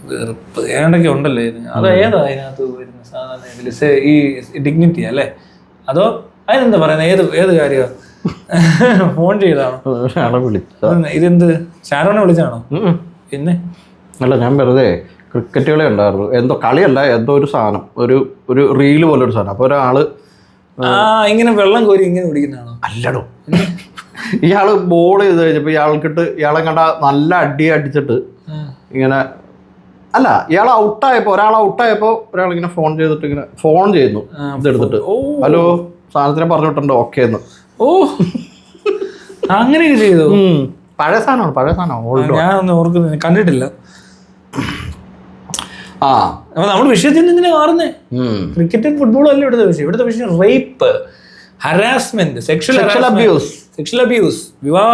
വെറുപ്പ് ഏതൊക്കെ ഉണ്ടല്ലേ ഇത്. അത് ഏതാ അതിനകത്ത് വരുന്ന സാധാരണ ഇതിൽ ഈ ഡിഗ്നിറ്റി അല്ലേ? അതോ അതിനെന്താ പറയുന്നത്? ഏത് കാര്യമാണ്? ഫോൺ ചെയ്താണോ? ഇതെന്ത് ഷാരോനെ വിളിച്ചാണോ? പിന്നെ അല്ല, ഞാൻ വെറുതെ ക്രിക്കറ്റ് കളി ഉണ്ടായിരുന്നു. എന്തോ കളിയല്ല, എന്തോ ഒരു സാധനം, ഒരു റീല് പോലെ ഒരു സാധനം. അപ്പൊ ഒരാള് ഇങ്ങനെ വെള്ളം കോരി ഇങ്ങനെ പിടിക്കുന്നതാണോ? അല്ലടോ, ഇയാള് ബോൾ ചെയ്ത് കഴിഞ്ഞപ്പോ ഇയാളെ കണ്ട നല്ല അടിച്ചിട്ട് ഇങ്ങനെ, അല്ല ഇയാൾ ഔട്ടായപ്പോ, ഒരാളിങ്ങനെ ഫോൺ ചെയ്തിട്ട് ഇങ്ങനെ ഫോൺ ചെയ്യുന്നു. ഇതെടുത്തിട്ട് ഹലോ സാധനത്തിനെ പറഞ്ഞു വിട്ടുണ്ടോ ഓക്കെ എന്ന്. അങ്ങനെയൊക്കെ ചെയ്തു. പഴയ സാധനമാണ്. ഞാനൊന്നും ഓർക്കുന്നു, കണ്ടിട്ടില്ല. അപ്പൊ നമ്മുടെ വിഷയത്തിൽ നിന്ന് മാറുന്നേ. ക്രിക്കറ്റും ഫുട്ബോളും അല്ല ഇവിടുത്തെ വിഷയം റേപ്പ്, ഹരാസ്മെന്റ്, സെക്ഷൽ അബ്യൂസ്, വിവാഹ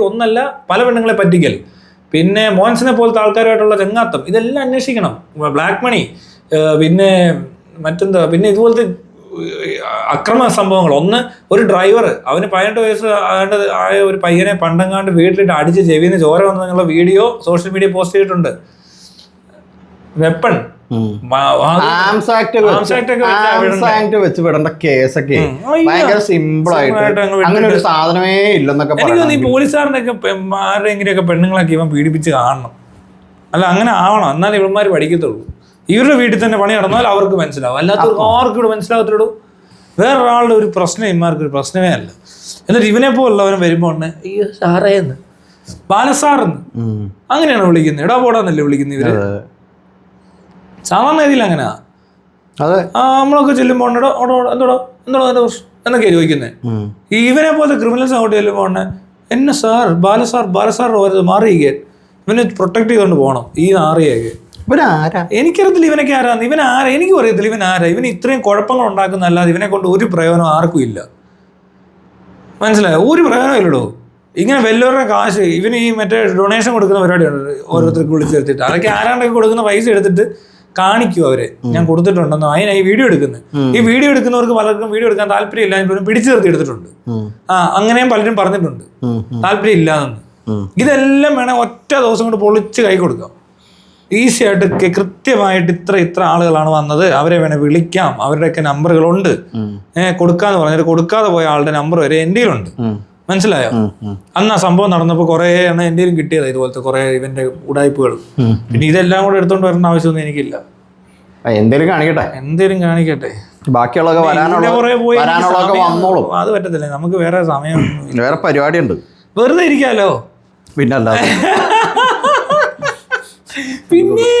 ഒന്നല്ല പല പെണ്ണുങ്ങളെ പറ്റിക്കൽ, പിന്നെ മോൻസിനെ പോലത്തെ ആൾക്കാരുമായിട്ടുള്ള ചങ്ങാത്തം, ഇതെല്ലാം അന്വേഷിക്കണം. ബ്ലാക്ക് മണി, പിന്നെ മറ്റെന്താ, പിന്നെ ഇതുപോലത്തെ അക്രമ സംഭവങ്ങൾ. ഒരു ഡ്രൈവർ, അവന് 18 വയസ്സ് ആയ ഒരു പയ്യനെ പണ്ടങ്ങാണ്ട് വീട്ടിലിട്ട് അടിച്ച് ചെവിന്ന് ചോര വന്നുള്ള വീഡിയോ സോഷ്യൽ മീഡിയ പോസ്റ്റ് ചെയ്തിട്ടുണ്ട്. വെപ്പൺ വെച്ച് വിടേണ്ട കേസൊക്കെ ഭയങ്കര സിമ്പിൾ ആയിട്ട് അങ്ങനെ ഒരു സാധനമേ ഇല്ലെന്നൊക്കെ പറഞ്ഞു. ഈ പോലീസുകാരൻ്റെ ഒക്കെ ആരുടെയെങ്കിലുമൊക്കെ പെണ്ണുങ്ങളൊക്കെ ഇവൻ പീഡിപ്പിച്ച് കാണണം. അല്ല, അങ്ങനെ ആവണം, എന്നാലും ഇവന്മാർ പഠിക്കത്തുള്ളൂ. ഇവരുടെ വീട്ടിൽ തന്നെ പണി നടന്നാൽ അവർക്ക് മനസ്സിലാവും, അല്ലാത്തവർക്ക് ആർക്കും ഇവിടെ മനസ്സിലാകത്തുള്ളൂ. വേറൊരാളുടെ ഒരു പ്രശ്നം ഇവന്മാർക്ക് ഒരു പ്രശ്നമേ അല്ല. എന്നിട്ട് ഇവനെ പോലുള്ളവരും വരുമ്പോൾ അയ്യോ സാറേന്ന്, ബാലസാറെന്ന് അങ്ങനെയാണ് വിളിക്കുന്നത്. ഇടാ പോടാന്നല്ലേ വിളിക്കുന്നത് ഇവര്. സാധാരണ രീതിയിൽ അങ്ങനെയാ. നമ്മളൊക്കെ ചെല്ലുമ്പോൾ എന്തോടോ എന്നൊക്കെയാ ചോദിക്കുന്നത്. ഇവനെ പോലത്തെ ക്രിമിനൽസ് അങ്ങോട്ട് ചെല്ലുമ്പോൾ എന്നെ സാർ ബാലസാർ മാറിയിരിക്കാൻ ഇവനെ പ്രൊട്ടക്ട് ചെയ്തുകൊണ്ട് പോകണം. ഈ നാറിയൊക്കെ എനിക്കറിയത്തില്ല ഇവനൊക്കെ ആരാന്ന്. എനിക്കും അറിയത്തില്ല ഇവൻ ആരാ. ഇവന് ഇത്രയും കുഴപ്പങ്ങൾ ഉണ്ടാക്കുന്നല്ലാതെ ഇവനെ കൊണ്ട് ഒരു പ്രയോജനം ആർക്കും ഇല്ല. മനസ്സിലായോ? ഒരു പ്രയോജനം ഇല്ലടോ. ഇങ്ങനെ വല്ലവരുടെ കാശ് ഇവന് ഈ മറ്റേ ഡൊണേഷൻ കൊടുക്കുന്ന പരിപാടിയുണ്ട്, ഓരോരുത്തർക്ക് വിളിച്ചെടുത്തിട്ട്. അതൊക്കെ ആരാണ്ടൊക്കെ കൊടുക്കുന്ന പൈസ എടുത്തിട്ട് കാണിക്കും അവരെ, ഞാൻ കൊടുത്തിട്ടുണ്ടെന്നോ. അതിനായി വീഡിയോ എടുക്കുന്നത്. ഈ വീഡിയോ എടുക്കുന്നവർക്ക് പലർക്കും വീഡിയോ എടുക്കാൻ താല്പര്യം ഇല്ല, പോലും പിടിച്ചു നിർത്തി എടുത്തിട്ടുണ്ട്. അങ്ങനെയും പലരും പറഞ്ഞിട്ടുണ്ട് താല്പര്യം ഇല്ലാന്ന്. ഇതെല്ലാം വേണേൽ ഒറ്റ ദിവസം കൊണ്ട് പൊളിച്ച് കൈ കൊടുക്കാം. ഈസി ആയിട്ട് കൃത്യമായിട്ട് ഇത്ര ആളുകളാണ് വന്നത്, അവരെ വേണേൽ വിളിക്കാം, അവരുടെയൊക്കെ നമ്പറുകളുണ്ട്, കൊടുക്കാന്ന് പറഞ്ഞിട്ട് കൊടുക്കാതെ പോയ ആളുടെ നമ്പർ വരെ എൻ്റെ കയ്യിലുണ്ട്. മനസ്സിലായോ? അന്ന് ആ സംഭവം നടന്നപ്പോൾ കുറേ എണ്ണം എന്തെങ്കിലും കിട്ടിയതാ ഇതുപോലത്തെ കുറെ ഇവന്റെ ഉടായ്പകൾ. പിന്നെ ഇതെല്ലാം കൂടെ എടുത്തോണ്ട് വരേണ്ട ആവശ്യമൊന്നും എനിക്കില്ല. എന്തേലും കാണിക്കട്ടെ, ബാക്കിയുള്ളതൊക്കെ അത് പറ്റത്തില്ല. നമുക്ക് വേറെ സമയം, വേറെ പരിപാടി ഉണ്ട്, വെറുതെ ഇരിക്കാലോ. പിന്നെ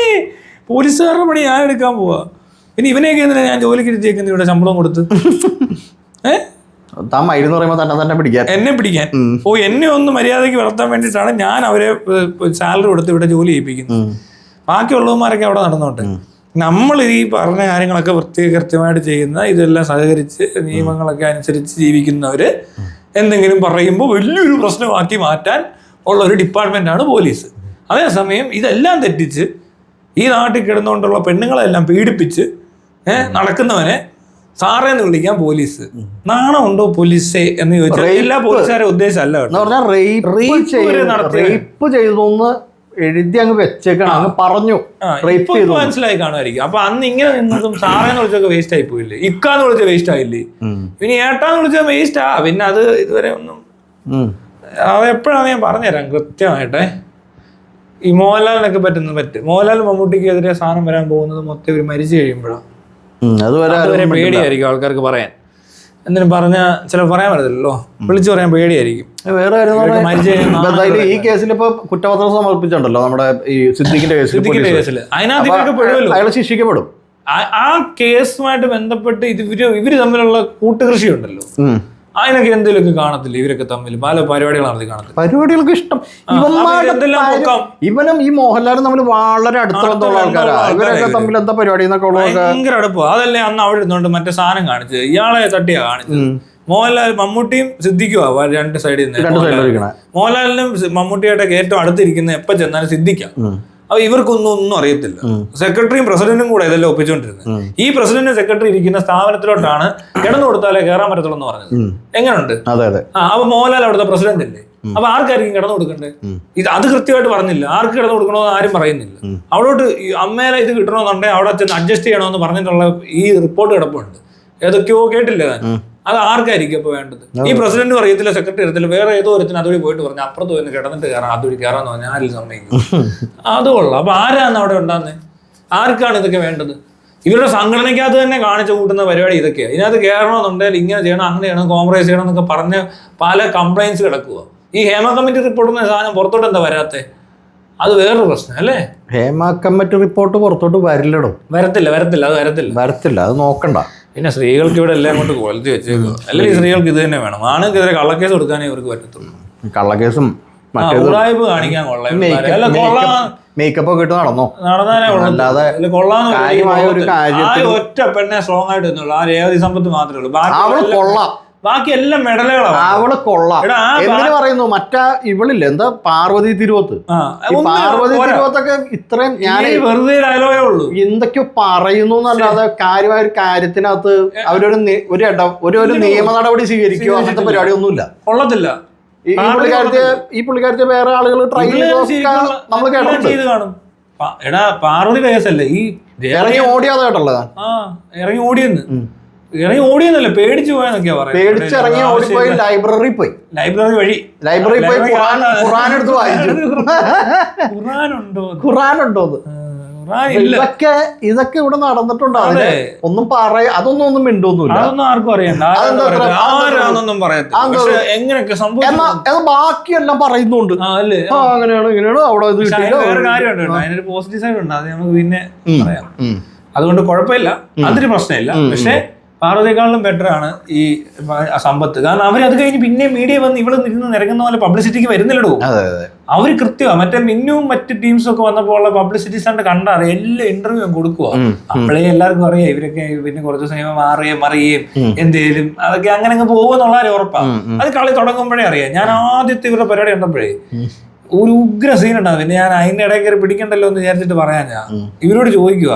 പോലീസുകാരുടെ പണി ഞാൻ എടുക്കാൻ പോവാ. പിന്നെ ഇവനെയൊക്കെ എന്തിനാ ഞാൻ ജോലിക്ക് ഇരുത്തിയേക്കുന്നത് ഇവിടെ ശമ്പളം കൊടുത്ത്? എന്നെ പിടിക്കാൻ എന്നെ ഒന്ന് മര്യാദയ്ക്ക് വളർത്താൻ വേണ്ടിയിട്ടാണ് ഞാൻ അവരെ സാലറി കൊടുത്ത് ഇവിടെ ജോലി ചെയ്യിപ്പിക്കുന്നത്. ബാക്കിയുള്ളവന്മാരൊക്കെ അവിടെ നടന്നോട്ടെ. നമ്മൾ ഈ പറഞ്ഞ കാര്യങ്ങളൊക്കെ കൃത്യമായിട്ട് ചെയ്യുന്ന, ഇതെല്ലാം സഹകരിച്ച് നിയമങ്ങളൊക്കെ അനുസരിച്ച് ജീവിക്കുന്നവര് എന്തെങ്കിലും പറയുമ്പോൾ വലിയൊരു പ്രശ്നമാക്കി മാറ്റാൻ ഉള്ള ഒരു ഡിപ്പാർട്ട്മെന്റാണ് പോലീസ്. അതേസമയം ഇതെല്ലാം തെറ്റിച്ച് ഈ നാട്ടിൽ കിടന്നുകൊണ്ടുള്ള പെണ്ണുങ്ങളെല്ലാം പീഡിപ്പിച്ച് നടക്കുന്നവനെ സാറേന്ന് വിളിക്കാൻ പോലീസ്. നാണമുണ്ടോ പോലീസേ എന്ന് ചോദിച്ചാൽ എല്ലാ പോലീസുകാരെ ഉദ്ദേശമല്ല. എഴുതി അങ്ങ് വെച്ചേക്കണം, അങ്ങ് പറഞ്ഞു മനസ്സിലായി കാണുമായിരിക്കും. അപ്പൊ അന്ന് ഇങ്ങനെ നിന്നതും സാറേന്ന് വിളിച്ചൊക്കെ വേസ്റ്റ് ആയി പോയില്ലേ? ഇക്കാന്ന് വിളിച്ച വേസ്റ്റ് ആയില്ലേ? പിന്നെ ഏട്ടാന്ന് വിളിച്ച വേസ്റ്റാ. പിന്നെ അത് ഇതുവരെ ഒന്നും അതെപ്പോഴാണ് ഞാൻ പറഞ്ഞുതരാം കൃത്യമായിട്ടേ. ഈ മോഹൻലാലിനൊക്കെ മോഹൻലാൽ മമ്മൂട്ടിക്കെതിരെ സാധനം വരാൻ പോകുന്നത് മൊത്തം ഇവർ മരിച്ചു കഴിയുമ്പോഴാണ്. അതുവരെ പേടിയായിരിക്കും ആൾക്കാർക്ക് പറയാൻ. എന്തിനും പറഞ്ഞാൽ ചിലപ്പോൾ പറയാൻ പറ്റത്തില്ലല്ലോ, വിളിച്ചു പറയാൻ പേടിയായിരിക്കും. വേറെ ഈ കേസിൽ ഇപ്പൊ കുറ്റപത്രം സമർപ്പിച്ചിട്ടുണ്ടല്ലോ നമ്മുടെ ഈ സിദ്ദീഖിന്റെ കേസിൽ, അതിനകത്ത് അയാൾ ശിക്ഷിക്കപ്പെടും. ആ കേസുമായിട്ട് ബന്ധപ്പെട്ട് ഇവര് തമ്മിലുള്ള കൂട്ടുകൃഷി ഉണ്ടല്ലോ, അതിനൊക്കെ എന്തെങ്കിലുമൊക്കെ കാണത്തില്ല ഇവരൊക്കെ തമ്മിൽ പല പരിപാടികൾ നടത്തി കാണത്തില്ല. പരിപാടികൾക്ക് ഇഷ്ടം ഇവനും ഈ മോഹൻലാലും തമ്മിൽ വളരെ അടുത്ത ബന്ധമുള്ള ആൾക്കാരാണ്. ഇവരൊക്കെ തമ്മിൽ എന്താ പരിപാടി എന്നൊക്കെ ഭയങ്കര അടുപ്പം. അതല്ലേ അന്ന് അവിടെ ഇരുന്നോണ്ട് മറ്റേ സാധനം കാണിച്ചത്, ഇയാളെ തട്ടിയാ കാണിച്ചത്. മോഹൻലാൽ മമ്മൂട്ടിയും സിദ്ദിഖുവാ രണ്ട് സൈഡിൽ നിന്ന്. മോഹൻലാലിനും മമ്മൂട്ടിയായിട്ടൊക്കെ ഏറ്റവും അടുത്തിരിക്കുന്ന എപ്പോ ചെന്നാലും സിദ്ദിഖാ. അപ്പൊ ഇവർക്കൊന്നും അറിയത്തില്ല. സെക്രട്ടറിയും പ്രസിഡന്റും കൂടെ ഇതെല്ലാം ഒപ്പിച്ചുകൊണ്ടിരുന്നത്. ഈ പ്രസിഡന്റ് സെക്രട്ടറി ഇരിക്കുന്ന സ്ഥാപനത്തിലോട്ടാണ് കിടന്നു കൊടുത്താലേ കയറാൻ പറ്റത്തുള്ളൂ എന്ന് പറഞ്ഞത്. എങ്ങനെയുണ്ട്? അപ്പൊ മോഹൻലാൽ അവിടുത്തെ പ്രസിഡന്റ് അല്ലേ, അപ്പൊ ആർക്കായിരിക്കും കിടന്നു കൊടുക്കണ്ടേ? അത് കൃത്യമായിട്ട് പറഞ്ഞില്ല. ആർക്ക് കിടന്നു കൊടുക്കണമെന്ന് ആരും പറയുന്നില്ല. അവിടോട്ട് അമ്മേലെ ഇത് കിട്ടണമെന്നുണ്ടെങ്കിൽ അവിടെ ചെന്ന് അഡ്ജസ്റ്റ് ചെയ്യണമെന്ന് പറഞ്ഞിട്ടുള്ള ഈ റിപ്പോർട്ട് കിടപ്പുണ്ട്. ഏതൊക്കെയോ കേട്ടില്ല. അത് ആർക്കായിരിക്കും അപ്പൊ വേണ്ടത്? ഈ പ്രസിഡന്റ് അറിയത്തില്ല, സെക്രട്ടറി അറിയത്തില്ല, വേറെ ഏതോ ഒരുത്തിന് അതുവഴി പോയിട്ട് പറഞ്ഞു അപ്പുറത്ത് പോയി കിടന്നിട്ട് കയറാം, അതുവഴി കയറാന്ന് പറഞ്ഞാൽ ആരും സമ്മതിക്കും. അത് കൊള്ളാം. അപ്പൊ ആരാണ് അവിടെ ഉണ്ടാകുന്നത്? ആർക്കാണ് ഇതൊക്കെ വേണ്ടത്? ഇവരുടെ സംഘടനയ്ക്കകത്ത് തന്നെ കാണിച്ചു കൂട്ടുന്ന പരിപാടി ഇതൊക്കെയാണ്. ഇതിനകത്ത് കയറണമെന്നുണ്ടെങ്കിൽ ഇങ്ങനെ ചെയ്യണം, അങ്ങനെ ചെയ്യണം, കോംപ്രമൈസ് ചെയ്യണം എന്നൊക്കെ പറഞ്ഞ് പല കംപ്ലൈൻസ് കിടക്കുക. ഈ ഹേമ കമ്മിറ്റി റിപ്പോർട്ട് എന്ന സാധനം പുറത്തോട്ട് എന്താ വരാത്തെ? അത് വേറൊരു പ്രശ്നം അല്ലേ? ഹേമ കമ്മിറ്റി റിപ്പോർട്ട് പുറത്തോട്ട് വരില്ലടോ. വരത്തില്ല. അത് നോക്കണ്ട. പിന്നെ സ്ത്രീകൾക്ക് ഇവിടെ എല്ലാം കൊണ്ട് കൊളുത്തി വെച്ചേക്കുക. അല്ലെങ്കിൽ സ്ത്രീകൾക്ക് ഇത് തന്നെ വേണം. ആണുക്കെതിരെ കള്ളക്കേസ് കൊടുക്കാനേ ഇവർക്ക് പറ്റത്തുള്ളൂ. കള്ളക്കേസും ഉടായ്പ കാണിക്കാൻ കൊള്ളാം. മേക്കപ്പ് ഒക്കെ ഇട്ട് നടന്നാലേ ഒറ്റ പെണ്ണെ സ്ട്രോങ് ആയിട്ട് നിന്നുള്ളൂ. ആ രേവതി സമ്പത്ത് മാത്രമേ ഉള്ളൂ. ബാക്കി എല്ലാം മെഡലുകളാണ്. അവള് കൊള്ളാം. എന്തിനു പറയുന്നു? മറ്റാ ഇവളില്ല എന്താ പാർവതി തിരുവോത്ത്. പാർവതി തിരുവോത്തൊക്കെ ഇത്രയും ഞാൻ വെറുതെ ഡയലോഗേ ഉള്ളൂ. എന്തൊക്കെയോ പറയുന്നു എന്നല്ലാതെ കാര്യമായ ഒരു കാര്യത്തിനകത്ത് അവരൊരു ഒരു നിയമ നടപടി സ്വീകരിക്കുകയോ അങ്ങനത്തെ പരിപാടി ഒന്നുമില്ല. കൊള്ളത്തില്ല. ഈ പുള്ളിക്കാരത്തെ വേറെ ആളുകൾ ട്രൈ നമ്മൾ ചെയ്ത് കാണും. എടാ പാർവതി കേസല്ലേ ഈ ഇറങ്ങി ഓടിയാതെ കേട്ടുള്ളതാ. ഇറങ്ങി ഓടിയെന്നല്ലേ, പേടിച്ചു പോയെന്നൊക്കെയാ പറയാ. പേടിച്ചിറങ്ങി ഓടിപ്പോയി ലൈബ്രറി വഴി ഖുറാൻ എടുത്ത് വായിച്ചു. ഖുറാനുണ്ടോ? ഇതൊക്കെ ഇവിടെ നടന്നിട്ടുണ്ടോ? ഒന്നും അതൊന്നും മിണ്ടൊന്നുമില്ല. അതൊന്നും ആർക്കും അറിയണ്ട. ബാക്കിയെല്ലാം പറയുന്നുണ്ട്. അങ്ങനെയാണ് ഇങ്ങനെയാണ് അവിടെ വേറെ കാര്യമുണ്ട്. അതിനൊരു പോസിറ്റീവ് സൈഡ് ഉണ്ട്. അത് നമുക്ക് പിന്നെ പറയാം. അതുകൊണ്ട് കുഴപ്പമില്ല, അതൊരു പ്രശ്നമില്ല. പക്ഷെ പാർവതിയേക്കാളും ബെറ്റർ ആണ് ഈ സമ്പത്ത്. കാരണം അവരത് കഴിഞ്ഞ് പിന്നെ മീഡിയ വന്ന് ഇവിടെ ഇരുന്ന് നിരങ്ങുന്ന പോലെ പബ്ലിസിറ്റിക്ക് വരുന്നില്ലടോ. അവര് കൃത്യമാണ്. മറ്റേ മിന്നും മറ്റ് ടീംസും ഒക്കെ വന്നപ്പോൾ ഉള്ള പബ്ലിസിറ്റീസ് കണ്ട് കണ്ടാറ് എല്ലാ ഇന്റർവ്യൂ കൊടുക്കുക. അപ്പോഴേ എല്ലാവർക്കും അറിയാം ഇവരൊക്കെ പിന്നെ കുറച്ച് സമയം മറിയുകയും എന്തേലും അതൊക്കെ അങ്ങനെ അങ്ങ് പോകുമെന്നുള്ള ഉറപ്പാണ്. അത് കളി തുടങ്ങുമ്പോഴേ അറിയാം. ഞാൻ ആദ്യത്തെ ഇവരുടെ പരിപാടി കണ്ടപ്പോഴേ ഒരു ഉഗ്ര സീൻ ഉണ്ടാകും. പിന്നെ ഞാൻ അതിന്റെ ഇടയിൽ കയറി പിടിക്കണ്ടല്ലോ എന്ന് വിചാരിച്ചിട്ട് പറയാൻ ഞാൻ ഇവരോട് ചോദിക്കുക,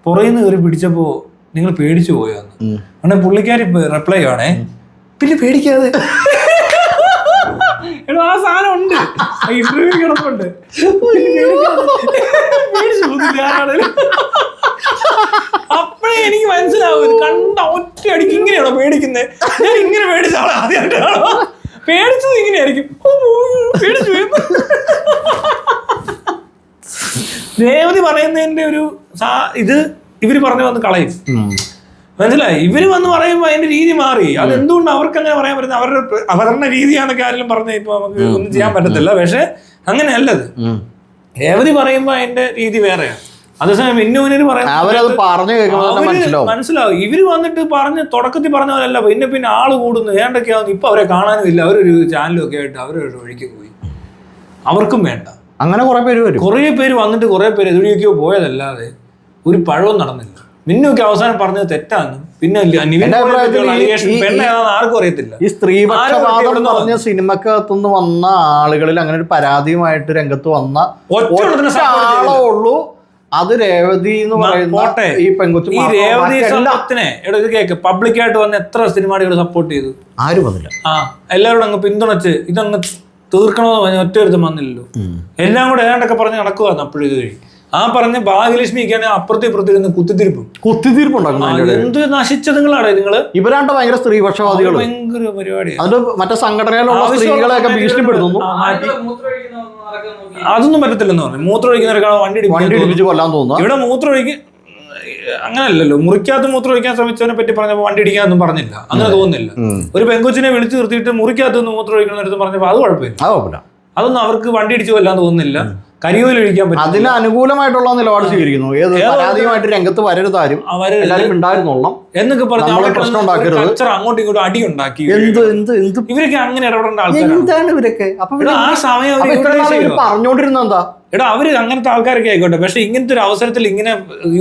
പുറയുന്ന കയറി പിടിച്ചപ്പോ നിങ്ങൾ പേടിച്ചു പോയോന്ന്. അങ്ങനെ പുള്ളിക്കാരി റിപ്ലൈ ആണേ, പിന്നെ പേടിക്കാതെ ആ സാധനം ഉണ്ട്, ഇന്റർവ്യൂ കിടപ്പുണ്ട്. അപ്പഴേ എനിക്ക് മനസ്സിലാവും കണ്ട ഒറ്റ അടിക്ക് ഇങ്ങനെയാണോ പേടിക്കുന്നത്? ഞാൻ ഇങ്ങനെ പേടിച്ച ആളെ ആദ്യമായിട്ടാണോ? പേടിച്ചത് ഇങ്ങനെയായിരിക്കും. പേടിച്ചു. രേവതി പറയുന്നതിന്റെ ഒരു ഇത് ഇവര് പറഞ്ഞു വന്ന് കളയും. മനസ്സിലായി? ഇവര് വന്ന് പറയുമ്പോ അതിന്റെ രീതി മാറി. അതെന്തുകൊണ്ട് അവർക്ക് അങ്ങനെ പറയാൻ പറ്റുന്നത്? അവരുടെ അവതരണ രീതിയാണെന്നൊക്കെ ആരെങ്കിലും പറഞ്ഞ ഇപ്പൊ നമുക്ക് ഒന്നും ചെയ്യാൻ പറ്റത്തില്ല. പക്ഷെ അങ്ങനെയല്ലത്. രേവതി പറയുമ്പോ അതിന്റെ രീതി വേറെയാണ്. അതേസമയം മിന്നുവിന് മനസ്സിലാവും. ഇവര് വന്നിട്ട് തുടക്കത്തിൽ പറഞ്ഞ പോലല്ല, പിന്നെ ആള് കൂടുന്നു വേണ്ടൊക്കെയാവുന്നു. ഇപ്പൊ അവരെ കാണാനും ഇല്ല. അവരൊരു ചാനലും ഒക്കെ ആയിട്ട് അവരൊരു വഴിക്ക് പോയി. അവർക്കും വേണ്ട. അങ്ങനെ കുറെ പേര് വന്നിട്ട് കുറെ പേര് എതുവഴിയൊക്കെയോ പോയതല്ലാതെ ഒരു പഴവും നടന്നില്ല. മിന്നൊക്കെ അവസാനം പറഞ്ഞത് തെറ്റാന്ന്. പിന്നെ ആർക്കും അറിയത്തില്ല. ഈ സ്ത്രീപക്ഷപാതം എന്ന് പറഞ്ഞ സിനിമക്കകത്തുനിന്ന് വന്ന ആളുകളിൽ അങ്ങനെ ഒരു പരാതിയുമായിട്ട് രംഗത്ത് വന്ന ആളേ ഉള്ളൂ. അത് രേവതി എന്ന് പറയുന്ന ഈ പെൺകൊച്ചു. ഈ രേവതി സംഭവത്തിനെ കേക്ക് പബ്ലിക്കായിട്ട് വന്ന എത്ര സിനിമാടികൾ സപ്പോർട്ട് ചെയ്തു? ആരും വന്നില്ല. എല്ലാവരും അങ്ങ് പിന്തുണച്ച് ഇതങ്ങ് തീർക്കണമെന്ന് പറഞ്ഞ ഒറ്റ ഒരുത്തം വന്നില്ലല്ലോ. എല്ലാം കൂടെ ഏതാണ്ടൊക്കെ പറഞ്ഞ് നടക്കുവാന്ന് അപ്പോഴും ഇത് കഴിയും. ആ പറഞ്ഞ ഭാഗ്യലക്ഷ്മിക്കാണ് അപ്പുറത്തെ ഇപ്പുറത്തിരുന്ന് കുത്തിത്തിരിപ്പുണ്ടാക്കുന്നത്. എന്ത് നശിച്ച നിങ്ങളാണ് നിങ്ങള്. ഇവരാണ്ട് ഭയങ്കര സ്ത്രീപക്ഷവാദികൾ. ഭയങ്കര പരിപാടി. അത് മറ്റേ സംഘടനയിലുള്ള സ്ത്രീകളെയൊക്കെ ഭീഷണിപ്പെടുത്തുന്നു. അതൊന്നും പറ്റത്തില്ലെന്ന് പറഞ്ഞു. മൂത്രം ഒഴിക്കുന്നവരൊക്കെ വണ്ടി ഇടിപ്പിച്ച് കൊല്ലാൻ തോന്നുന്നു. ഇവിടെ മൂത്രം ഒഴിക്കും അങ്ങനല്ലല്ലോ. മുറിക്കകത്ത് മൂത്രം ഒഴിക്കാൻ ശ്രമിച്ചവനെ പറ്റി പറഞ്ഞപ്പോ വണ്ടി ഇടിക്കാനൊന്നും പറഞ്ഞില്ല. അങ്ങനെ തോന്നുന്നില്ല. ഒരു പെങ്കൊച്ചിനെ വിളിച്ചു നിർത്തിയിട്ട് മുറിക്കകത്ത് നിന്ന് മൂത്രം ഒഴിക്കണമെന്ന് പറഞ്ഞപ്പോ അത് കുഴപ്പമില്ല. അതൊന്നും അവർക്ക് വണ്ടി ഇടിച്ചു കൊല്ലാൻ തോന്നുന്നില്ല. കരിയോലൊഴിക്കാൻ പറ്റും. അതിന് അനുകൂലമായിട്ടുള്ള നിലപാട് സ്വീകരിക്കുന്നു. ഏത് പരാതിയുമായിട്ട് രംഗത്ത് വരരുതാരും, എല്ലാവരും ഉണ്ടായിരുന്നോളണം എന്നൊക്കെ പറഞ്ഞ് പ്രശ്നം ഉണ്ടാക്കരുത്, അങ്ങോട്ടും ഇങ്ങോട്ടും അടി ഉണ്ടാക്കി. ഇവരൊക്കെ അങ്ങനെ ഇടപെടേണ്ട ആൾക്കാർ എന്താണ് ഇവരൊക്കെ? അപ്പൊ ആ സമയം പറഞ്ഞോണ്ടിരുന്ന എന്താ? എടാ അവര് അങ്ങനത്തെ ആൾക്കാരൊക്കെ ആയിക്കോട്ടെ, പക്ഷെ ഇങ്ങനത്തെ ഒരു അവസരത്തിൽ ഇങ്ങനെ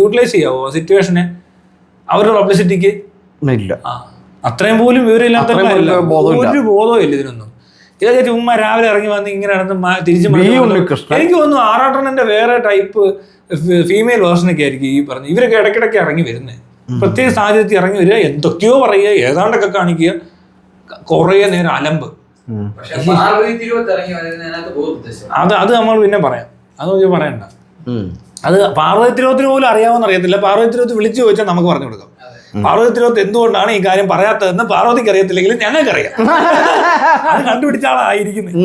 യൂട്ടിലൈസ് ചെയ്യാവോ സിറ്റുവേഷനെ അവരുടെ പബ്ലിസിറ്റിക്ക്? ഇല്ല, അത്രയും പോലും വിവരമില്ലാത്ത ഒരു ബോധവും ഇല്ല ഇതിനൊന്നും. ഇതൊക്കെ ചുമ്മാ രാവിലെ ഇറങ്ങി വന്ന് ഇങ്ങനെ തിരിച്ചു. എനിക്ക് തോന്നുന്നു ആറാട്ടണ്ണന്റെ വേറെ ടൈപ്പ് ഫീമെയിൽ വേർഷനൊക്കെ ആയിരിക്കും ഈ പറഞ്ഞ. ഇവരൊക്കെ ഇടയ്ക്കിടയ്ക്ക് ഇറങ്ങി വരുന്നത്, പ്രത്യേക സാഹചര്യത്തിൽ ഇറങ്ങി വരിക, എന്തൊക്കെയോ പറയുക, ഏതാണ്ടൊക്കെ കാണിക്കുക, കുറേ നേരം അലമ്പ്. അത് നമ്മൾ പിന്നെ പറയാം, അത് പറയണ്ട. അത് പാർവതി തിരുവോത്തിന് പോലും അറിയാമെന്ന് അറിയത്തില്ല. പാർവതി തിരുവോത്ത് വിളിച്ചു ചോദിച്ചാൽ നമുക്ക് പറഞ്ഞു കൊടുക്കാം. പാർവതി തിരുവോത്ത് എന്തുകൊണ്ടാണ് ഈ കാര്യം പറയാത്തതെന്ന് പാർവതിക്ക് അറിയത്തില്ലെങ്കിലും ഞങ്ങൾക്കറിയാം. അത് കണ്ടുപിടിച്ച ആളായിരിക്കുന്നത്.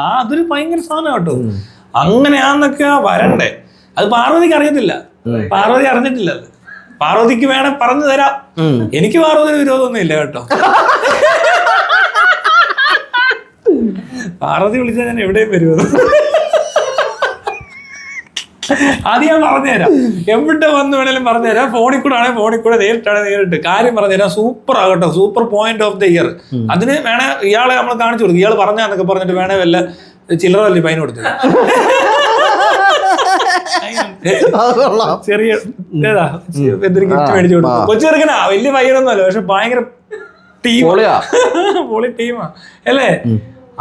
അതൊരു ഭയങ്കര സാധനം കേട്ടോ. അങ്ങനെയാന്നൊക്കെയാ വരണ്ടേ. അത് പാർവതിക്ക് അറിയത്തില്ല, പാർവതി അറിഞ്ഞിട്ടില്ല. അത് പാർവതിക്ക് വേണേ പറഞ്ഞു തരാം. എനിക്ക് പാർവതിന് വിരോധമൊന്നും ഇല്ല കേട്ടോ. പാർവതി വിളിച്ചാൽ ഞാൻ എവിടെയും വരുമോ? അത് ഞാൻ പറഞ്ഞുതരാം, എവിടെ വന്ന് വേണേലും പറഞ്ഞുതരാം. ഫോണിൽ കൂടെ ആണെങ്കിൽ ഫോണിൽ കൂടെ, നേരിട്ട് കാര്യം പറഞ്ഞുതരാം. സൂപ്പർ ആകട്ടോ, super point of the year. അതിന് വേണേ ഇയാളെ നമ്മൾ കാണിച്ചു കൊടുക്കും. ഇയാൾ പറഞ്ഞാന്നൊക്കെ പറഞ്ഞിട്ട് വേണേ വല്ല ചില്ലറല്ലേ ഫൈൻ കൊടുത്തു. ചെറിയ എന്തൊരു ഗിഫ്റ്റ് മേടിച്ചു കൊടുക്കും. കൊച്ചെറുക്കനാ, വലിയ പയ്യനൊന്നുമല്ല, പക്ഷെ ഭയങ്കര പൊളി ടീമാ അല്ലേ.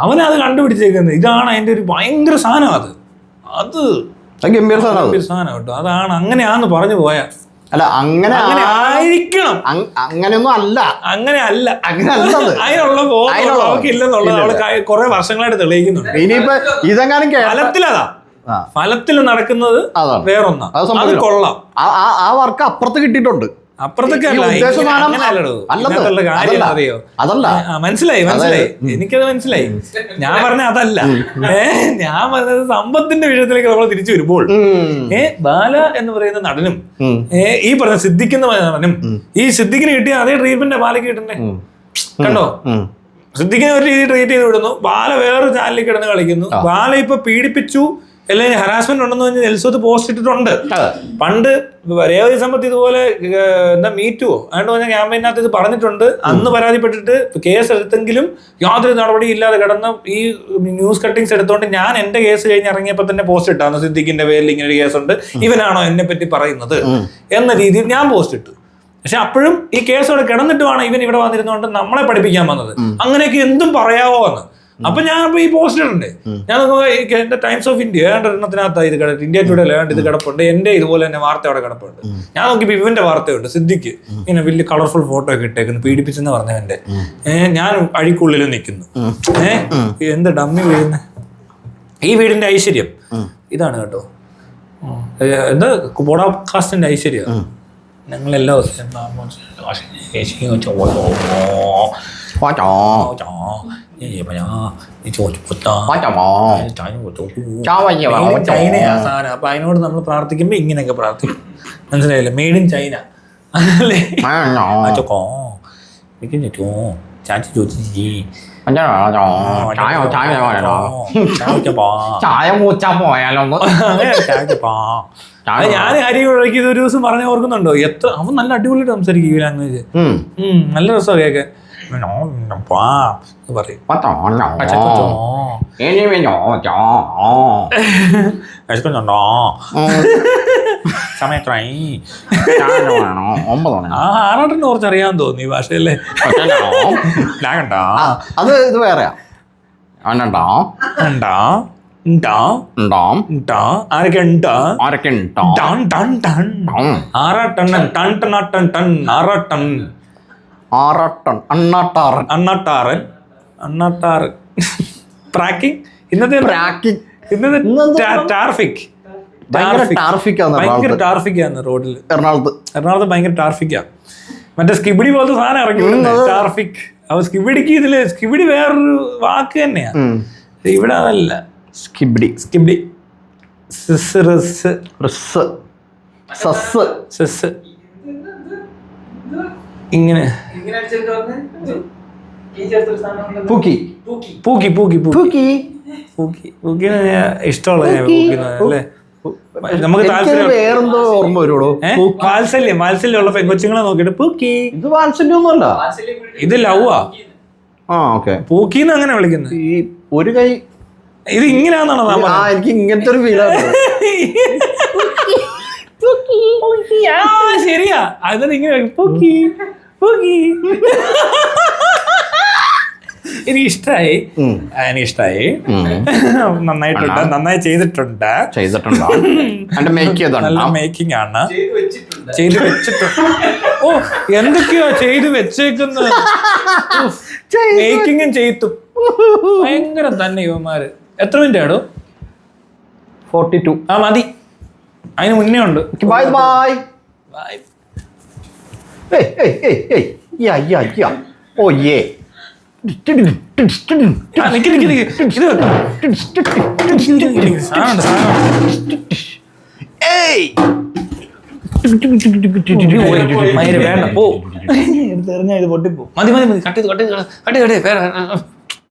അവനത് കണ്ടുപിടിച്ചേക്കുന്നത്. ഇതാണ് അതിന്റെ ഒരു ഭയങ്കര സാധനം. അത് ഗംഭീര സാധനം കേട്ടോ. അതാണ് അങ്ങനെയാന്ന് പറഞ്ഞു പോയാ. അല്ല, അങ്ങനെ ആയിരിക്കണം. അങ്ങനെയൊന്നും അല്ല, അങ്ങനെ അല്ല, അതിനുള്ള അവർക്ക് ഇല്ലെന്നുള്ളത് അവള് കുറെ വർഷങ്ങളായിട്ട് തെളിയിക്കുന്നുണ്ട്. ഇനിയിപ്പോ ഇതെങ്ങാനും ഫലത്തിലതാ, ഫലത്തിൽ നടക്കുന്നത് വേറൊന്നാ. അത് കൊള്ളാം. ആ വർക്ക് അപ്പുറത്ത് കിട്ടിയിട്ടുണ്ട്. അപ്പുറത്തൊക്കെ അറിയോ? അതല്ല, മനസ്സിലായി. എനിക്കത് മനസ്സിലായി. ഞാൻ പറഞ്ഞ അതല്ല. ഞാൻ പറഞ്ഞത് സമ്പത്തിന്റെ വിഷയത്തിലേക്ക് നമ്മൾ തിരിച്ചു വരുമ്പോൾ ബാല എന്ന് പറയുന്ന നടനും ഈ പറഞ്ഞ സിദ്ദിഖ് നടനും, ഈ സിദ്ദിഖിന് കിട്ടിയ അതേ ട്രീറ്റ്മെന്റ് ബാലയ്ക്ക് കിട്ടണ്ടേ? കണ്ടോ, സിദ്ദിഖിനെ ഒരു രീതി ട്രീറ്റ് ചെയ്ത് വിടുന്നു, ബാല വേറൊരു ചാനലിൽ കിടന്ന് കളിക്കുന്നു. ബാല ഇപ്പൊ പീഡിപ്പിച്ചു അല്ലെങ്കിൽ ഹരാസ്മെന്റ് ഉണ്ടെന്ന് പറഞ്ഞ് എൽസോത്ത് പോസ്റ്റ് ഇട്ടിട്ടുണ്ട്. പണ്ട് രേവതി സമ്പത്ത് ഇതുപോലെ എന്താ മീറ്റുവോ അതുകൊണ്ട് പറഞ്ഞ ക്യാമ്പയിനകത്ത് ഇത് പറഞ്ഞിട്ടുണ്ട്. അന്ന് പരാതിപ്പെട്ടിട്ട് കേസ് എടുത്തെങ്കിലും യാതൊരു നടപടി ഇല്ലാതെ കിടന്ന ഈ ന്യൂസ് കട്ടിങ്സ് എടുത്തോണ്ട് ഞാൻ എന്റെ കേസ് കഴിഞ്ഞ് ഇറങ്ങിയപ്പോൾ തന്നെ പോസ്റ്റ് ഇട്ടാണ്, സിദ്ദിഖിന്റെ പേരിൽ ഇങ്ങനെ ഒരു കേസുണ്ട്, ഇവനാണോ എന്നെ പറ്റി പറയുന്നത് എന്ന രീതിയിൽ ഞാൻ പോസ്റ്റ് ഇട്ടു. പക്ഷെ അപ്പോഴും ഈ കേസ് അവിടെ കിടന്നിട്ട് വേണം ഇവൻ ഇവിടെ വന്നിരുന്നോണ്ട് നമ്മളെ പഠിപ്പിക്കാൻ വന്നത്. അങ്ങനെയൊക്കെ എന്തും പറയാവോ എന്ന്. അപ്പൊ ഞാൻ ഈ പോസ്റ്റ് ഇടണ്ടേ? ഞാൻ എന്റെ ടൈംസ് ഓഫ് ഇന്ത്യ എണ്ണത്തിനകത്ത് ഇത് കിടപ്പുണ്ട്, ഇന്ത്യ ടുഡേ ഇത് കിടപ്പുണ്ട്, എന്റെ ഇതുപോലെ തന്നെ വാർത്ത അവിടെ കിടപ്പുണ്ട്. ഞാൻ നോക്കിയപ്പോ ഇവന്റെ വാർത്തയുണ്ട്, സിദ്ദിഖ് ഇങ്ങനെ വലിയ കളർഫുൾ ഫോട്ടോ ഒക്കെ ഇട്ടേക്കുന്നു, പീഡിപ്പിച്ചെന്ന് പറഞ്ഞവന്റെ. ഞാൻ അഴിക്കുള്ളിൽ നിൽക്കുന്നു. എന്താ ഡമ്മി വീഴുന്ന ഈ വീടിന്റെ ഐശ്വര്യം ഇതാണ് കേട്ടോ. എന്താ പോഡ്കാസ്റ്റിന്റെ ഐശ്വര്യം. ഞങ്ങളെല്ലാ ദിവസവും ചൈനയാ സാധനം. അപ്പൊ അതിനോട് നമ്മൾ പ്രാർത്ഥിക്കുമ്പോ ഇങ്ങനെയൊക്കെ പ്രാർത്ഥിക്കും. മനസ്സിലായില്ലേ? മെയ്ഡ് ഇൻ ചൈന അല്ലേ? ചാച്ചി ചോദിച്ചു ഞാൻ ഹരി ഒഴുക്കി ഒരു ദിവസം പറഞ്ഞ ഓർക്കുന്നുണ്ടോ? എത്ര അവൻ നല്ല അടിപൊളിയായിട്ട് സംസാരിക്കും ലാംഗ്വേജ്, നല്ല രസമാണ് കേൾക്കാൻ. പറയും ആറാട്ടിനെ കുറച്ച് അറിയാൻ തോന്നി ഈ ഭാഷയല്ലേ? അത് ഇത് വേറെയാ. ഇന്നത്തെ റോഡിൽ എറണാകുളത്ത് ഭയങ്കര ടാർഫിക്കാ. മറ്റേ സ്കിബിഡി പോലത്തെ സാധനം ഇറങ്ങി ടാർഫിക്. അപ്പൊ സ്കിബിഡിക്ക് ഇതില് സ്കിബിഡി വേറൊരു വാക്ക് തന്നെയാ, ഇവിടെ അതല്ല. സ്കിബിഡി ഇങ്ങനെ പൂക്കി പൂക്കിന് ഇഷ്ടമുള്ള പൂക്കിന്ന് അല്ലേ? നമുക്ക് താല്പര്യം വേറെന്തോ ഓർമ്മ വരുള്ളൂ. വാത്സല്യമുള്ള പെങ്കൊച്ചുങ്ങളെ നോക്കിയിട്ട് പൂക്കി. ഇത് വാത്സല്യൊന്നുമല്ല, ഇത് ലവ്വാ. ആ ഓക്കെ. പൂക്കിന്ന് അങ്ങനെ വിളിക്കുന്നത്. ഈ ഒരു കൈ ഇത് ഇങ്ങനെയാണെന്നാണോ? എനിക്ക് ഇങ്ങനത്തെ ഒരു ഫീലാണ്. ശരിയാ, അത് ഇങ്ങനെ പൂക്കി. എനിക്ക് ഇഷ്ടായി. നന്നായി ചെയ്തിട്ടുണ്ട്. എന്റെ നല്ല മേക്കിംഗ് ആണ്. ചെയ്ത് വെച്ചിട്ടുണ്ട്. ഓ എന്തൊക്കെയോ ചെയ്ത് വെച്ചേക്കുന്നത്. മേക്കിങ്ങും ചെയ്തു ഭയങ്കര തന്നെ ഇവന്മാര്. എത്ര മിനിറ്റ് ആടോ? 42. ആ മതി, അതിന് മുന്നേ ഉണ്ട്. Bye bye. Oh yeah. വേണ്ട പോ, എടുത്തെറിഞ്ഞാ ഇത് പൊട്ടിപ്പോ. മതി കട്ട് ചെയ്ത്